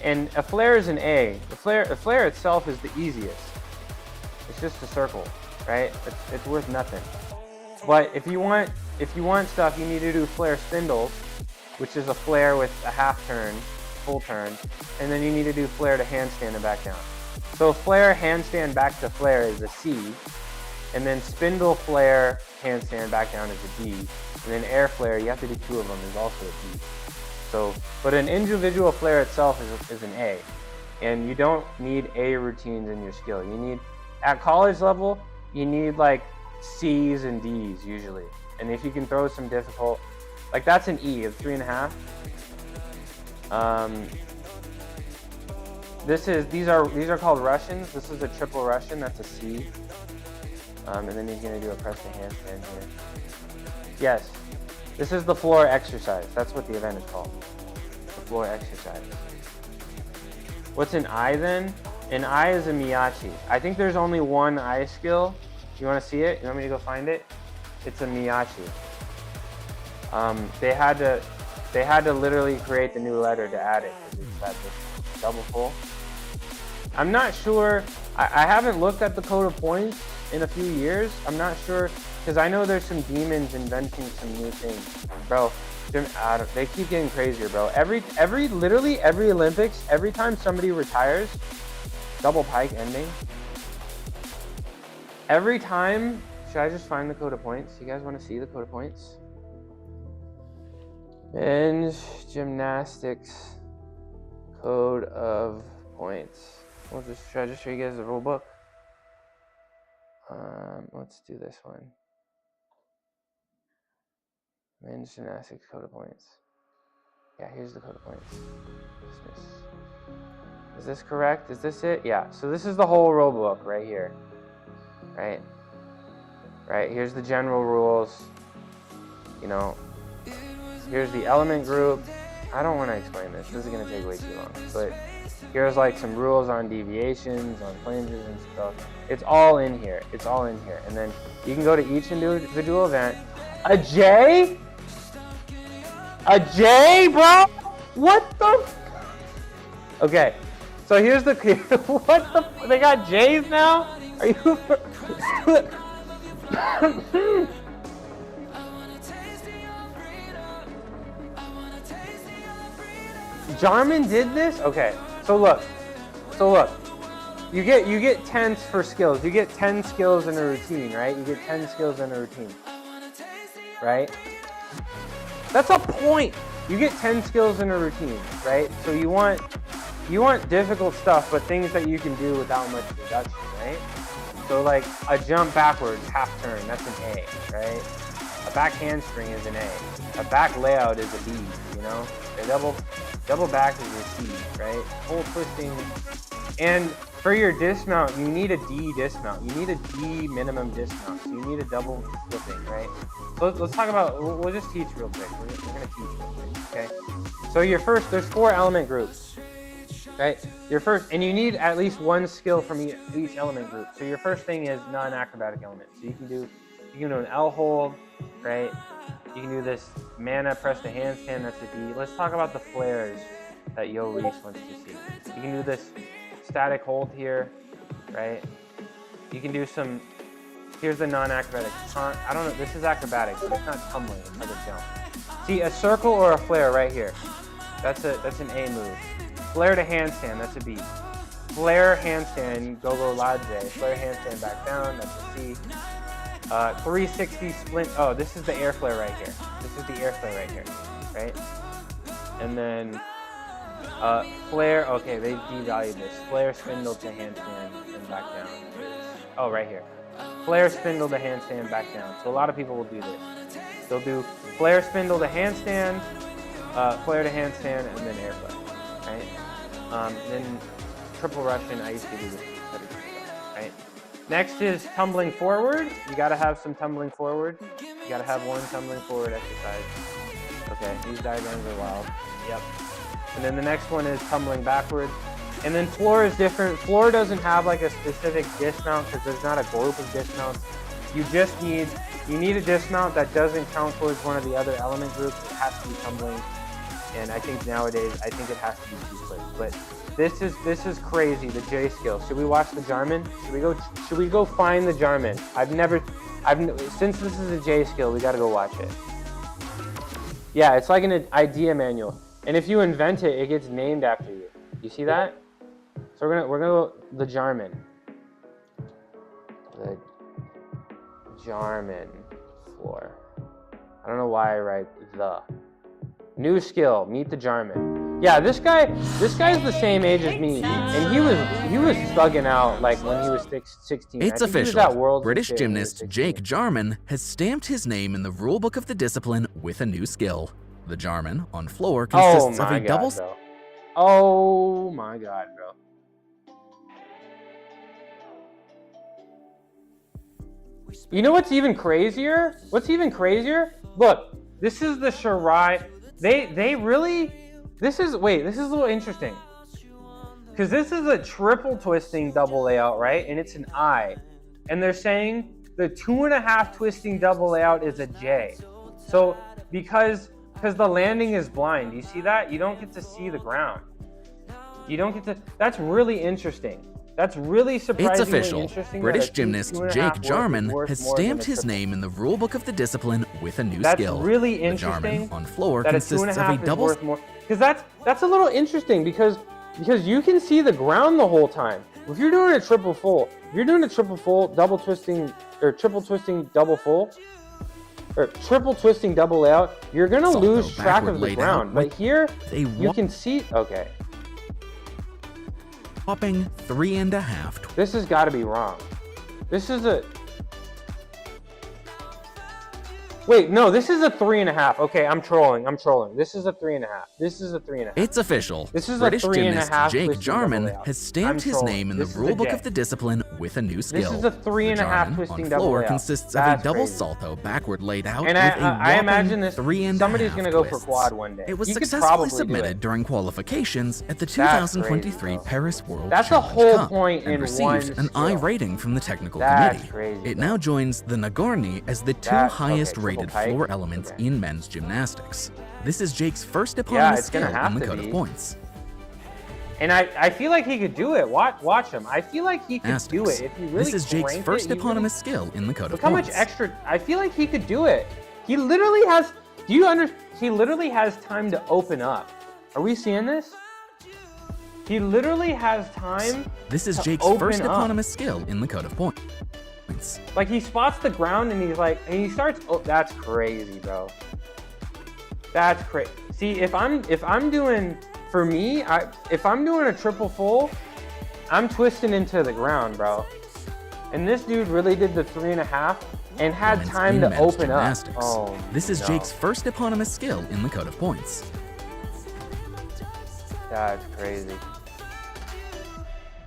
Speaker 1: And a flare is an A. The flare itself is the easiest. It's just a circle, right? It's worth nothing. But if you want stuff, you need to do flare spindles, which is a flare with a half turn, full turn, and then you need to do flare to handstand and back down. So flare, handstand, back to flare is a C, and then spindle, flare, handstand, back down is a D, and then air flare, you have to do 2 of them, is also a D. So, but an individual flare itself is an A, and you don't need A routines in your skill. You need, at college level, you need like C's and D's usually, and if you can throw some difficult, like that's an E of 3.5. These are called Russians. This is a triple Russian. That's a C. And then he's gonna do a press to handstand here. Yes, this is the floor exercise. That's what the event is called. The floor exercise. What's an I then? An I is a Miyachi. I think there's only one I skill. You want to see it? You want me to go find it? It's a Miyachi. They had to literally create the new letter to add it because it's got this double full. I'm not sure. I haven't looked at the code of points in a few years. I'm not sure because I know there's some demons inventing some new things, bro. They keep getting crazier, bro. Literally every Olympics, every time somebody retires, double pike ending. Every time, should I just find the code of points? You guys want to see the code of points? Men's gymnastics code of points. Should I just show you guys the rule book? Let's do this one. Men's gymnastics code of points. Yeah, here's the code of points. Is this correct? Is this it? Yeah, so this is the whole rule book right here. Right? Here's the general rules. You know, here's the element group. I don't want to explain this. This is going to take way too long. But here's like some rules on deviations, on flanges and stuff. It's all in here. It's all in here. And then you can go to each individual event. A J? A J, bro? What the? Okay. So here's the, what the, they got J's now? Are you? Jarman did this? Okay. So look. You get 10s for skills. You get 10 skills in a routine, right? You get 10 skills in a routine. Right? That's a point. You get 10 skills in a routine, right? So you want difficult stuff, but things that you can do without much deduction, right? So like a jump backwards, half turn, that's an A, right? A back handspring is an A. A back layout is a B, you know? A double back is a C, right? Full twisting And for your dismount, you need a D dismount. You need a D minimum dismount. So you need a double flipping, right? So let's talk about, we'll just teach real quick. We're gonna teach real quick, okay? So there's 4 element groups, right? Your first, and you need at least 1 skill from each element group. So your first thing is non-acrobatic element. So you can do an L hold, right? You can do this mana press to handstand, that's a D. Let's talk about the flares that Yo Reese wants to see. You can do this static hold here, right? You can do some, here's the non-acrobatic. I don't know, this is acrobatic, but it's not tumbling, it's like a jump. See, a circle or a flare right here. That's an A move. Flare to handstand, that's a B. Flare handstand, go ladze. Flare handstand back down, that's a C. 360 splint. Oh, this is the air flare right here. This is the air flare right here, right? And then flare. Okay, they devalued this. Flare spindle to handstand and back down. Oh, right here. Flare spindle to handstand back down. So a lot of people will do this. They'll do flare spindle to handstand, flare to handstand, and then air flare, right? Then triple Russian. I used to do this, right? Next is tumbling forward. You gotta have some tumbling forward. You gotta have 1 tumbling forward exercise. Okay, these diagrams are wild. Yep. And then the next one is tumbling backward. And then floor is different. Floor doesn't have like a specific dismount because there's not a group of dismounts. You just need a dismount that doesn't count towards one of the other element groups. It has to be tumbling. And I think nowadays, it has to be 2 clicks. But this is crazy, the J skill. Should we watch the Jarman? Should we go find the Jarman? Since this is a J skill, we gotta go watch it. Yeah, it's like an idea manual. And if you invent it, it gets named after you. You see that? So we're gonna go the Jarman. The Jarman floor. I don't know why I write the. New skill, meet the Jarman. Yeah, this guy's the same age as me, and he was thugging out like when he was 16.
Speaker 4: It's official. British gymnast Jake Jarman has stamped his name in the rulebook of the discipline with a new skill. The Jarman on floor consists of a double.
Speaker 1: Oh my god, bro. You know what's even crazier? Look, this is the Shirai. They really, this is a little interesting. Because this is a triple twisting double layout, right? And it's an I. And they're saying the 2.5 twisting double layout is a J. So because the landing is blind, you see that? You don't get to see the ground. That's really interesting. That's really surprisingly interesting.
Speaker 4: It's official. British gymnast Jake Jarman has stamped his name in the rulebook of the discipline with a new skill.
Speaker 1: That's really interesting.
Speaker 4: The Jarman on floor consists of a double.
Speaker 1: Because that's a little interesting because you can see the ground the whole time. If you're doing a triple full, double twisting or triple twisting double full, or triple twisting double layout, you're gonna lose track of the ground. But here you can see. Okay.
Speaker 4: Hopping 3.5.
Speaker 1: This has got to be wrong. This is a. Wait, no, this is a 3.5. Okay, I'm trolling. This is a 3.5.
Speaker 4: It's official.
Speaker 1: This is
Speaker 4: British
Speaker 1: a 3.5.
Speaker 4: gymnast Jake Jarman has stamped his name in the rulebook of the discipline with a new skill.
Speaker 1: This is a 3.5 twisting double
Speaker 4: floor
Speaker 1: layout.
Speaker 4: Consists of a double salto backward laid out
Speaker 1: and
Speaker 4: with
Speaker 1: I imagine this.
Speaker 4: 3.5
Speaker 1: somebody's gonna go for
Speaker 4: twists.
Speaker 1: quad one day.
Speaker 4: It was
Speaker 1: you
Speaker 4: successfully submitted during qualifications at the 2023 Paris World
Speaker 1: That's
Speaker 4: Challenge
Speaker 1: the whole
Speaker 4: Cup
Speaker 1: point
Speaker 4: and
Speaker 1: in
Speaker 4: received
Speaker 1: one
Speaker 4: an I
Speaker 1: skill.
Speaker 4: rating from the technical
Speaker 1: That's
Speaker 4: committee.
Speaker 1: crazy,
Speaker 4: It
Speaker 1: bro.
Speaker 4: now joins the Nagorny as the 2
Speaker 1: That's-
Speaker 4: highest
Speaker 1: okay,
Speaker 4: rated
Speaker 1: triple
Speaker 4: floor
Speaker 1: pike.
Speaker 4: elements
Speaker 1: Okay.
Speaker 4: in men's gymnastics. This is Jake's first eponymous
Speaker 1: it's gonna
Speaker 4: skill
Speaker 1: have
Speaker 4: in the
Speaker 1: to
Speaker 4: code of
Speaker 1: be.
Speaker 4: points.
Speaker 1: And I feel like he could do it. Watch him. I feel like he could do
Speaker 4: Asterisks.
Speaker 1: it if he really.
Speaker 4: This is Jake's
Speaker 1: cranked
Speaker 4: first
Speaker 1: it, he really-
Speaker 4: eponymous skill in the code
Speaker 1: Look
Speaker 4: of
Speaker 1: how
Speaker 4: points.
Speaker 1: much extra. I feel like he could do it. He literally has. Do you understand? He literally has time to open up. Are we seeing this? He literally has time.
Speaker 4: This is
Speaker 1: to
Speaker 4: Jake's
Speaker 1: open
Speaker 4: first
Speaker 1: up.
Speaker 4: eponymous skill in the code of points.
Speaker 1: Like he spots the ground and he's like, and he starts. Oh, that's crazy, bro. That's crazy. See, if I'm doing, for me, if I'm doing a triple full, I'm twisting into the ground, bro. And this dude really did the 3.5 and had
Speaker 4: Elements
Speaker 1: time
Speaker 4: in
Speaker 1: to
Speaker 4: men's
Speaker 1: open up.
Speaker 4: gymnastics.
Speaker 1: Oh,
Speaker 4: This is
Speaker 1: no.
Speaker 4: Jake's first eponymous skill in the code of points.
Speaker 1: That's crazy.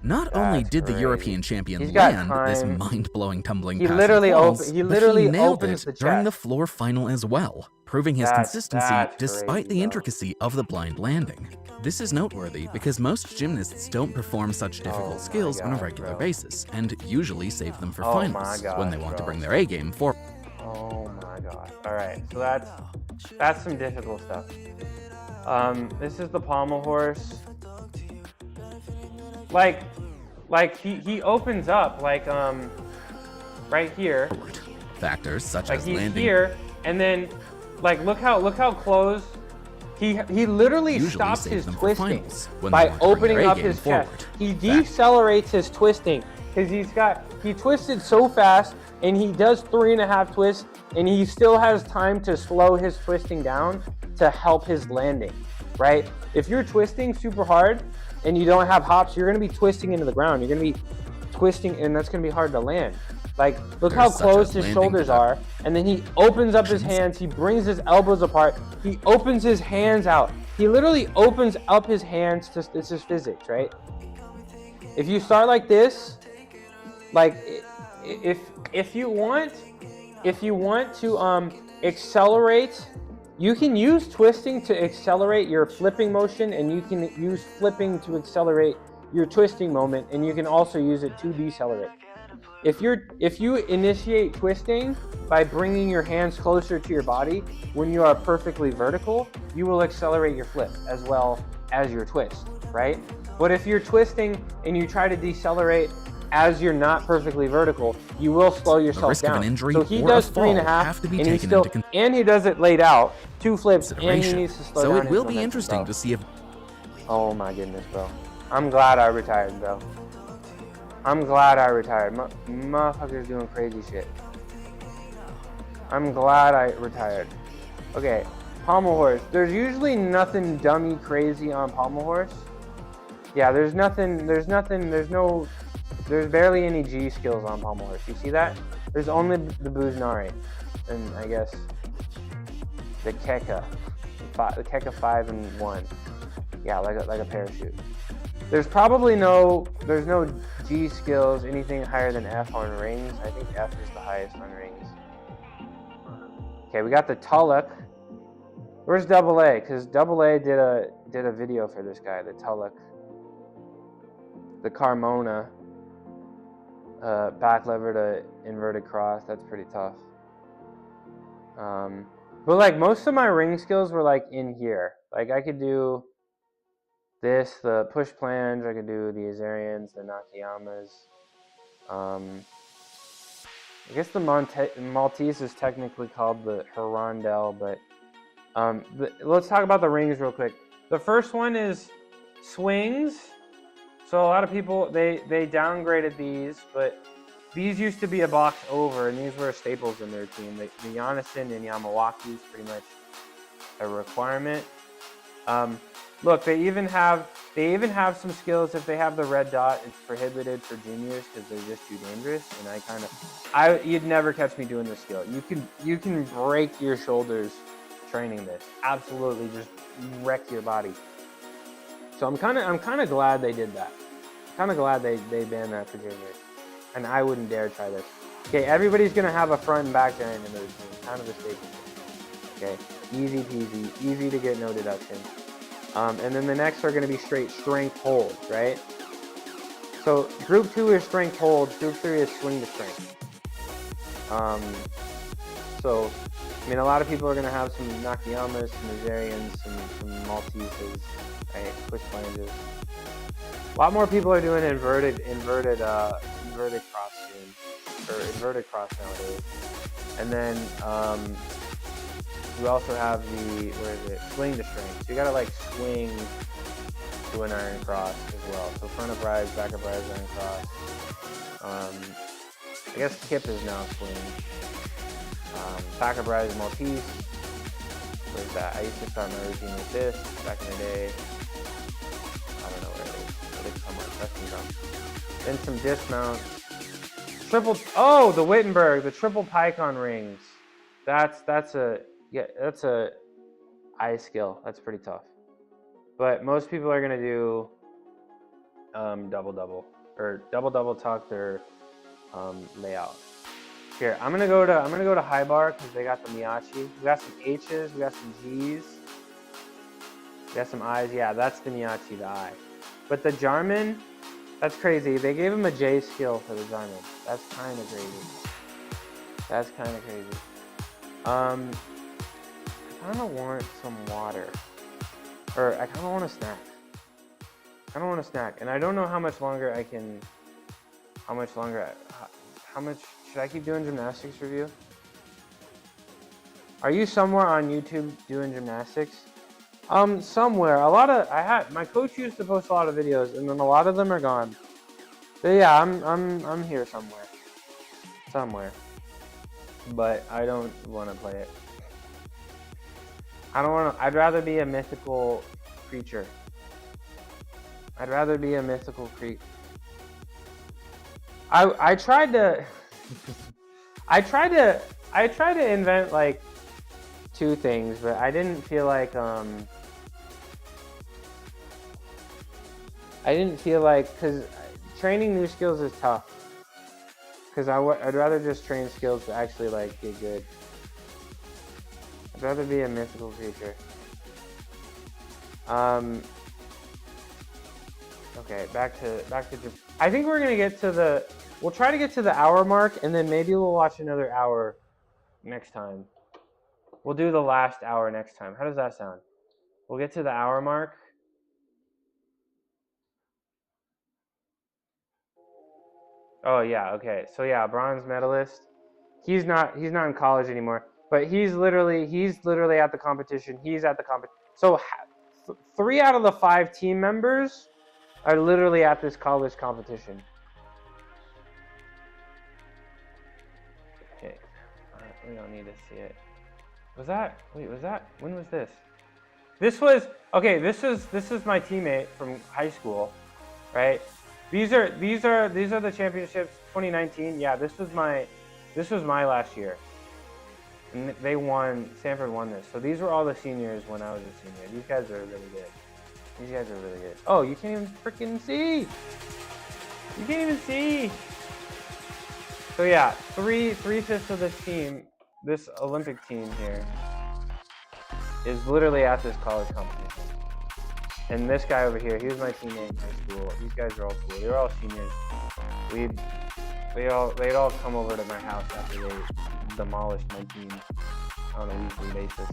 Speaker 4: Not only
Speaker 1: That's
Speaker 4: did the
Speaker 1: crazy.
Speaker 4: European champion
Speaker 1: He's got
Speaker 4: land this
Speaker 1: time.
Speaker 4: mind-blowing tumbling
Speaker 1: He
Speaker 4: pass
Speaker 1: literally
Speaker 4: into walls,
Speaker 1: he
Speaker 4: but
Speaker 1: literally
Speaker 4: he nailed
Speaker 1: opens
Speaker 4: it
Speaker 1: the
Speaker 4: during the
Speaker 1: chest.
Speaker 4: floor final as well, proving his
Speaker 1: That's
Speaker 4: consistency despite
Speaker 1: crazy,
Speaker 4: the
Speaker 1: bro.
Speaker 4: intricacy of the blind landing. This is noteworthy because most gymnasts don't perform such difficult
Speaker 1: my
Speaker 4: skills on a
Speaker 1: God,
Speaker 4: regular
Speaker 1: bro.
Speaker 4: basis, and usually save them for
Speaker 1: Oh my
Speaker 4: finals
Speaker 1: God,
Speaker 4: when they want to
Speaker 1: bro.
Speaker 4: bring their A game forward.
Speaker 1: Oh my god. Alright, so that's some difficult stuff. This is the pommel horse. Like he opens up like right here.
Speaker 4: Factors such
Speaker 1: Like
Speaker 4: as
Speaker 1: he's
Speaker 4: landing
Speaker 1: here, and then like look how close he literally
Speaker 4: Usually
Speaker 1: stops
Speaker 4: save
Speaker 1: his
Speaker 4: them for
Speaker 1: twisting
Speaker 4: finals when
Speaker 1: by
Speaker 4: they want to bring
Speaker 1: opening
Speaker 4: their
Speaker 1: up
Speaker 4: A-game
Speaker 1: his chest.
Speaker 4: forward.
Speaker 1: He decelerates his twisting because he twisted so fast, and he does 3.5 twists, and he still has time to slow his twisting down to help his landing, right? If you're twisting super hard and you don't have hops, you're gonna be twisting into the ground. You're gonna be twisting, and that's gonna be hard to land. Like, look how
Speaker 4: There's such
Speaker 1: close
Speaker 4: a
Speaker 1: his
Speaker 4: landing
Speaker 1: shoulders are, and then he opens up his hands, he brings his elbows apart, he opens his hands out. He literally opens up his hands to, this is physics, right? If you start like this, like, if you want to accelerate, you can use twisting to accelerate your flipping motion, and you can use flipping to accelerate your twisting moment, and you can also use it to decelerate. If you initiate twisting by bringing your hands closer to your body when you are perfectly vertical, you will accelerate your flip as well as your twist, right? But if you're twisting and you try to decelerate as you're not perfectly vertical, you will slow yourself
Speaker 4: risk
Speaker 1: down.
Speaker 4: of an injury
Speaker 1: So he
Speaker 4: or
Speaker 1: does
Speaker 4: a fall
Speaker 1: 3.5,
Speaker 4: have to be
Speaker 1: and he
Speaker 4: taken
Speaker 1: still
Speaker 4: into
Speaker 1: and he does it laid out, 2 flips, and he
Speaker 4: consideration.
Speaker 1: needs to slow
Speaker 4: So
Speaker 1: down
Speaker 4: it
Speaker 1: his
Speaker 4: will be
Speaker 1: momentum,
Speaker 4: interesting
Speaker 1: bro.
Speaker 4: to see if
Speaker 1: Oh my goodness, bro. I'm glad I retired, bro. I'm glad I retired. Motherfucker's doing crazy shit. I'm glad I retired. Okay, pommel horse. There's usually nothing dummy crazy on pommel horse. Yeah, there's barely any G skills on pommel horse. You see that? There's only the Buznari, and I guess the Keka. The Keka 5 and 1. Yeah, like a parachute. There's no G skills, anything higher than F on rings. I think F is the highest on rings. Okay, we got the Tulloch. Where's Double A? Because Double A did a video for this guy, the Tulloch. The Carmona. Back lever to inverted cross. That's pretty tough. But like most of my ring skills were like in here. Like I could do this, the push plunge, I could do the Azarians, the Nakayamas. I guess the Maltese is technically called the Hirondelle, but let's talk about the rings real quick. The first one is swings. So a lot of people, they downgraded these, but these used to be a box over, and these were staples in their team. The Giannisson and Yamawaki is pretty much a requirement. Look, they even have some skills. If they have the red dot, it's prohibited for juniors because they're just too dangerous. And you'd never catch me doing this skill. You can break your shoulders training this. Absolutely, just wreck your body. So I'm kind of glad they did that. Kind of glad they banned that for juniors. And I wouldn't dare try this. Okay, everybody's gonna have a front and back giant in their team. Kind of a staple. Okay, easy peasy, easy to get no deduction. And then the next are gonna be straight strength holds, right? So group 2 is strength holds. Group 3 is swing to strength. So I mean, a lot of people are gonna have some Nakayamas, some Azarians, some Malteses, right? Push flanges. A lot more people are doing inverted cross soon, or inverted cross nowadays. And then we also have swing to strength. So you gotta like swing to an iron cross as well. So front of rise, back of rise, iron cross. I guess Kip is now swing. Back of rise Maltese. Where's that? I used to start my routine with this back in the day. I don't know where it is. Then some dismounts. The Wittenberg, the triple Pycon rings. That's a eye skill. That's pretty tough. But most people are gonna do double. or double tucked or layout. Here, I'm gonna go to high bar because they got the Miyachi. We got some H's, we got some G's, we got some I's. Yeah, that's the Miyachi, the I. But the Jarman, that's crazy. They gave him a J skill for the Jarman. That's kind of crazy. That's kind of crazy. I kind of want some water, or I kind of want a snack. I don't want a snack, and I don't know how much longer I can. How much should I keep doing gymnastics review? Are you somewhere on YouTube doing gymnastics? Somewhere. My coach used to post a lot of videos, and then a lot of them are gone. But yeah, I'm here somewhere. But I don't want to play it. I don't want to. I'd rather be a mythical creature. I'd rather be a mythical creature. I tried to I tried to invent like two things, but I didn't feel like because training new skills is tough. Because I'd rather just train skills to actually like get good. I'd rather be a mythical creature. Okay, back to just. I think we're gonna get to the. We'll try to get to the hour mark, and then maybe we'll watch another hour next time. We'll do the last hour next time. How does that sound? We'll get to the hour mark. Oh yeah, okay. So yeah, bronze medalist. He's not in college anymore, but he's literally at the competition. He's at the competition. So 3 out of the 5 team members are literally at this college competition. Okay, we don't need to see it. Was that? When was this? This was okay. This is my teammate from high school, right? These are the championships 2019. Yeah, this was my last year, and they won. Stanford won this. So these were all the seniors when I was a senior. These guys are really good. These guys are really good. Oh, you can't even freaking see. You can't even see. So yeah, 3/5 of this team, this Olympic team here, is literally at this college competition. And this guy over here, he was my teammate in high school. These guys are all cool. They're all seniors. They'd all come over to my house after they demolished my team on a weekly basis.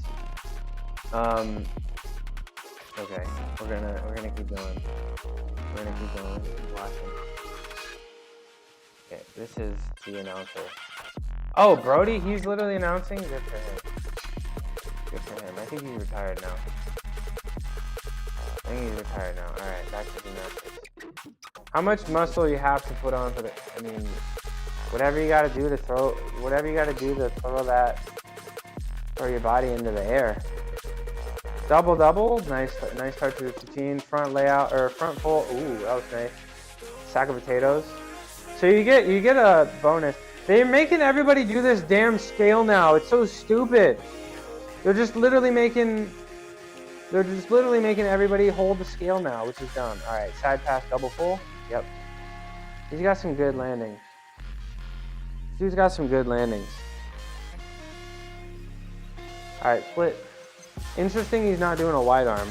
Speaker 1: Okay, we're gonna keep going. We're gonna keep going. Keep watching. Okay, this is the announcer. Oh, Brody, he's literally announcing. Good for him. Good for him. I think he's retired now. All right, back to gymnastics. How much muscle you have to put on for the? I mean, whatever you got to do to throw that, throw your body into the air. Double, nice start to the routine. Front layout or front full. Ooh, that was nice. Sack of potatoes. So you get a bonus. They're making everybody do this damn scale now. It's so stupid. They're just literally making everybody hold the scale now, which is dumb. All right, side pass, double full. Yep. He's got some good landings. Dude's got some good landings. All right, split. Interesting, he's not doing a wide arm.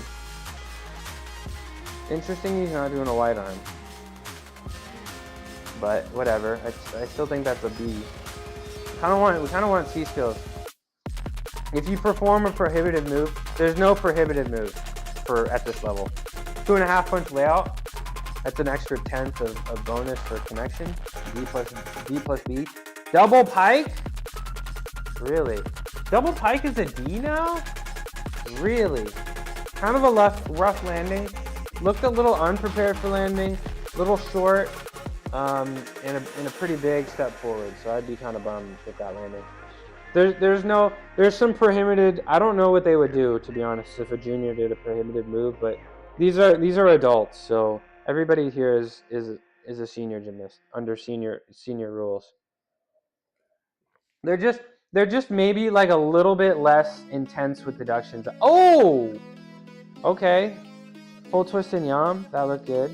Speaker 1: But whatever. I still think that's a B. We kind of want C skills. If you perform a prohibitive move, there's no prohibitive move at this level. 2.5 punch layout. That's an extra 10th of bonus for connection. B plus B. Double pike? Really? Double pike is a D now? Really? Kind of a rough landing. Looked a little unprepared for landing. Little short. And a pretty big step forward. So I'd be kind of bummed with that landing. There's some prohibited. I don't know what they would do, to be honest, if a junior did a prohibited move. But these are adults, so everybody here is a senior gymnast under senior rules. They're just maybe like a little bit less intense with deductions. Oh, okay. Full twist and yam. That looked good.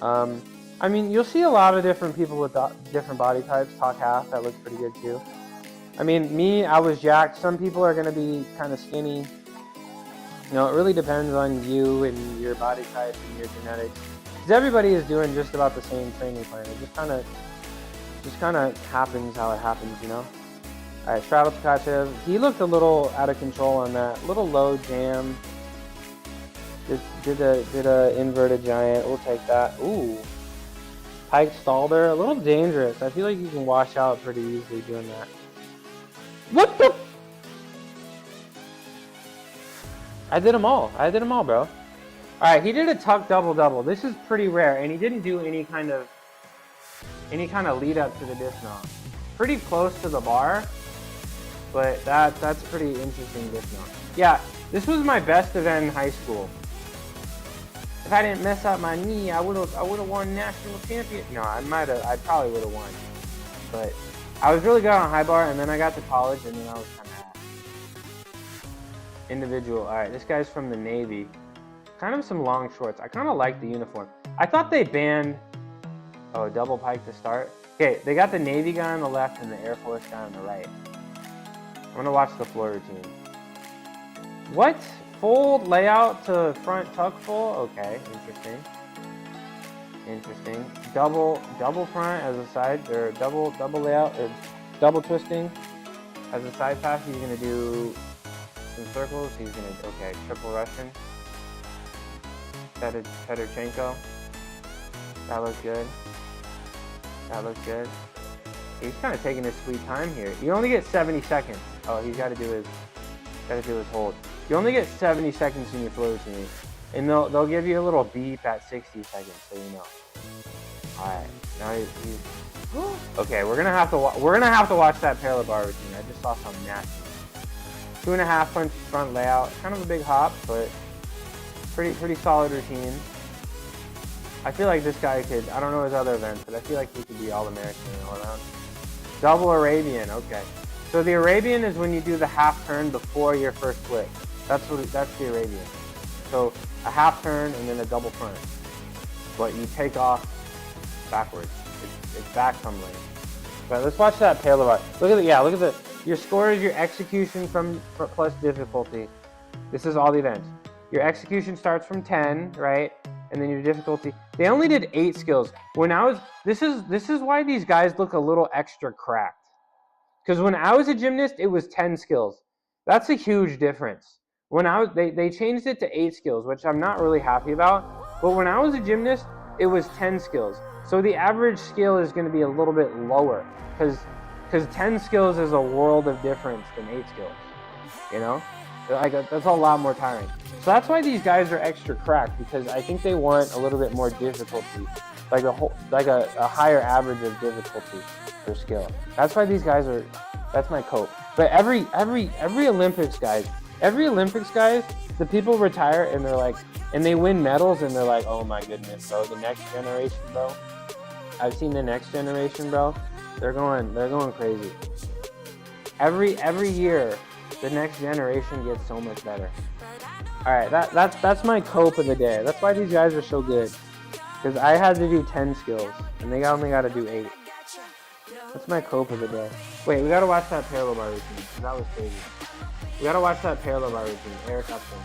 Speaker 1: I mean, you'll see a lot of different people with different body types talk half. That looks pretty good too. I mean, me, I was jacked. Some people are going to be kind of skinny. You know, it really depends on you and your body type and your genetics. Because everybody is doing just about the same training plan. It just kind of happens how it happens, you know? All right, Straddle Tkachev. He looked a little out of control on that. Little low jam. Did a inverted giant. We'll take that. Ooh. Pike stalled her. A little dangerous. I feel like you can wash out pretty easily doing that. What the? I did them all, bro. All right, he did a tuck double. This is pretty rare, and he didn't do any kind of lead up to the dismount. Pretty close to the bar, but that's pretty interesting dismount. Yeah, this was my best event in high school. If I didn't mess up my knee, I would have won national champion. No, I probably would have won, but I was really good on high bar, and then I got to college, and then I was kind of individual. All right, this guy's from the Navy. Kind of some long shorts. I kind of like the uniform. I thought they banned, double pike to start. Okay, they got the Navy guy on the left and the Air Force guy on the right. I'm gonna watch the floor routine. What? Full layout to front tuck full? Okay, interesting. Double front as a side, or double layout, or double twisting as a side pass. He's gonna do some circles. He's gonna, triple Russian. Fedorchenko. That looks good. He's kind of taking his sweet time here. You only get 70 seconds. Oh, he's got to do his hold. You only get 70 seconds in your flow routine, and they'll give you a little beep at 60 seconds, so you know. All right, now he's okay. We're gonna have to watch that parallel bar routine. I just saw something nasty. 2.5 punch front layout, kind of a big hop, but pretty solid routine. I feel like this guy could. I don't know his other events, but I feel like he could be all-American and all around. Double Arabian, okay. So the Arabian is when you do the half turn before your first flip. That's the Arabian. So a half turn and then a double front, but you take off backwards. It's back tumbling. But let's watch that parallel bar. Look at your score is your execution from plus difficulty. This is all the events. Your execution starts from 10, right? And then your difficulty. They only did 8 skills. This is why these guys look a little extra cracked. Because when I was a gymnast, it was 10 skills. That's a huge difference. They changed it to 8 skills, which I'm not really happy about. But when I was a gymnast, it was 10 skills. So the average skill is going to be a little bit lower, because 10 skills is a world of difference than 8 skills. You know, that's a lot more tiring. So that's why these guys are extra cracked, because I think they want a little bit more difficulty, like a higher average of difficulty per skill. That's why these guys are. That's my cope. But every Olympics guys, the people retire and they're like, and they win medals and they're like, oh my goodness, bro, the next generation, bro. I've seen the next generation, bro. They're going crazy. Every year, the next generation gets so much better. All right, that's my cope of the day. That's why these guys are so good, because I had to do 10 skills and they only got to do 8. That's my cope of the day. Wait, we gotta watch that parallel bar routine, because that was crazy. We gotta watch that parallel bar routine, Eric Upton,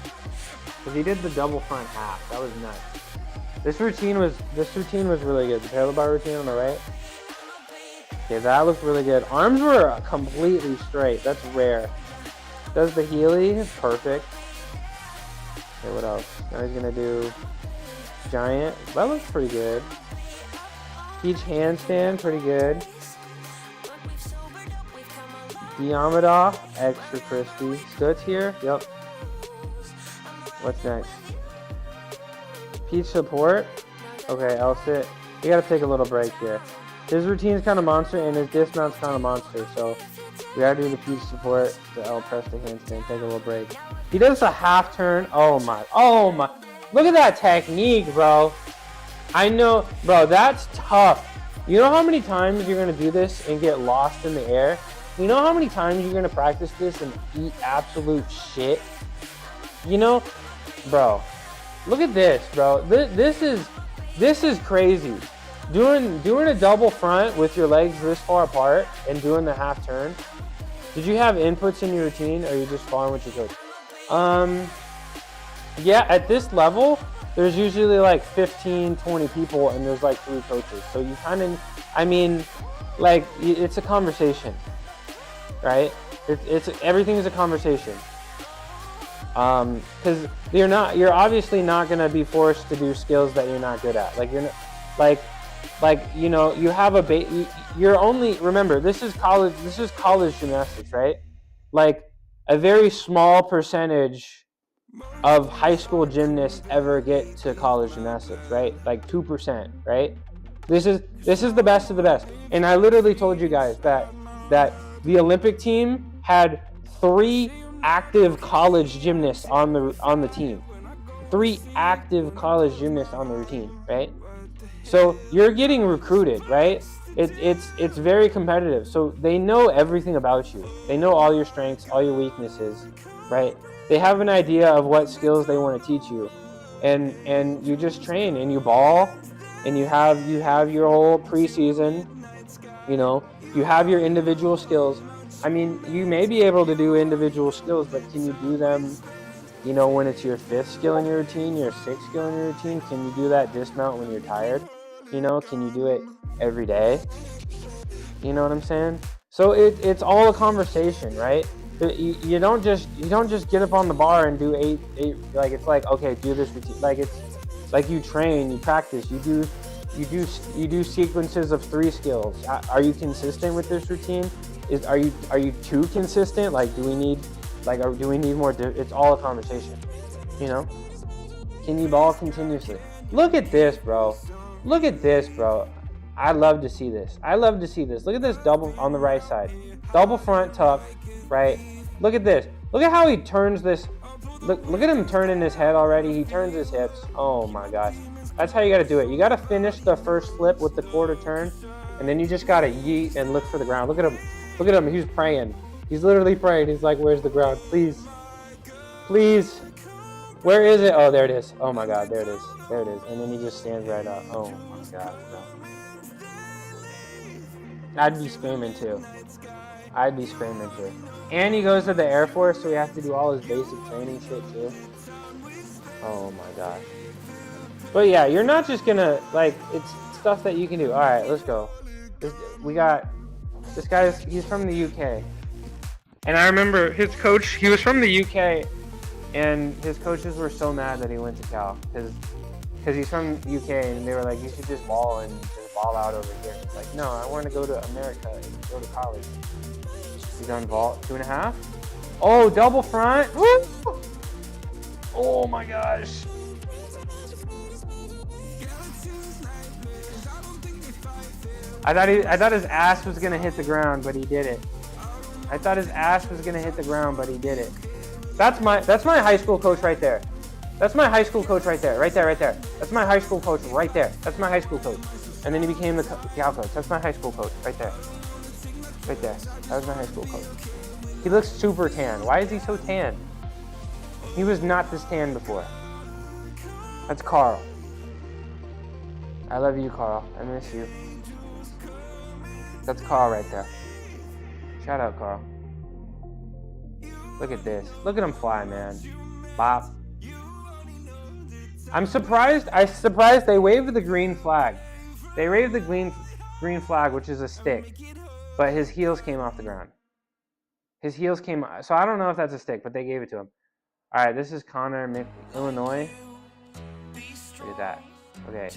Speaker 1: because he did the double front half. That was nuts. This routine was really good. The parallel bar routine on the right. Okay, that looked really good. Arms were completely straight. That's rare. Does the Healy, perfect. Okay, what else? Now he's gonna do giant. That looks pretty good. Peach handstand, pretty good. Diamidov, extra crispy. Stutz here, yep. What's next? Peach support. Okay, I'll sit. We gotta take a little break here. His routine's kind of monster, and his dismount's kind of monster, so we gotta do the peach support, the L press the handstand, take a little break. He does a half turn. Oh my. Look at that technique, bro. I know, bro, that's tough. You know how many times you're gonna do this and get lost in the air? You know how many times you're gonna practice this and eat absolute shit? You know, bro, look at this, bro. This is This is crazy. Doing a double front with your legs this far apart and doing the half turn. Did you have inputs in your routine, or are you just following what you coach? Yeah, at this level, there's usually like 15, 20 people, and there's like 3 coaches. So you kind of, I mean, like, it's a conversation, right? It's everything is a conversation. Because you're obviously not gonna be forced to do skills that you're not good at. Like you're not, like you know, you have you're only, remember, this is college gymnastics, right? Like a very small percentage of high school gymnasts ever get to college gymnastics, right? Like 2%, right? This is the best of the best. And I literally told you guys that the Olympic team had 3 active college gymnasts on the team. 3 active college gymnasts on the routine, right? So you're getting recruited, right? It's very competitive. So they know everything about you. They know all your strengths, all your weaknesses, right? They have an idea of what skills they want to teach you, and you just train and you ball, and you have your whole preseason. You know, you have your individual skills. I mean, you may be able to do individual skills, but can you do them, you know, when it's your 5th skill in your routine, your 6th skill in your routine? Can you do that dismount when you're tired? You know, can you do it every day? You know what I'm saying? So it's all a conversation, right? You don't just get up on the bar and do eight, like, it's like, okay, do this routine. Like, it's like you train, you practice, you do sequences of 3 skills. Are you consistent with this routine? Are you too consistent? Like, do we need more? It's all a conversation, you know. Can you ball continuously? Look at this, bro. Look at this, bro. I love to see this. Look at this double on the right side, double front tuck, right? Look at this. Look at how he turns this. Look at him turning his head already. He turns his hips. Oh my gosh. That's how you got to do it. You got to finish the first flip with the quarter turn, and then you just got to yeet and look for the ground. Look at him. Look at him. He's praying. He's literally praying. He's like, where's the ground? Please. Please. Where is it? Oh, there it is. Oh my God. There it is. There it is. And then he just stands right up. Oh my God, bro. I'd be screaming too. And he goes to the Air Force, so he has to do all his basic training shit too. Oh my gosh. But yeah, you're not just gonna, like, it's stuff that you can do. All right, let's go. We got this guy. He's from the UK, and I remember his coach. He was from the UK, and his coaches were so mad that he went to Cal because he's from the UK, and they were like, you should just ball and just ball out over here. It's like, no, I want to go to America and go to college. He's on vault 2.5. Oh, double front. Woo! Oh my gosh. I thought his ass was gonna hit the ground, but he did it. That's my high school coach right there. Right there. That's my high school coach right there. That's my high school coach. And then he became the Cal coach. That's my high school coach right there. That was my high school coach. He looks super tan. Why is he so tan? He was not this tan before. That's Carl. I love you, Carl. I miss you. That's Carl right there. Shout out, Carl. Look at this. Look at him fly, man. Bop. I'm surprised they waved the green flag. They waved the green flag, which is a stick, but his heels came off the ground. So I don't know if that's a stick, but they gave it to him. All right, this is Connor, Illinois. Look at that. Okay.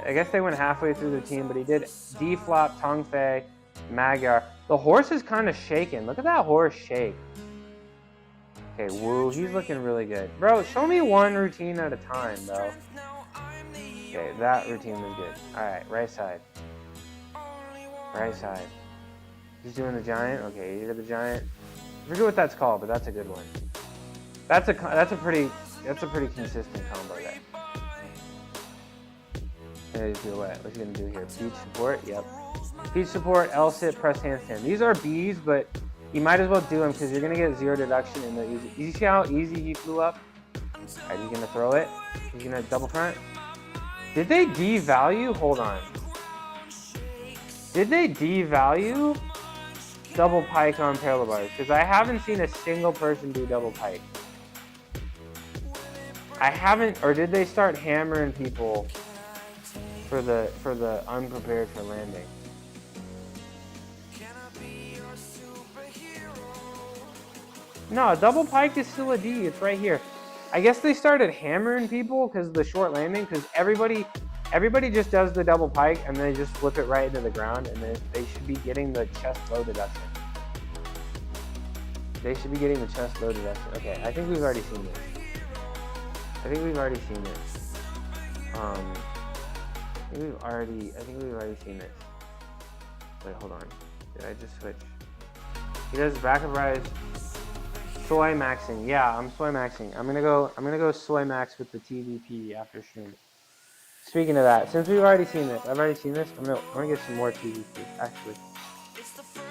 Speaker 1: I guess they went halfway through the team, but he did D-flop, Tong Fei, Magyar. The horse is kind of shaking. Look at that horse shake. Okay, woo, he's looking really good. Bro, show me one routine at a time, bro. Okay, that routine was good. All right, right side. He's doing the giant. Okay, he did the giant. I forget what that's called, but that's a good one. That's a pretty consistent combo there. What's he gonna do here? Beach support. Yep. Beach support, L-sit, press handstand. These are B's, but you might as well do them because you're gonna get 0 deduction in the easy. You see how easy he flew up? Alright, he's gonna throw it. He's gonna double front. Did they devalue? Hold on. Did they devalue double pike on parallel bars? Because I haven't seen a single person do double pike. I haven't, or did they start hammering people for the unprepared for landing? No, double pike is still a D. It's right here. I guess they started hammering people because of the short landing. Because everybody just does the double pike and they just flip it right into the ground, and they should be getting the chest low deduction. They should be getting the chest low deduction. Okay, I think we've already seen this. I think we've already seen this. I think we've already seen this. Wait, hold on. Did I just switch? He does back of rise. Soy maxing. Yeah, I'm soy maxing. I'm gonna go soy max with the TVP after stream. Speaking of that, since we've already seen this, I'm gonna get some more TVP actually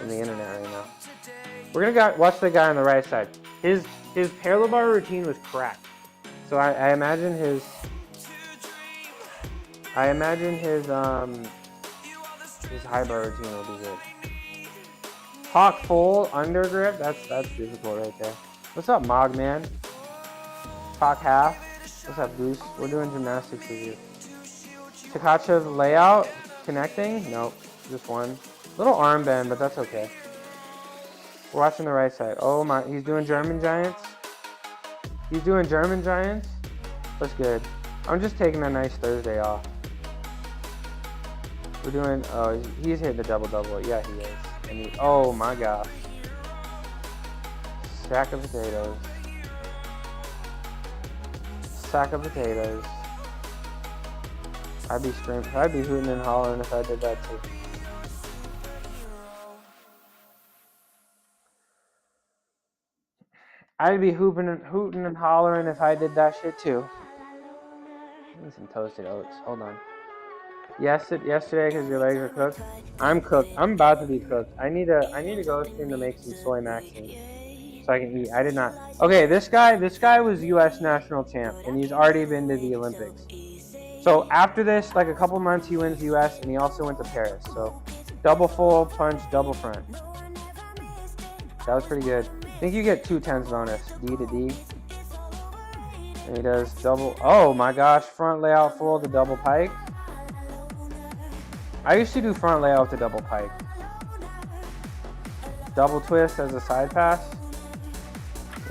Speaker 1: in the internet right now. We're gonna watch the guy on the right side. His parallel bar routine was cracked. So I imagine his high bar routine will be good. Hawk full under grip. That's difficult right there. What's up, Mogman? Hawk half. What's up, Goose? We're doing gymnastics with you. Takachev layout connecting. Nope, just one. Little arm bend, but that's okay. We're watching the right side. Oh my, he's doing German Giants. He's doing German Giants. That's good. I'm just taking a nice Thursday off. We're doing. Oh, he's hit the double. Yeah, he is. And oh my gosh. Sack of potatoes. Sack of potatoes. I'd be hooting and hollering if I did that too. I'd be hooting and hollering if I did that shit too. Need some toasted oats. Hold on. Yesterday because your legs are cooked. I'm cooked. I'm about to be cooked. I need to go stream to make some soy maxing so I can eat. I did not. Okay, this guy was U.S. national champ and he's already been to the Olympics. So after this, like a couple months, he wins U.S. and he also went to Paris. So double full punch, double front. That was pretty good. I think you get 2 10s bonus, D to D. And he does double. Oh my gosh, front layout full to double pike. I used to do front layout to double pike. Double twist as a side pass.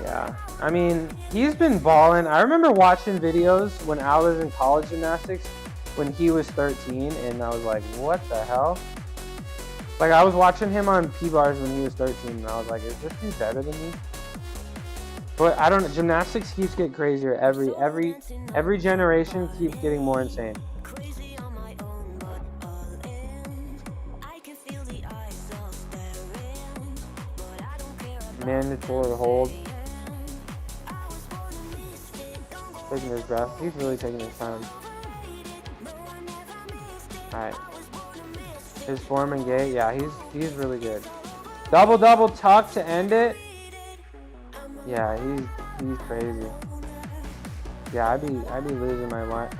Speaker 1: Yeah, I mean, he's been balling. I remember watching videos when I was in college gymnastics when he was 13, and I was like, what the hell? Like, I was watching him on P-bars when he was 13, and I was like, is this dude better than me? But I don't know, gymnastics keeps getting crazier. Every generation keeps getting more insane. Mandatory hold. Taking his breath. He's really taking his time. Alright. His form and gait, yeah, he's really good. Double tuck to end it. Yeah, he's crazy. Yeah, I'd be losing my mind.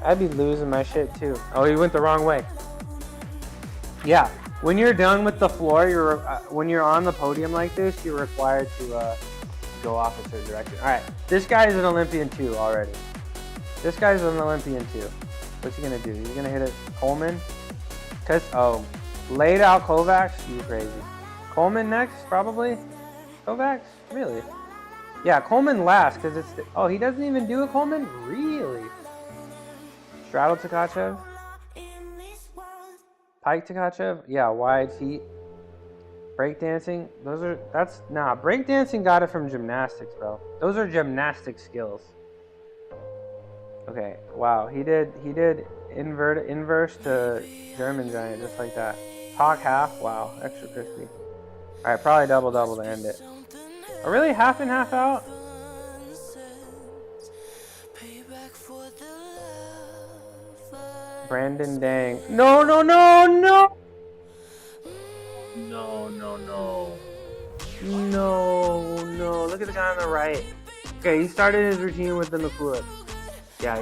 Speaker 1: I'd be losing my shit too. Oh, he went the wrong way. Yeah, when you're done with the floor, when you're on the podium like this, you're required to go opposite direction. All right, this guy is an Olympian too already. This guy's an Olympian too. What's he gonna do? He's gonna hit it Coleman. Laid out Kovacs. You crazy. Coleman next, probably. Kovacs, really? Yeah, Coleman last because it's. Oh, he doesn't even do a Coleman, really? Straddle Takachev. Pike Takachev, yeah, wide feet. Breakdancing, breakdancing got it from gymnastics, bro. Those are gymnastic skills. Okay, wow, he did inverse to German Giant just like that. Hawk half, wow, extra crispy. All right, probably double to end it. Oh, really, half and half out? Brandon Dang. No. No. Look at the guy on the right. Okay, he started his routine with the McCulloch. Yeah,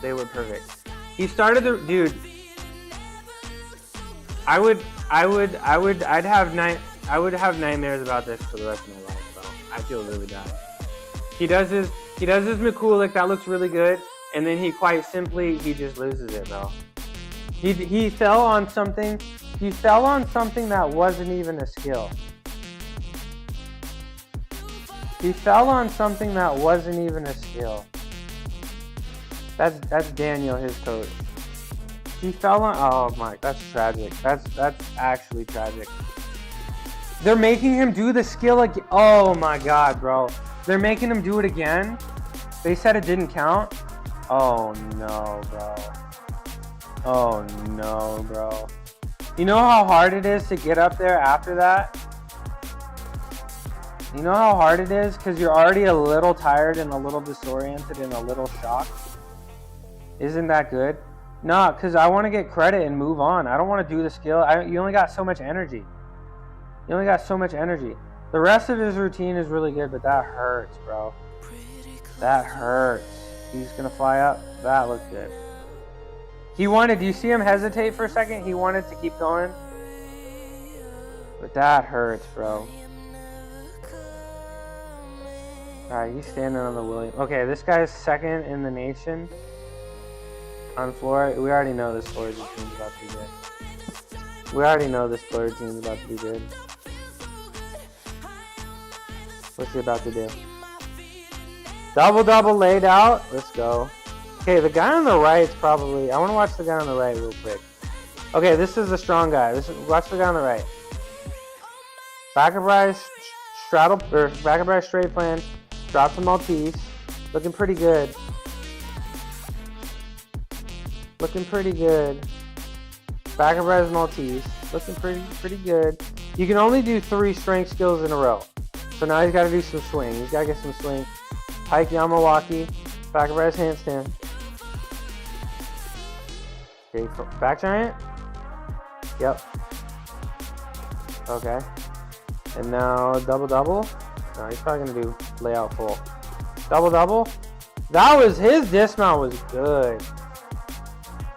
Speaker 1: they were perfect. He started the dude. I would have nightmares about this for the rest of my life, bro. I feel really bad. He does his McCulloch, that looks really good, and then he quite simply just loses it, bro. He fell on something. He fell on something that wasn't even a skill. He fell on something that wasn't even a skill. That's Daniel, his coach. He fell on. Oh my, that's tragic. That's actually tragic. They're making him do the skill again. Oh my god, bro. They're making him do it again. They said it didn't count. Oh no, bro. Oh no, bro. You know how hard it is to get up there after that? You know how hard it is? Because you're already a little tired and a little disoriented and a little shocked. Isn't that good? Nah, because I want to get credit and move on. I don't want to do the skill. You only got so much energy. You only got so much energy. The rest of his routine is really good, but that hurts, bro. That hurts. He's going to fly up. That looks good. He wanted, do you see him hesitate for a second? He wanted to keep going. But that hurts, bro. Alright, he's standing on the William. Okay, this guy's second in the nation on floor. We already know this floor routine's about to be good. We already know this floor routine's about to be good. What's he about to do? Double laid out. Let's go. Okay, the guy on the right is probably... I want to watch the guy on the right real quick. Okay, this is the strong guy. Watch the guy on the right. Back of rise, straddle, or back of rise straight plan. Drops the Maltese. Looking pretty good. Looking pretty good. Back of rise Maltese. Looking pretty good. You can only do 3 strength skills in a row. So now he's got to do some swing. He's got to get some swing. Pike Yamawaki. Back of rise handstand. Okay, back giant. Yep. Okay. And now double. No, he's probably gonna do layout full. Double. That was his dismount was good.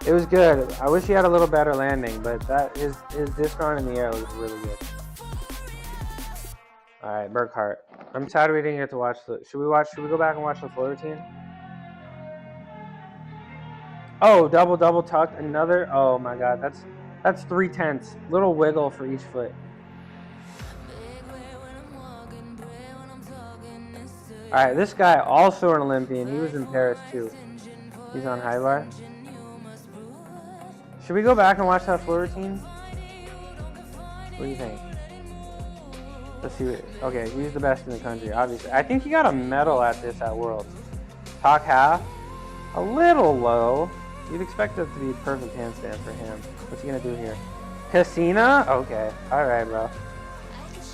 Speaker 1: It was good. I wish he had a little better landing, but his dismount in the air was really good. All right, Burkhart. I'm sad we didn't get to watch the. Should we go back and watch the floor routine? Oh, double tuck. Another. Oh my God, that's 3/10. Little wiggle for each foot. All right, this guy also an Olympian. He was in Paris too. He's on high bar. Should we go back and watch that floor routine? What do you think? Let's see. Okay, he's the best in the country, obviously. I think he got a medal at this at Worlds. Talk half. A little low. You'd expect it to be a perfect handstand for him. What's he gonna do here? Casina? Okay. All right, bro.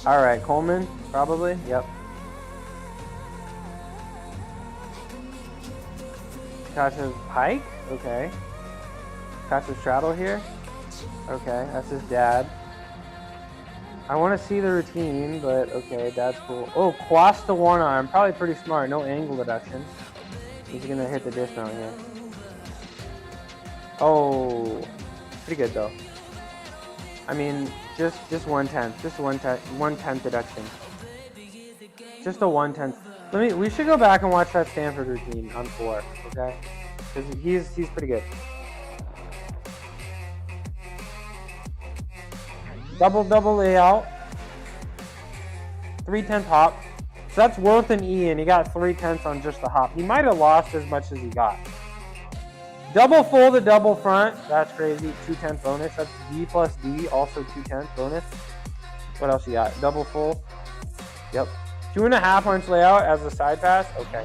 Speaker 1: All right, Coleman, probably. Yep. Kacha's Pike? Okay. Kacha's straddle here? Okay, that's his dad. I want to see the routine, but okay, dad's cool. Oh, quads to one arm. Probably pretty smart. No angle deduction. He's going to hit the dismount here. Oh, pretty good though. I mean, just 1/10. Just 1/10 deduction. Just a 1/10. We should go back and watch that Stanford routine on 4, okay? Because he's pretty good. Double layout. 3/10 hop. So that's worth an E, and he got 3/10 on just the hop. He might have lost as much as he got. Double full to double front. That's crazy. 2/10 bonus. That's D plus D, also 2/10 bonus. What else you got? Double full. Yep. 2.5 punch layout as a side pass. Okay.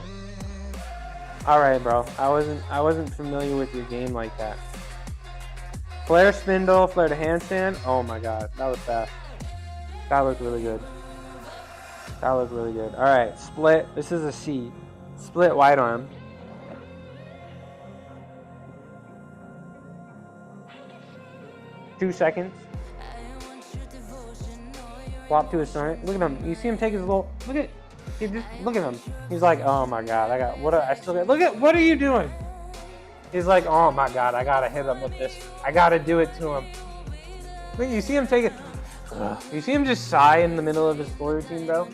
Speaker 1: All right, bro. I wasn't familiar with your game like that. Flare spindle, flare to handstand. Oh my God, that was fast. That looked really good. That looked really good. All right, split. This is a C. Split wide arm. Two seconds. Flop to his stomach. Look at him. You see him take his little. Look at him. He's like, oh my God, I still got. Look at. What are you doing?
Speaker 5: He's like, oh my God, I gotta hit him with this. I gotta do it to him. Wait, you see him take it. You see him just sigh in the middle of his floor routine, bro?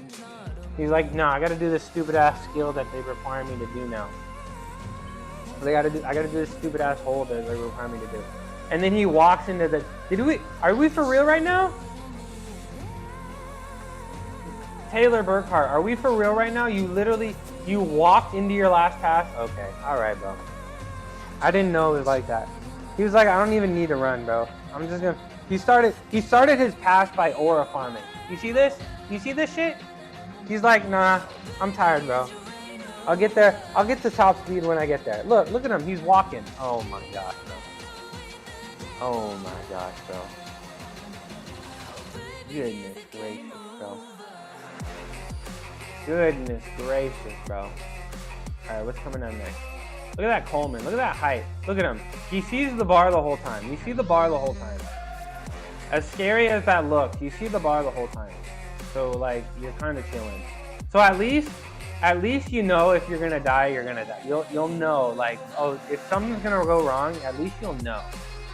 Speaker 5: He's like, no, I gotta do this stupid ass skill that they require me to do now. I gotta do this stupid ass hold that they require me to do. And then he walks into the. Are we for real right now? Taylor Burkhart, are we for real right now? You walked into your last pass? Okay, alright, bro. I didn't know it was like that. He was like, I don't even need to run, bro. I'm just gonna. He started his pass by aura farming. You see this? You see this shit? He's like, nah, I'm tired, bro. I'll get there. I'll get to top speed when I get there. Look at him. He's walking. Oh my gosh, bro. Oh my gosh, bro. Goodness gracious, bro. Goodness gracious, bro. Alright, what's coming on next? Look at that Coleman. Look at that height. Look at him. He sees the bar the whole time. You see the bar the whole time. As scary as that looks, you see the bar the whole time. So, like, you're kind of chilling. So at least you know if you're gonna die, you're gonna die. You'll know, like, oh, if something's gonna go wrong, at least you'll know,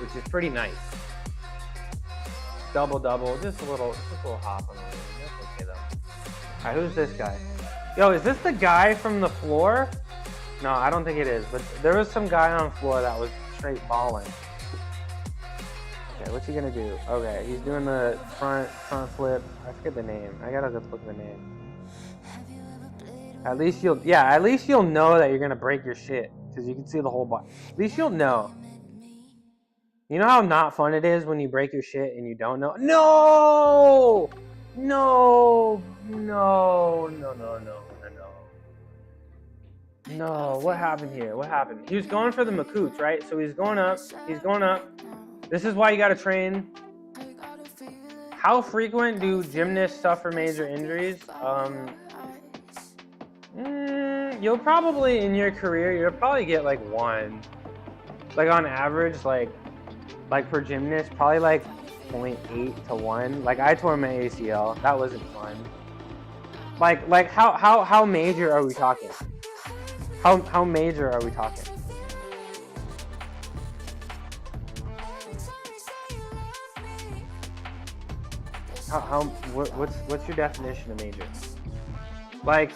Speaker 5: which is pretty nice. Double, just a little hop on the room. That's okay though. Alright, who's this guy? Yo, is this the guy from the floor? No, I don't think it is, but there was some guy on the floor that was straight balling. Okay, what's he gonna do? Okay, he's doing the front flip. I forget the name. I gotta just look at the name. At least you'll know that you're gonna break your shit because you can see the whole body. At least you'll know. You know how not fun it is when you break your shit and you don't know? No! No, what happened here? What happened? He was going for the Makoots, right? So he's going up. This is why you gotta train. How frequent do gymnasts suffer major injuries? You'll probably, in your career, you'll probably get like one. Like on average, like for gymnasts, probably like 0.8 to 1. Like I tore my ACL. That wasn't fun. Like how major are we talking? How major are we talking? What's your definition of major? Like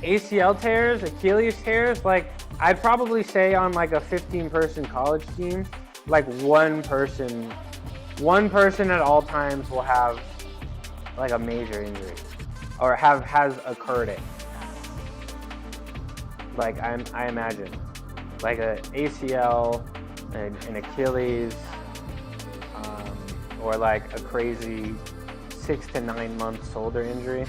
Speaker 5: ACL tears, Achilles tears, like I'd probably say on like a 15-person college team, like one person at all times will have like a major injury or has occurred it. Like I imagine like a ACL, an Achilles, or like a crazy 6 to 9 month shoulder injury.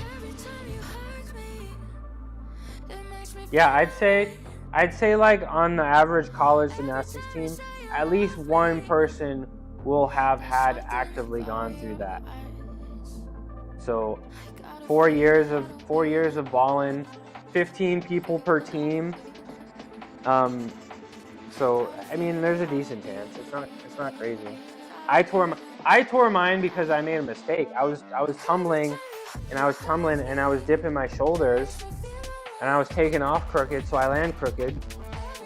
Speaker 5: Yeah, I'd say like on the average college gymnastics team, at least one person will have had actively gone through that. So 4 years of balling, 15 people per team. So I mean, there's a decent chance. It's not crazy. I tore mine because I made a mistake. I was tumbling, and I was dipping my shoulders, and I was taking off crooked, so I land crooked.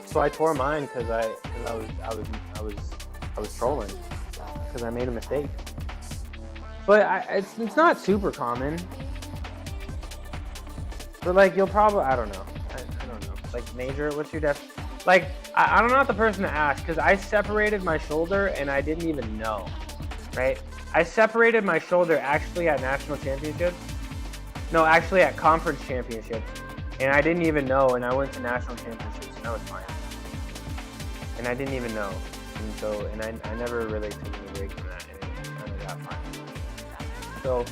Speaker 5: So I tore mine because I was trolling because I made a mistake. But it's not super common. But like you'll probably I don't know. Like major, what's your like I'm not the person to ask because I separated my shoulder and I didn't even know. Right? I separated my shoulder actually at national championships. No, actually at conference championships. And I didn't even know, and I went to national championships and I was fine. And I didn't even know. And so I never really took any break from that and it kind of got fine. So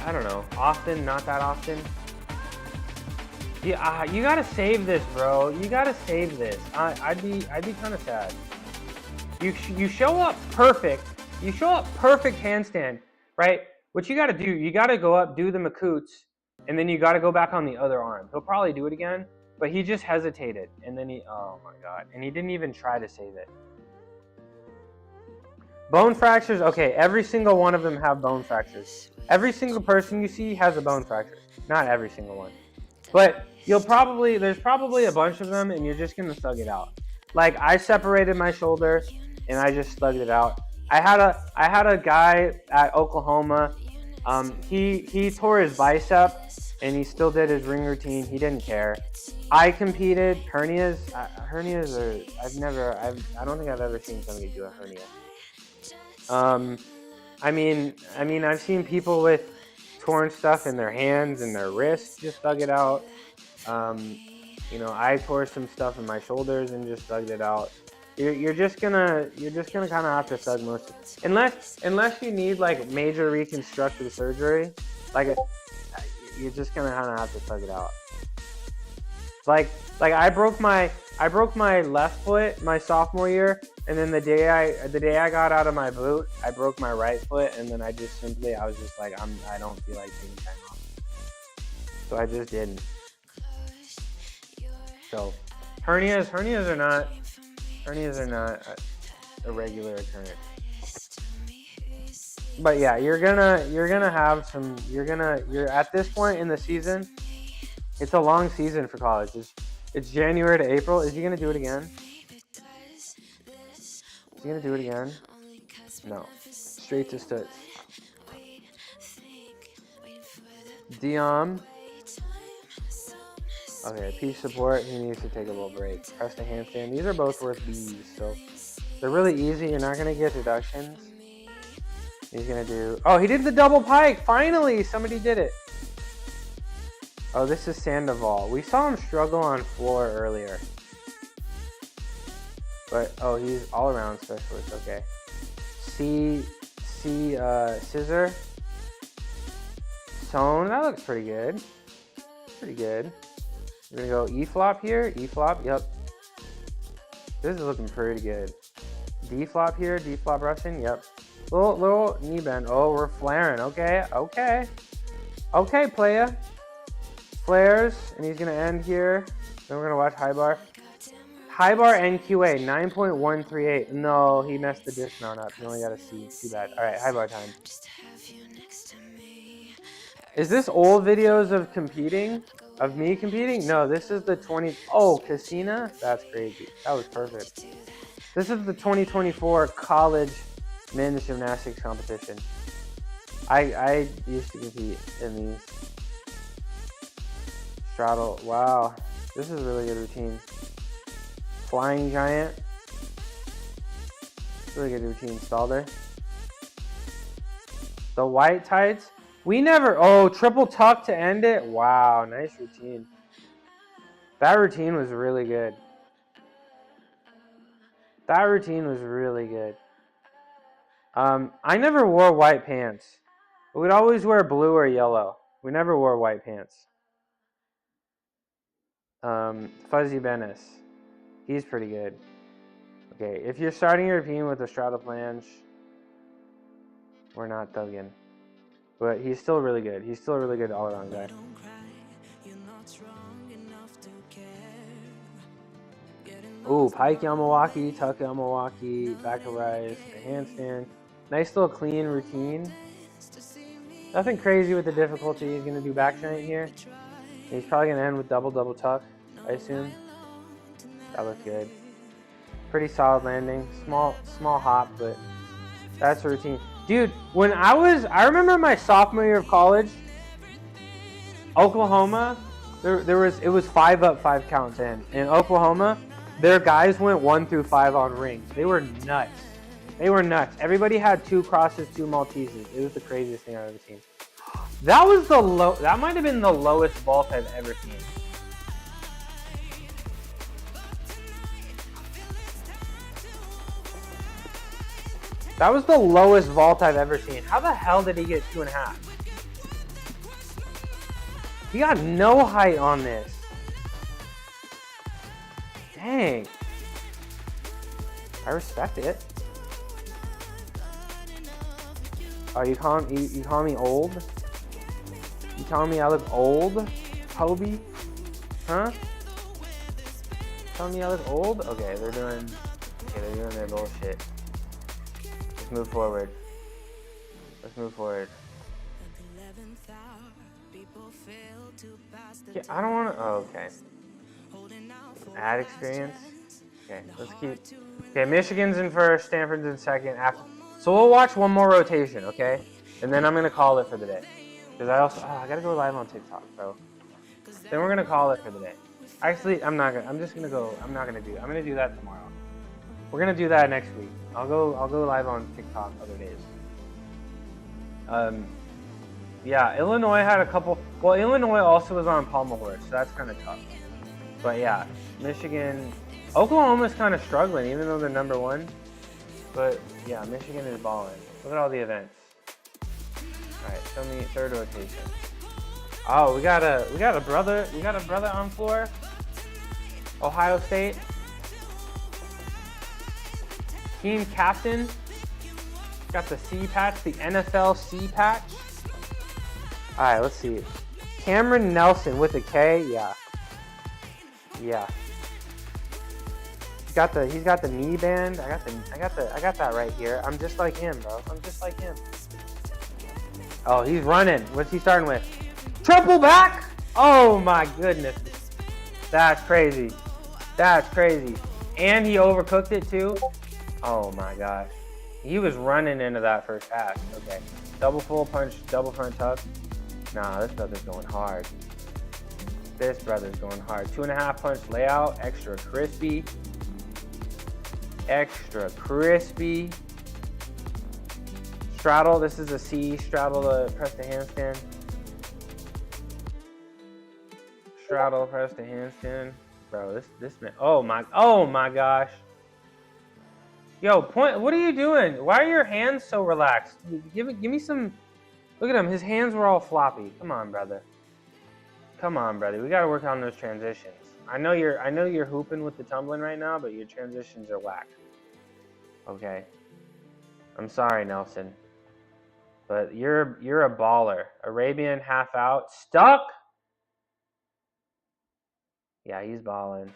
Speaker 5: I don't know. Often, not that often. Yeah, you gotta save this, bro. You gotta save this. I'd be kind of sad. You show up perfect. You show up perfect handstand, right? What you gotta do, you gotta go up, do the Makoots, and then you gotta go back on the other arm. He'll probably do it again, but he just hesitated, and then oh my God, and he didn't even try to save it. Bone fractures, okay, every single one of them have bone fractures. Every single person you see has a bone fracture. Not every single one. But there's probably a bunch of them, and you're just gonna thug it out. Like I separated my shoulder and I just slugged it out. I had a guy at Oklahoma. He tore his bicep and he still did his ring routine. He didn't care. I competed. Hernias are. I don't think I've ever seen somebody do a hernia. I mean, I've seen people with torn stuff in their hands and their wrists just dug it out. You know, I tore some stuff in my shoulders and just dug it out. You're just gonna kind of have to thug most of it. Unless you need like major reconstructive surgery, you're just gonna kind of have to thug it out. Like I broke my left foot my sophomore year, and then the day I got out of my boot, I broke my right foot, and then I was just like I don't feel like taking time off, so I just didn't. So hernias are not a regular occurrence. But yeah, you're at this point in the season. It's a long season for college. It's January to April. Is he gonna do it again? Is he gonna do it again? No. Straight to Stutz. Dion. Okay, peach support. He needs to take a little break. Press the handstand. These are both worth B's, so they're really easy. You're not gonna get deductions. He's gonna do. Oh, he did the double pike. Finally, somebody did it. Oh, this is Sandoval. We saw him struggle on floor earlier. But, oh, he's all-around specialist. Okay. Scissor. Tone. That looks pretty good. Pretty good. We're going to go E-flop here. E-flop. Yep. This is looking pretty good. D-flop here. D-flop Russian. Yep. Little knee bend. Oh, we're flaring. Okay. Okay. Okay, playa. Flares, and he's going to end here. Then we're going to watch high bar. High bar NQA, 9.138. No, he messed the dismount up. He only got a C. Too bad. All right, high bar time. Is this old videos of competing? Of me competing? No, this is the 20... Oh, Casina? That's crazy. That was perfect. This is the 2024 college men's gymnastics competition. I used to compete in these. Straddle. Wow. This is a really good routine. Flying giant. Really good routine. Stalder. The white tights. We never... Oh, triple tuck to end it. Wow. Nice routine. That routine was really good. That routine was really good. I never wore white pants. We'd always wear blue or yellow. We never wore white pants. Fuzzy Benes. He's pretty good. Okay, if you're starting your routine with a straddle flange, we're not thugging. But he's still really good. He's still a really good all-around guy. Ooh, pike Yamawaki, tuck Yamawaki, back of rise, a handstand. Nice little clean routine. Nothing crazy with the difficulty. He's going to do back giant here. He's probably going to end with double tuck, I assume. That looks good. Pretty solid landing. Small hop, but that's a routine. Dude, when I remember my sophomore year of college, Oklahoma, it was 5 up, 5 counts in. In Oklahoma, their guys went 1 through 5 on rings. They were nuts. They were nuts. Everybody had 2 crosses, 2 Maltesers. It was the craziest thing I've ever seen. That was that might have been the lowest vault I've ever seen. That was the lowest vault I've ever seen. How the hell did he get 2.5? He got no height on this. Dang. I respect it. Oh, you call me old? You telling me I look old, Toby? Huh? Telling me I look old? Okay, they're doing their bullshit. Let's move forward. Let's move forward. Yeah, I don't want to. Oh, okay. Ad experience. Okay, let's keep. Okay, Michigan's in first, Stanford's in second. After, so we'll watch one more rotation, okay? And then I'm gonna call it for the day. Because I gotta go live on TikTok, bro. Then we're gonna call it for the day. Actually, I'm not gonna. I'm just gonna go. I'm not gonna do. I'm gonna do that tomorrow. We're gonna do that next week. I'll go live on TikTok other days. Yeah, Illinois had a couple. Well, Illinois also was on Palma Horse, so that's kind of tough. But yeah, Michigan, Oklahoma's kind of struggling, even though they're number one. But yeah, Michigan is balling. Look at all the events. All right, show me third rotation. Oh, we got a brother on floor. Ohio State. Team captain. Got the C patch, the NFL C patch. All right, let's see. Cameron Nelson with a K. Yeah. Yeah. He's got the knee band. I got that right here. I'm just like him, bro. I'm just like him. Oh, he's running. What's he starting with? Triple back? Oh my goodness. That's crazy. That's crazy. And he overcooked it too. Oh my gosh. He was running into that first pass. Okay. Double full punch, double front tuck. Nah, this brother's going hard. This brother's going hard. 2.5 punch layout, extra crispy. Extra crispy. Straddle, this is a C. Straddle to press the handstand. Straddle, press the handstand. Bro, this man, oh my gosh. Yo, what are you doing? Why are your hands so relaxed? Give me some, look at him, his hands were all floppy. Come on, brother. Come on, brother. We gotta work on those transitions. I know you're hooping with the tumbling right now, but your transitions are whack. Okay. I'm sorry, Nelson. But you're a baller. Arabian half out. Stuck? Yeah, he's balling.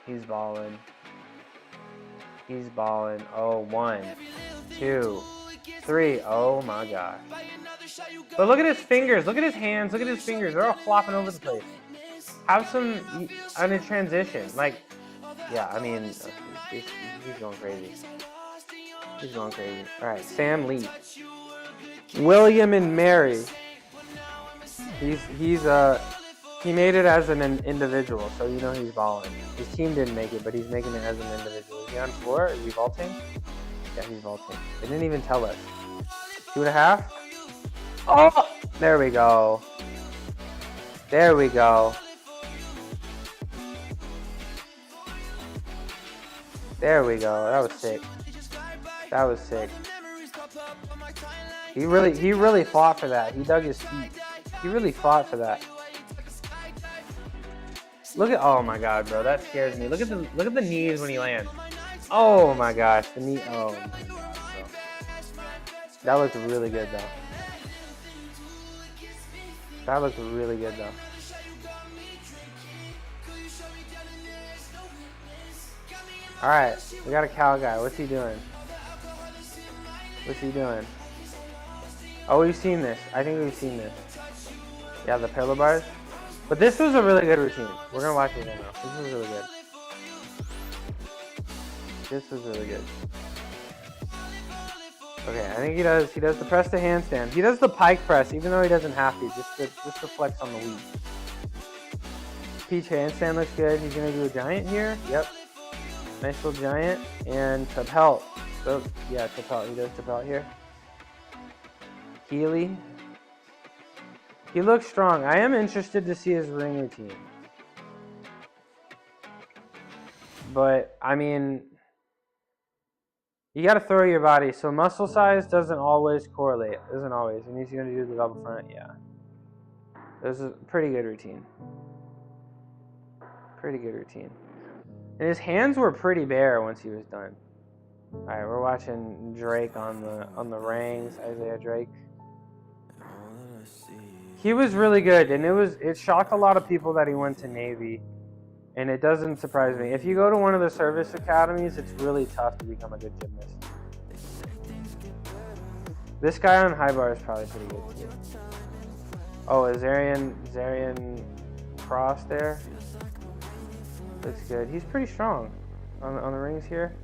Speaker 5: He's balling. He's balling. Oh, 1, 2, 3. Oh my gosh. But look at his fingers. Look at his hands. Look at his fingers. They're all flopping over the place. Have some on a transition. Like, yeah, I mean, he's going crazy. He's going crazy. All right, Sam Lee. William and Mary. He made it as an individual, so you know he's balling. His team didn't make it, but he's making it as an individual. Is he on floor? Is he vaulting? Yeah, he's vaulting. They didn't even tell us. 2.5? Oh! There we go. There we go. There we go. That was sick. That was sick. He really fought for that. He dug his feet. He really fought for that. Look at, oh my god, bro, that scares me. Look at the knees when he lands. Oh my gosh, the knee. Oh my god, bro. That looked really good though. That looked really good though. All right, we got a Cal guy. What's he doing? What's he doing? Oh, we've seen this. I think we've seen this. Yeah, the parallel bars. But this was a really good routine. We're gonna watch it again now. This was really good. This was really good. Okay, I think he does the press to handstand. He does the pike press, even though he doesn't have to, just to flex on the weave. Peach handstand looks good. He's gonna do a giant here. Yep. Nice little giant. And Tapelt. So yeah, Tapelt. He does Tapelt here. Healy. He looks strong. I am interested to see his ring routine. But, I mean, you got to throw your body. So muscle size doesn't always correlate. Doesn't always. And he's going to do the double front. Yeah. This is a pretty good routine. Pretty good routine. And his hands were pretty bare once he was done. All right, we're watching Drake on the rings. Isaiah Drake. He was really good, and it shocked a lot of people that he went to Navy, and it doesn't surprise me. If you go to one of the service academies, it's really tough to become a good gymnast. This guy on high bar is probably pretty good too. Oh, a Zarian cross there. Looks good. He's pretty strong on the rings here.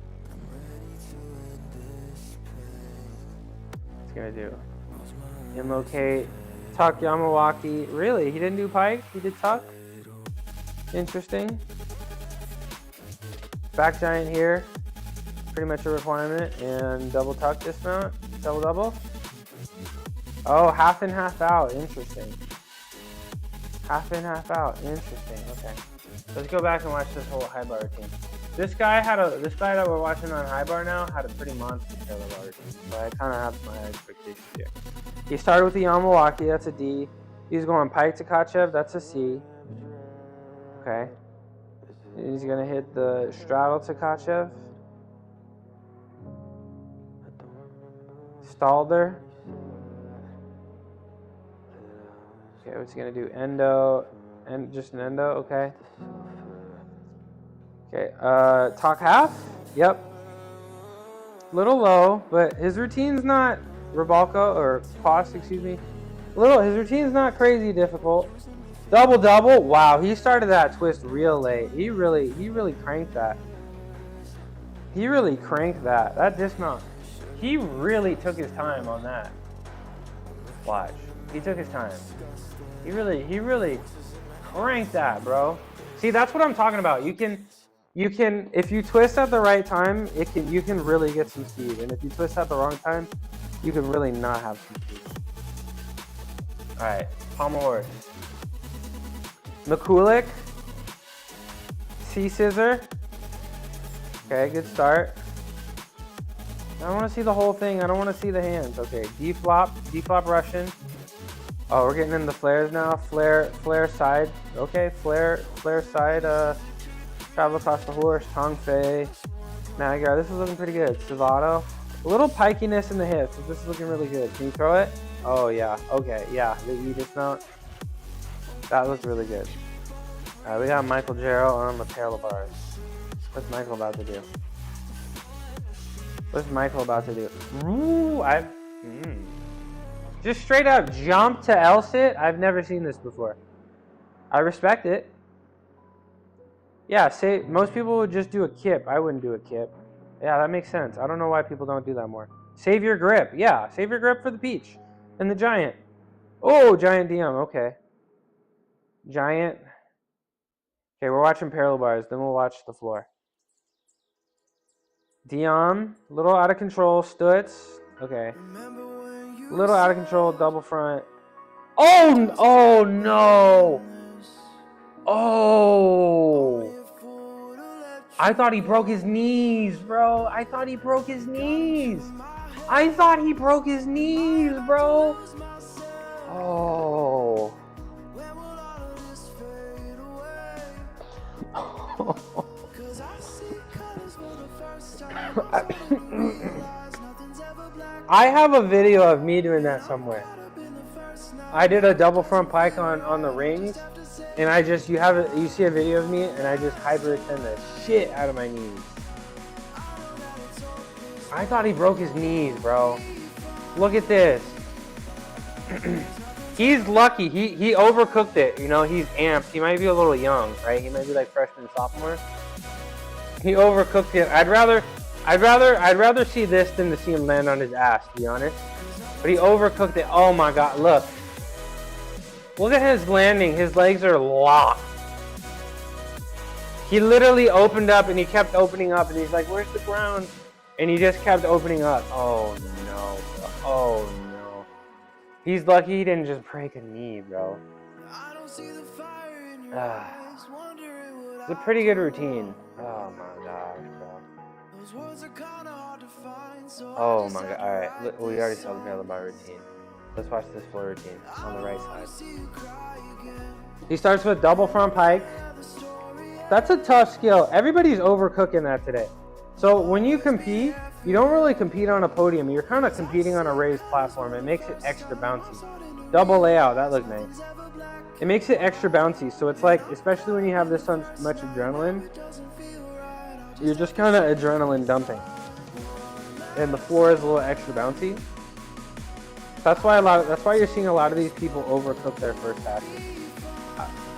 Speaker 5: What's he gonna do? Inlocate. Tuck Yamawaki. Really? He didn't do pike? He did tuck? Interesting. Back giant here. Pretty much a requirement. And double tuck dismount. Double. Oh, half in, half out. Interesting. Half in, half out. Interesting. Okay. Let's go back and watch this whole high bar routine. This guy that we're watching on high bar now had a pretty monster parallel bar routine. So I kind of have my expectations here. He started with the Yamawaki. That's a D. He's going pike to Kachev. That's a C. Okay. He's gonna hit the straddle to Kachev. Stalder. Okay, what's he gonna do? Endo, and just an endo. Okay. Okay. Talk half. Yep. Little low, but his routine's not Rebalco or Cost, excuse me. His routine's not crazy difficult. Double. Wow, he started that twist real late. He really cranked that. That dismount. He really took his time on that. Watch. He took his time. He really cranked that, bro. See, that's what I'm talking about. You can if you twist at the right time, you can really get some speed. And if you twist at the wrong time, you can really not have some speed. Alright, pommel horse. McCulick. C-scissor. Okay, good start. I want to see the whole thing. I don't want to see the hands. Okay, D-flop Russian. Oh, we're getting in the flares now. Flare side. Okay, flare side. Travel across the horse. Tong Fei. Magyar. This is looking pretty good. Savato. A little pikiness in the hips. This is looking really good. Can you throw it? Oh, yeah. Okay, yeah. The E dismount. That looks really good. All right, we got Michael Jarrow on the parallel bars. What's Michael about to do? Ooh, just straight up jump to L-sit. I've never seen this before. I respect it. Yeah, say most people would just do a kip. I wouldn't do a kip. Yeah, that makes sense. I don't know why people don't do that more. Save your grip. Yeah, save your grip for the peach and the giant. Oh, giant DM. Okay. Giant. Okay, we're watching parallel bars. Then we'll watch the floor. Dion, little out of control. Stutz. Okay. Little out of control. Double front. Oh no. Oh. I thought he broke his knees, bro. Bro. Oh. I have a video of me doing that somewhere. I did a double front pike on the rings, and you see a video of me, and I just hyperextend the shit out of my knees. I thought he broke his knees, bro. Look at this. He's lucky. He overcooked it. You know, he's amped. He might be a little young, right? He might be like freshman, sophomore. He overcooked it. I'd rather see this than to see him land on his ass, to be honest. But he overcooked it. Oh my god, look. Look at his landing. His legs are locked. He literally opened up and he kept opening up and he's like, where's the ground? And he just kept opening up. Oh no, bro. Oh no. He's lucky he didn't just break a knee, bro. It's a pretty good routine. Oh my gosh, bro. Oh my god. Alright, we already saw the parallel bar routine. Let's watch this floor routine on the right side. He starts with double front pike. That's a tough skill. Everybody's overcooking that today. So when you compete, you don't really compete on a podium. You're kind of competing on a raised platform. It makes it extra bouncy. Double layout, that looked nice. It makes it extra bouncy. So it's like, especially when you have this much adrenaline, you're just kind of adrenaline dumping. And the floor is a little extra bouncy. That's why you're seeing a lot of these people overcook their first passes.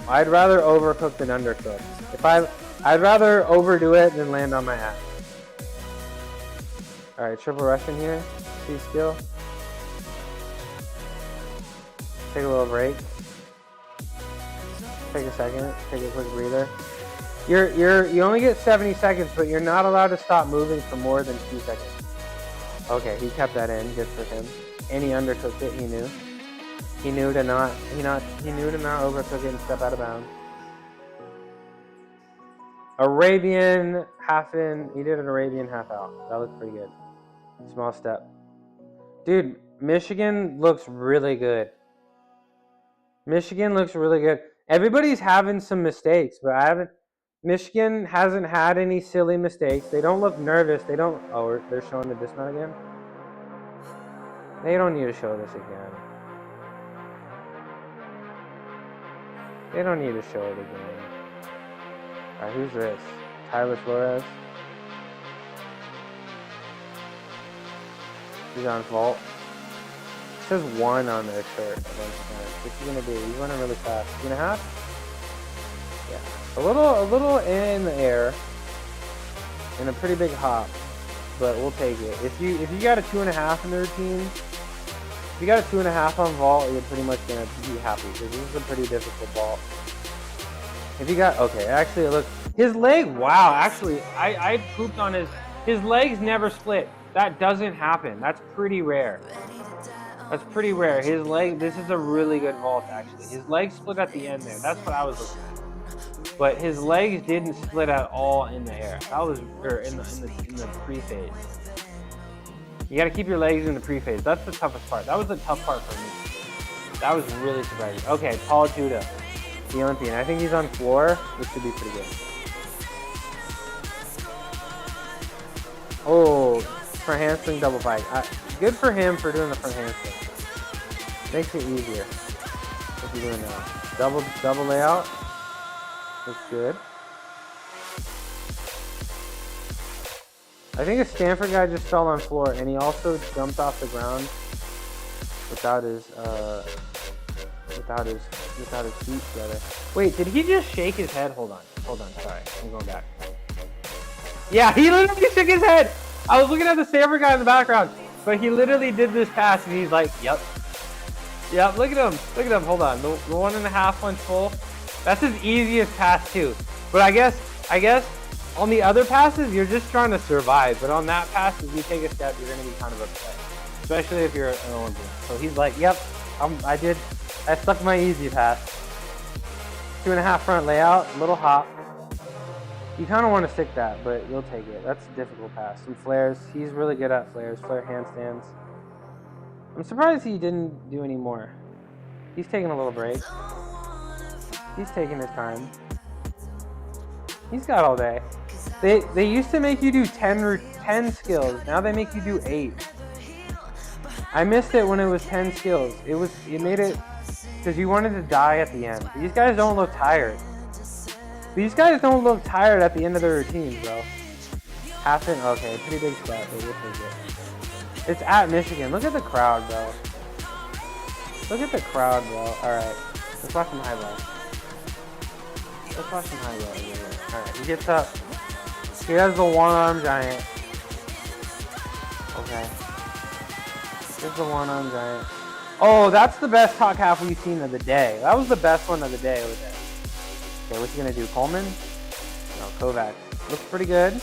Speaker 5: I'd rather overcook than undercook. I'd rather overdo it than land on my ass. All right, triple rushing here. See skill. Take a little break. Take a second. Take a quick breather. You only get 70 seconds, but you're not allowed to stop moving for more than 2 seconds. Okay, he kept that in. Good for him. And he undercooked it. He knew. He knew to not overcook it and step out of bounds. Arabian half in. He did an Arabian half out. That looked pretty good. Small step. Dude, Michigan looks really good. Michigan looks really good. Everybody's having some mistakes, but Michigan hasn't had any silly mistakes. They don't look nervous. They don't. Oh, they're showing the dismount again? They don't need to show this again. They don't need to show it again. Alright, who's this? Tyler Flores. He's on vault. It says 1 on their shirt. What's he gonna do? He's running really fast. 2.5? Yeah. A little in the air. And a pretty big hop. But we'll take it. If you got a 2.5 in the routine, if you got a 2.5 on vault, you're pretty much gonna be happy because this is a pretty difficult vault. If you got actually look, his leg. Wow, actually, I pooped on his legs never split. That doesn't happen. That's pretty rare. That's pretty rare. His leg. This is a really good vault actually. His legs split at the end there. That's what I was looking at. But his legs didn't split at all in the air. That was in the pre-phase. You got to keep your legs in the pre-phase. That's the toughest part. That was the tough part for me. That was really surprising. Okay, Paul Tudor, the Olympian. I think he's on floor, which should be pretty good. Oh, front handspring double bike. Good for him for doing the front handspring. Makes it easier. What's he doing now? Double layout. Looks good. I think a Stanford guy just fell on floor, and he also jumped off the ground without his feet together. Wait, did he just shake his head? Hold on. Sorry, I'm going back. Yeah, he literally shook his head. I was looking at the Stanford guy in the background, but he literally did this pass, and he's like, "Yep." Look at him. Hold on. The 1.5 one's full. That's his easiest pass too. But I guess on the other passes, you're just trying to survive. But on that pass, if you take a step, you're going to be kind of upset. Especially if you're an Olympian. So he's like, yep, I stuck my easy pass. 2.5 front layout, little hop. You kind of want to stick that, but you'll take it. That's a difficult pass. Some flares. He's really good at flares. Flare handstands. I'm surprised he didn't do any more. He's taking a little break. He's taking his time. He's got all day. They used to make you do 10 skills. Now they make you do 8. I missed it when it was 10 skills. It made it because you wanted to die at the end. These guys don't look tired. These guys don't look tired at the end of their routine, bro. Okay, pretty big spot, but we'll take it. It's at Michigan. Look at the crowd, bro. Look at the crowd, bro. Alright, let's watch some highlights. Alright, he gets up. He has the one-arm giant. Okay. Here's the one-arm giant. Oh, that's the best top half we've seen of the day. That was the best one of the day over there. Okay, what's he gonna do? Coleman? No, Kovacs. Looks pretty good.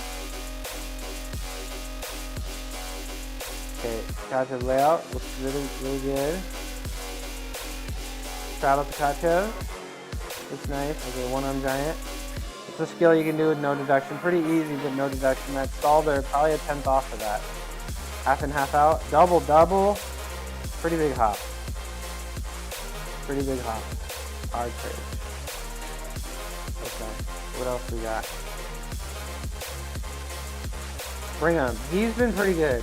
Speaker 5: Okay, Kachev layout. Looks really, really good. Straddle to Kachev. Looks nice. Okay, one-arm giant. It's a skill you can do with no deduction. Pretty easy, but no deduction. That's stalled there. Probably a 10th off of that. Half in, half out. Double. Pretty big hop. Hard trade. Okay. What else we got? Bring him. He's been pretty good.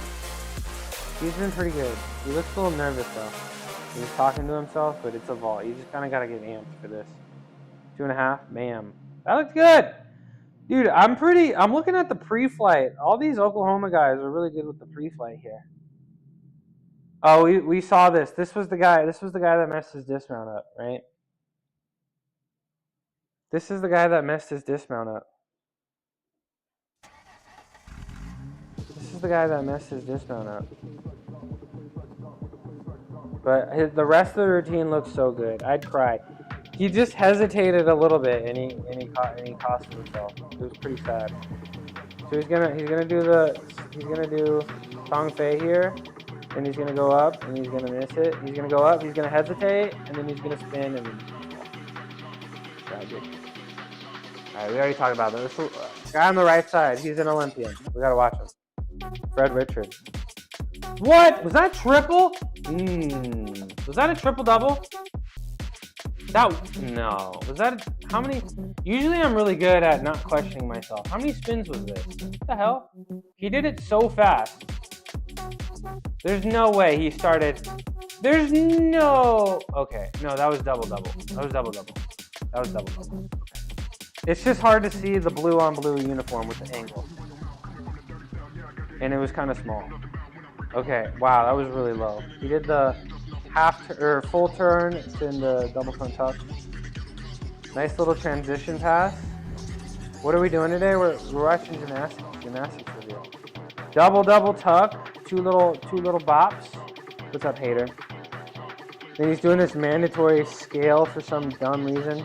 Speaker 5: He looks a little nervous though. He's talking to himself, but it's a vault. You just kind of got to get amped for this. 2.5. Bam. That looks good. Dude, I'm looking at the pre-flight. All these Oklahoma guys are really good with the pre-flight here. Oh, we saw this. This was the guy that messed his dismount up, right? This is the guy that messed his dismount up. This is the guy that messed his dismount up. But the rest of the routine looks so good. I'd cry. He just hesitated a little bit and he cost himself. It was pretty sad. So he's gonna do Tong Fei here, and he's gonna go up and he's gonna miss it. He's gonna go up, he's gonna hesitate, and then he's gonna spin and then tragic. Alright, we already talked about this. Guy on the right side, he's an Olympian. We gotta watch him. Fred Richards. What? Was that triple? Was that a triple double? No. Was that how many? Usually I'm really good at not questioning myself. How many spins was this? What the hell? He did it so fast. There's no way he started. There's no. Okay. No, that was double. That was double. It's just hard to see the blue on blue uniform with the angle. And it was kind of small. Okay. Wow, that was really low. He did the full turn in the double front tuck. Nice little transition pass. What are we doing today? We're watching gymnastics review. Double tuck, two little bops. What's up, hater? Then he's doing this mandatory scale for some dumb reason.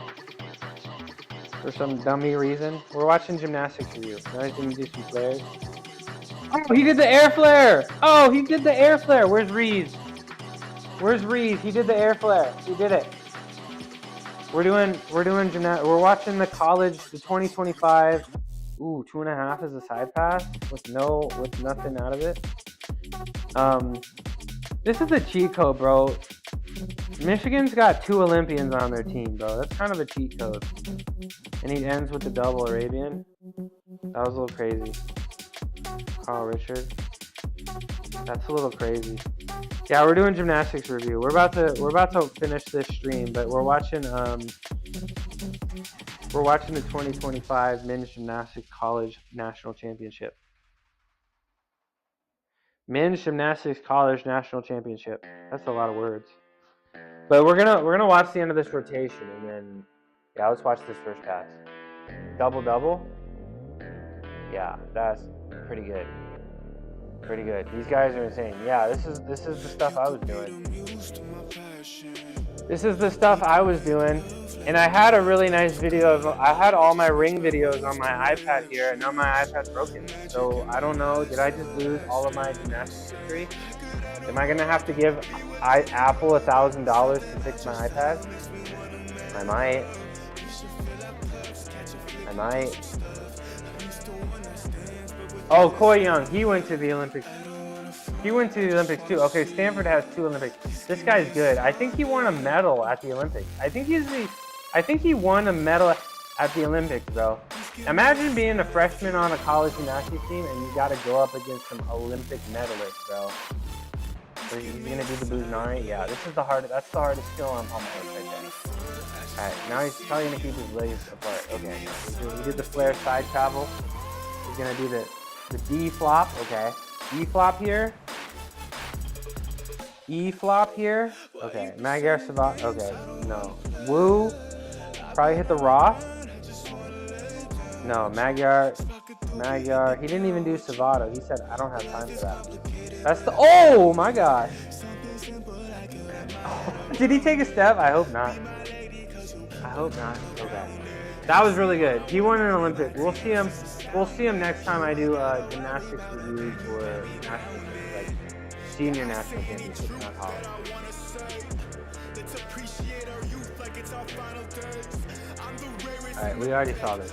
Speaker 5: For some dummy reason. We're watching gymnastics review. Now he's gonna do some flares. Oh, he did the air flare! Oh, he did the air flare! Where's Reeves? He did the air flare. He did it. We're watching the college, the 2025. Ooh, 2.5 is a side pass with nothing out of it. This is a cheat code, bro. Michigan's got 2 Olympians on their team, bro. That's kind of a cheat code. And he ends with the double Arabian. That was a little crazy. Carl Richards. That's a little crazy. Yeah, we're doing gymnastics review. We're about to finish this stream, but we're watching the 2025 Men's Gymnastics College National Championship. Men's Gymnastics College National Championship. That's a lot of words. But we're gonna watch the end of this rotation, and then let's watch this first pass. Double. Yeah, that's pretty good. Pretty good. These guys are insane. Yeah, this is the stuff I was doing. And I had a really nice video I had all my ring videos on my iPad here, and now my iPad's broken. So I don't know, did I just lose all of my gymnastics history? Am I gonna have to give Apple $1,000 to fix my iPad? I might. Oh, Coy Young, he went to the Olympics. Too. Okay, Stanford has 2 Olympics. This guy's good. I think he won a medal at the Olympics. I think he won a medal at the Olympics, bro. Imagine being a freshman on a college gymnastics team and you gotta go up against some Olympic medalist, bro. So he's gonna do the Buznari? Yeah, that's the hardest skill on palm right there. Alright, now he's probably gonna keep his legs apart. Okay, he did the flare side travel. He's gonna do the D flop, okay. E flop here. Okay. Magyar Savat, okay. No. Wu. Probably hit the Roth. No, Magyar. He didn't even do Savato. He said, I don't have time for that. That's the. Oh my gosh. Did he take a step? I hope not. Okay. That was really good. He won an Olympic. We'll see him next time I do gymnastics reviews for senior national championships, not college. Alright, we already saw this.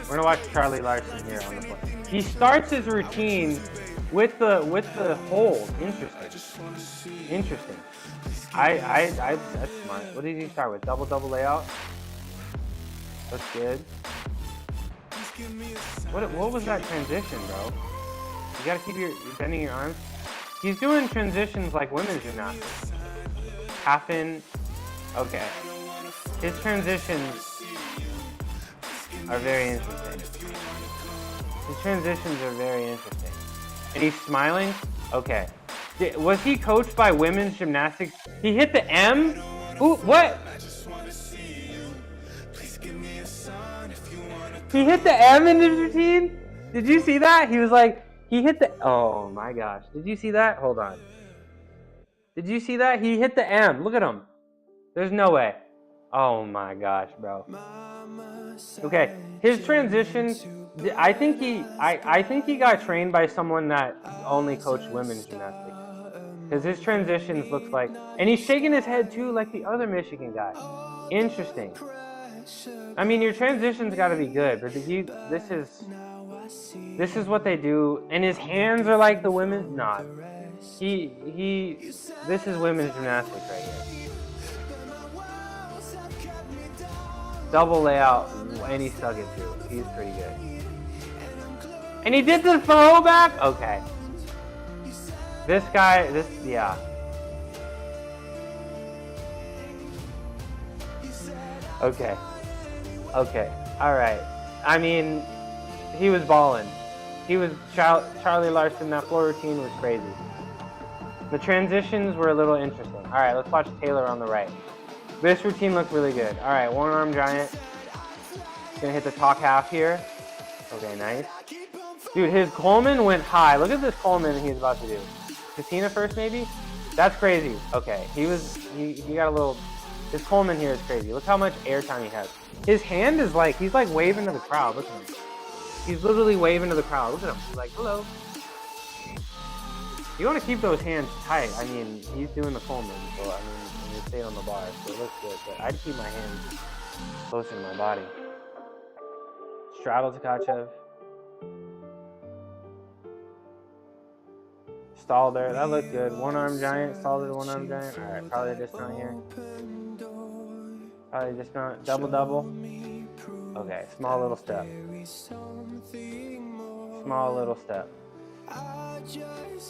Speaker 5: We're gonna watch Charlie Larson here on the play. He starts his routine with the hold. Interesting. That's smart. What did he start with? Double layout? That's good. What was that transition, bro? You gotta keep you're bending your arms. He's doing transitions like women's gymnastics. Half in. Okay. His transitions are very interesting. And he's smiling. Okay. Was he coached by women's gymnastics? He hit the M? Ooh, what? He hit the M in his routine? Did you see that? He was like, he hit the, oh my gosh. Did you see that? Hold on. Did you see that? He hit the M. Look at him. There's no way. Oh my gosh, bro. Okay, his transition, I think he got trained by someone that only coached women's gymnastics. Because his transitions looks like, and he's shaking his head too like the other Michigan guy. Interesting. I mean, your transitions got to be good, but this is what they do, and his hands are like the women. Nah, this is women's gymnastics right here. Double layout, and he stuck it too. He's pretty good. And he did the throw back. Okay. This guy, yeah. Okay. Okay. All right. I mean, he was balling. He was Charlie Larson. That floor routine was crazy. The transitions were a little interesting. All right, let's watch Taylor on the right. This routine looked really good. All right, one arm giant. Gonna hit the top half here. Okay, nice. Dude, his Coleman went high. Look at this Coleman he's about to do. Katina first, maybe? That's crazy. Okay, he got a little. This Coleman here is crazy. Look how much airtime he has. His hand is like, he's like waving to the crowd. Look at him. He's literally waving to the crowd. Look at him. He's like, hello. You want to keep those hands tight. I mean, he's doing the Coleman, so I mean, you stay on the bar, so it looks good. But I'd keep my hands closer to my body. Straddle Tkachev. Stalled there. That looked good. One arm giant. Stalled it. One arm giant. All right, probably a dismount here. Probably dismount. Double. Okay, small little step. Small little step.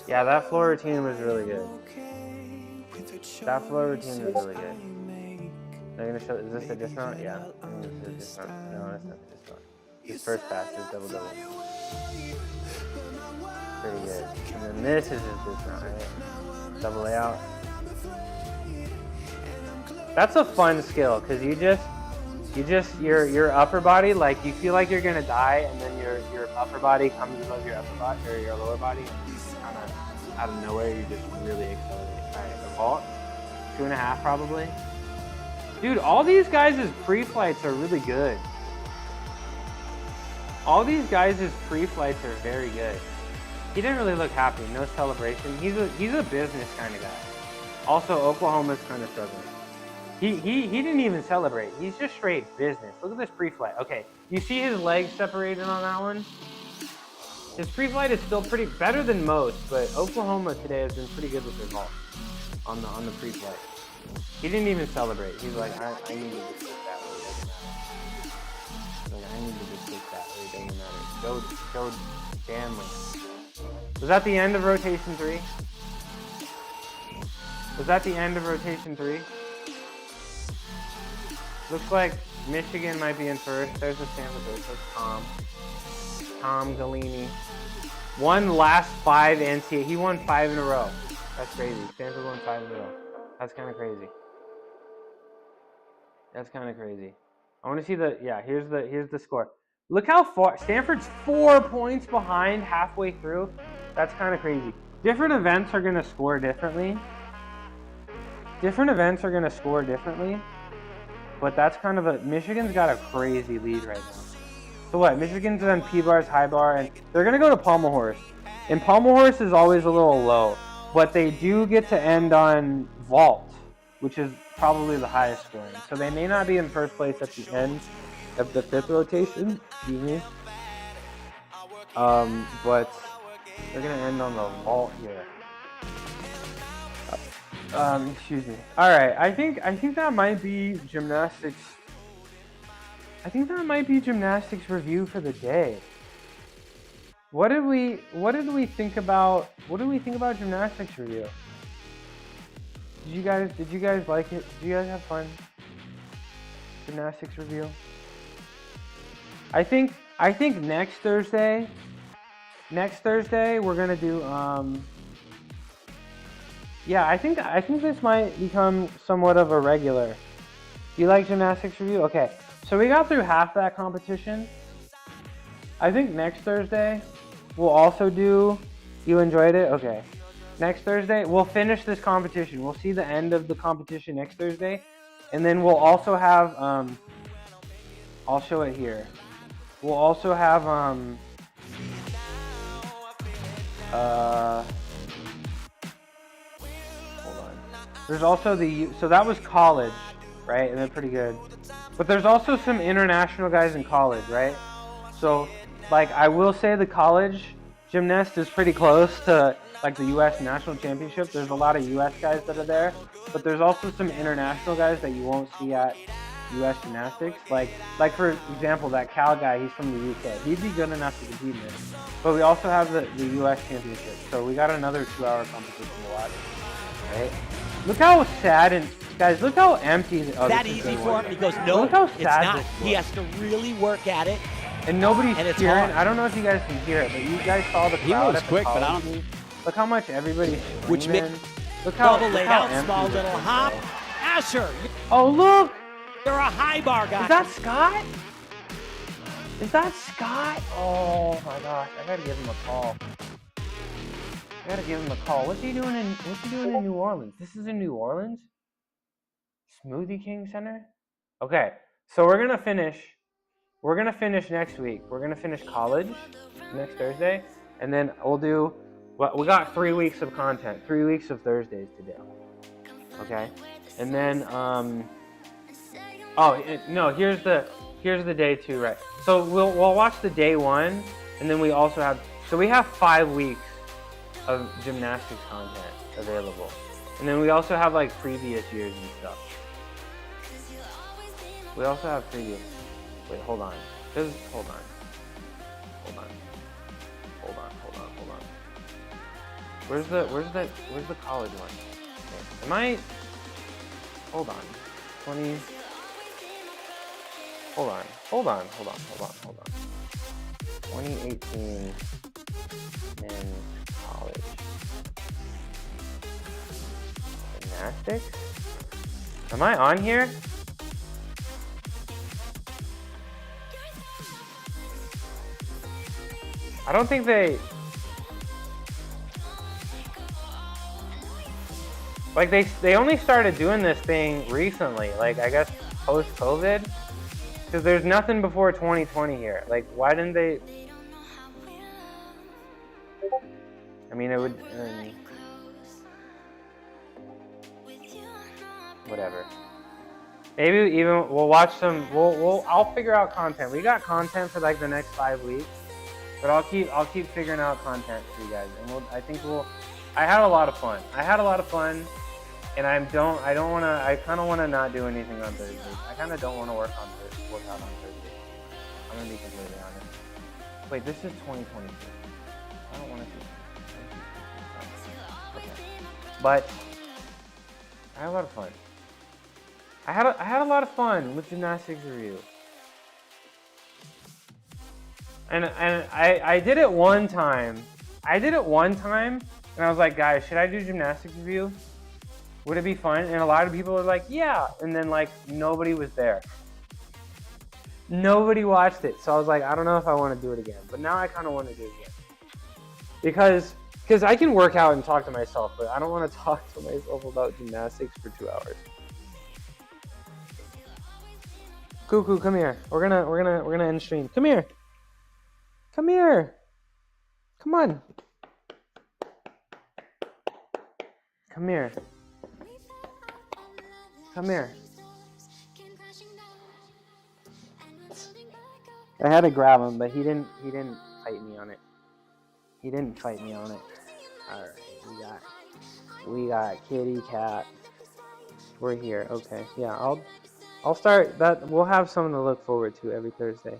Speaker 5: Yeah, that floor routine was really good. That floor routine was really good. They're gonna show. Is this a dismount? Yeah. This is a dismount. No, that's not a dismount. His first pass is double. Pretty good. And then this is his dismount, right? Double layout. That's a fun skill because your upper body, like you feel like you're gonna die, and then your upper body comes above your upper body or your lower body, and you kind of out of nowhere you just really accelerate. All right, the vault, 2.5 probably. Dude, all these guys' pre-flights are really good. All these guys' pre-flights are very good. He didn't really look happy. No celebration. He's a business kind of guy. Also, Oklahoma's kind of struggling. He didn't even celebrate. He's just straight business. Look at this pre-flight. Okay, you see his legs separated on that one? His pre-flight is still pretty better than most, but Oklahoma today has been pretty good with their vault on the pre-flight. He didn't even celebrate. He's like, I need to just take that way. It doesn't matter. Like, I need to just take that way. It doesn't matter. Go Stanley. Was that the end of rotation 3? Was that the end of rotation 3? Looks like Michigan might be in first. There's the Stanford. There's Tom Galini. Won last 5 NCAA. He won 5 in a row. That's crazy. Stanford won 5 in a row. That's kind of crazy. That's kind of crazy. I want to see here's the score. Look how far Stanford's 4 points behind halfway through. That's kind of crazy. Different events are going to score differently. But that's kind of Michigan's got a crazy lead right now. So what? Michigan's on P-bars, high bar, and they're going to go to Pommel Horse. And Pommel Horse is always a little low. But they do get to end on vault, which is probably the highest scoring. So they may not be in first place at the end of the 5th rotation. Excuse me. But they're going to end on the vault here. Excuse me. All right, I think that might be gymnastics. I think that might be gymnastics review for the day. What did we think about gymnastics review? Did you guys like it? Did you guys have fun? Gymnastics review. I think next Thursday we're gonna do Yeah, I think this might become somewhat of a regular. Do you like gymnastics review? Okay, so we got through half that competition. I think next Thursday we'll also do. You enjoyed it? Okay. Next Thursday we'll finish this competition. We'll see the end of the competition next Thursday, and then we'll also have. I'll show it here. We'll also have hold on. There's also so that was college, right? And they're pretty good. But there's also some international guys in college, right? So, like, I will say the college gymnast is pretty close to, like, the U.S. National Championship. There's a lot of U.S. guys that are there, but there's also some international guys that you won't see at U.S. gymnastics. Like for example, that Cal guy, he's from the UK. He'd be good enough to compete in this. But we also have the U.S. Championship. So we got another 2-hour competition to watch, right? Look how sad and, guys, look how empty. Oh,
Speaker 6: that easy for him? He goes, no,
Speaker 5: look how
Speaker 6: it's
Speaker 5: sad
Speaker 6: not.
Speaker 5: this was.
Speaker 6: He has to really work at it.
Speaker 5: And nobody's
Speaker 6: And it's
Speaker 5: cheering.
Speaker 6: hard.
Speaker 5: I don't know if you guys can hear it, but you guys saw the crowd.
Speaker 7: He moves
Speaker 5: at the
Speaker 7: quick, but I
Speaker 5: college
Speaker 7: don't.
Speaker 5: meet. Look how much everybody's
Speaker 6: Which
Speaker 5: screaming. Look how,
Speaker 6: Double
Speaker 5: look
Speaker 6: laid
Speaker 5: how
Speaker 6: out,
Speaker 5: empty
Speaker 6: small
Speaker 5: this
Speaker 6: little
Speaker 5: is,
Speaker 6: hop.
Speaker 5: bro.
Speaker 6: Asher,
Speaker 5: Oh, look!
Speaker 6: you're a high bar guy.
Speaker 5: Is that Scott? Is that Scott? Oh my gosh, I gotta give him a call. What's he doing in New Orleans? This is in New Orleans? Smoothie King Center? Okay, so we're gonna finish next week. We're gonna finish college next Thursday, and then we'll do, well, we got 3 weeks of content, 3 weeks of Thursdays to do. Okay, and then here's the day 2, right? So we'll watch the day 1, and then we also have, so we have 5 weeks of gymnastics content available, and then we also have like previous years and stuff. We also have previous. Wait, hold on. Hold on. Where's the college one? Okay. Am I? Hold on. 20. Hold on. 2018 men's college gymnastics. Am I on here? I don't think they, like, they only started doing this thing recently, like, I guess post-COVID, because there's nothing before 2020 here. Like, why didn't they? I mean, it would, whatever. Maybe even we'll watch some. I'll figure out content. We got content for like the next 5 weeks. But I'll keep figuring out content for you guys, and I had a lot of fun. And I kind of want to not do anything on Thursdays. I kind of don't want to work out on Thursdays. I'm gonna be completely honest. Wait, this is 2022. I don't want to do. Okay, but I had a lot of fun. I had a lot of fun with gymnastics review. And I did it one time. And I was like, guys, should I do gymnastics review? Would it be fun? And a lot of people were like, yeah. And then, like, nobody was there. Nobody watched it. So I was like, I don't know if I want to do it again. But now I kind of want to do it again. Because I can work out and talk to myself, but I don't want to talk to myself about gymnastics for 2 hours. Cuckoo, come here. We're gonna end stream. Come here. Come here. Come on. Come here. Come here. I had to grab him, but he didn't fight me on it. Alright, we got kitty cat. We're here. Okay. Yeah, I'll start that. We'll have something to look forward to every Thursday.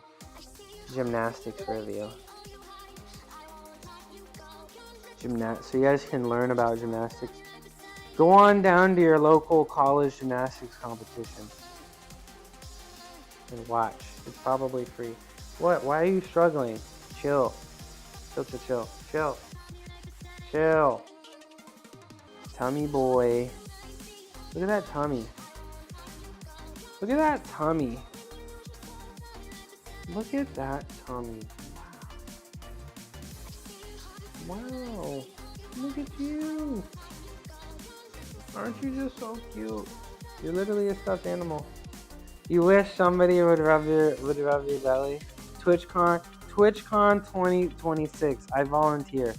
Speaker 5: Gymnastics review. So you guys can learn about gymnastics. Go on down to your local college gymnastics competition and watch. It's probably free. What? Why are you struggling? Chill. Chill. Tummy boy. Look at that tummy. Look at that tummy. Look at that tummy. Wow. Look at you. Aren't you just so cute? You're literally a stuffed animal. You wish somebody would rub your belly. TwitchCon 2026. I volunteer.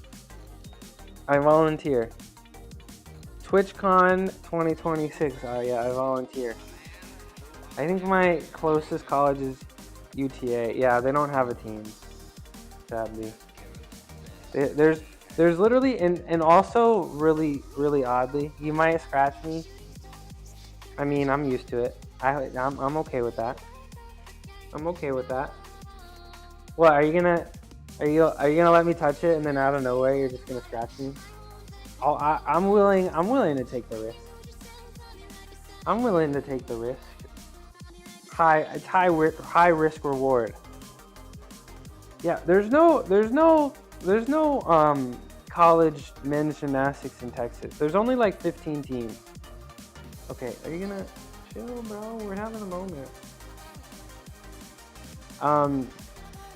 Speaker 5: TwitchCon 2026. Oh yeah, I volunteer. I think my closest college is UTA. Yeah, they don't have a team, sadly. There's literally, and also really oddly, you might scratch me. I mean, I'm used to it. I'm okay with that. I'm okay with that. What are you gonna let me touch it and then out of nowhere you're just gonna scratch me? I'm willing to take the risk. I'm willing to take the risk. It's high risk reward. Yeah, there's no college men's gymnastics in Texas. There's only like 15 teams. Okay, are you gonna chill, bro? We're having a moment.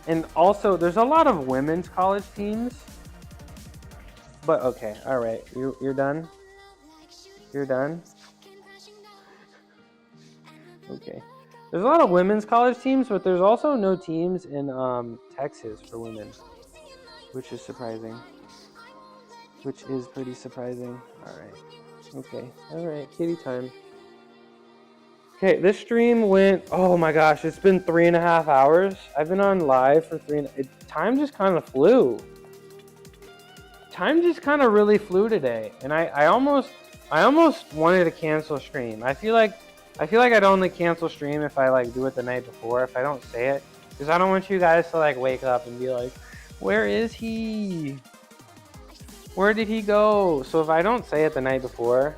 Speaker 5: And also there's a lot of women's college teams. But okay, all right. You're done. You're done. Okay. There's a lot of women's college teams, but there's also no teams in Texas for women, which is surprising. Which is pretty surprising. All right. Okay. All right. Kitty time. Okay, this stream went. Oh my gosh, it's been 3.5 hours. I've been on live for time just kind of flew. Time just kind of really flew today, and I almost wanted to cancel stream. I feel like I'd only cancel stream if I like do it the night before, if I don't say it, because I don't want you guys to like wake up and be like, where is he? Where did he go? So if I don't say it the night before,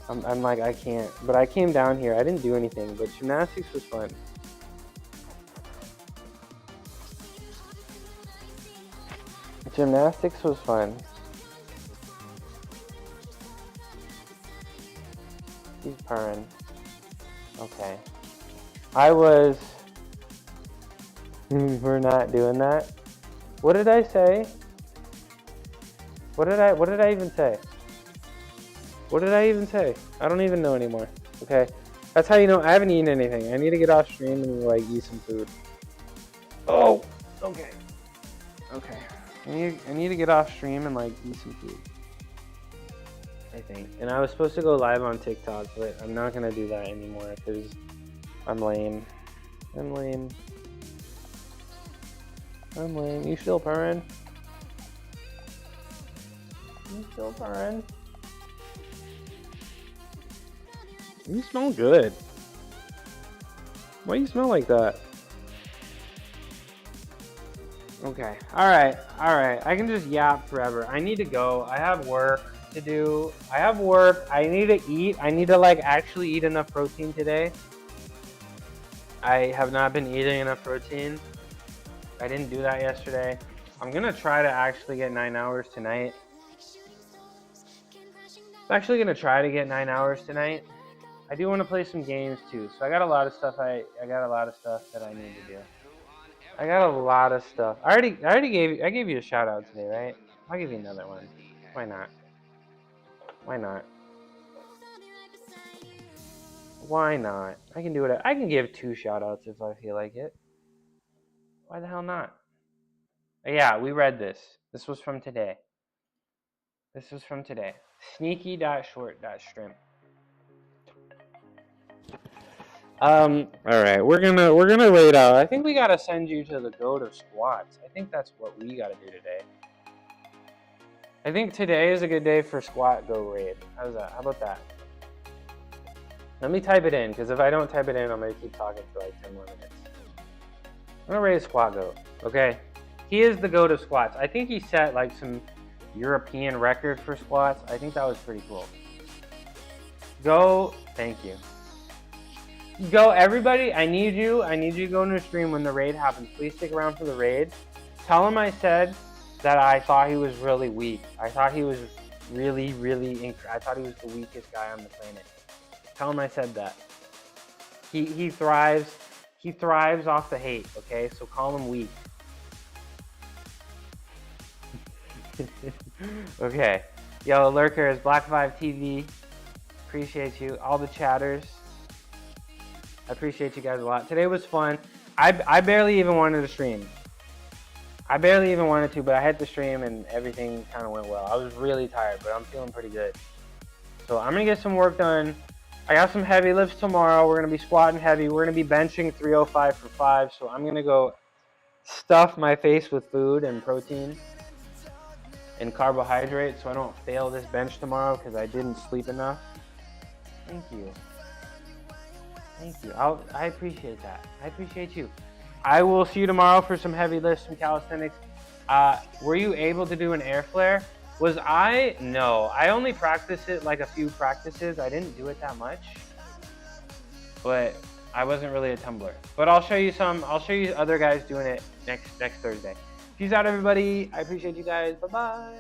Speaker 5: I'm like, I can't. But I came down here. I didn't do anything, but gymnastics was fun. Gymnastics was fun. He's purring. Okay. We're not doing that. What did I say? What did I even say? What did I even say? I don't even know anymore. Okay. That's how you know I haven't eaten anything. I need to get off stream and like eat some food. Oh, okay. Okay. I need to get off stream and like eat some food. I think. And I was supposed to go live on TikTok, but I'm not gonna do that anymore because I'm lame. I'm lame. You still purring? You still purring? You smell good. Why do you smell like that? Okay. Alright. I can just yap forever. I need to go. I have work to do. I need to eat. I need to like actually eat enough protein today. I have not been eating enough protein. I didn't do that yesterday. I'm gonna try to actually get 9 hours tonight. I'm actually gonna try to get 9 hours tonight. I do want to play some games too, so I got a lot of stuff. I got a lot of stuff that I need to do. I got a lot of stuff. I gave you a shout out today, right? I'll give you another one. Why not? Why not? Why not? I can do it. I can give 2 shout outs if I feel like it. Why the hell not? Yeah, we read this. This was from today. Sneaky.short.stream. Alright, we're gonna wait out. I think we gotta send you to the goat of squats. I think that's what we gotta do today. I think today is a good day for squat go raid. How's that? How about that? Let me type it in, because if I don't type it in, I'm gonna keep talking for like 10 more minutes. I'm gonna raid squat goat, okay? He is the goat of squats. I think he set like some European record for squats. I think that was pretty cool. Go, thank you. Go, everybody, I need you to go into a stream when the raid happens. Please stick around for the raid. Tell him I said that I thought he was really weak. I thought he was really, really. I thought he was the weakest guy on the planet. Tell him I said that. He thrives. He thrives off the hate. Okay, so call him weak. Okay. Yo, Lurkers, Black 5 TV. Appreciate you. All the chatters. I appreciate you guys a lot. Today was fun. I barely even wanted to stream. I barely even wanted to, but I had to stream and everything kind of went well. I was really tired, but I'm feeling pretty good. So I'm going to get some work done. I got some heavy lifts tomorrow. We're going to be squatting heavy. We're going to be benching 305 for 5. So I'm going to go stuff my face with food and protein and carbohydrates so I don't fail this bench tomorrow because I didn't sleep enough. Thank you. Thank you. I appreciate that. I appreciate you. I will see you tomorrow for some heavy lifts, some calisthenics. Were you able to do an air flare? Was I? No. I only practiced it like a few practices. I didn't do it that much. But I wasn't really a tumbler. But I'll show you some. I'll show you other guys doing it next Thursday. Peace out, everybody. I appreciate you guys. Bye-bye.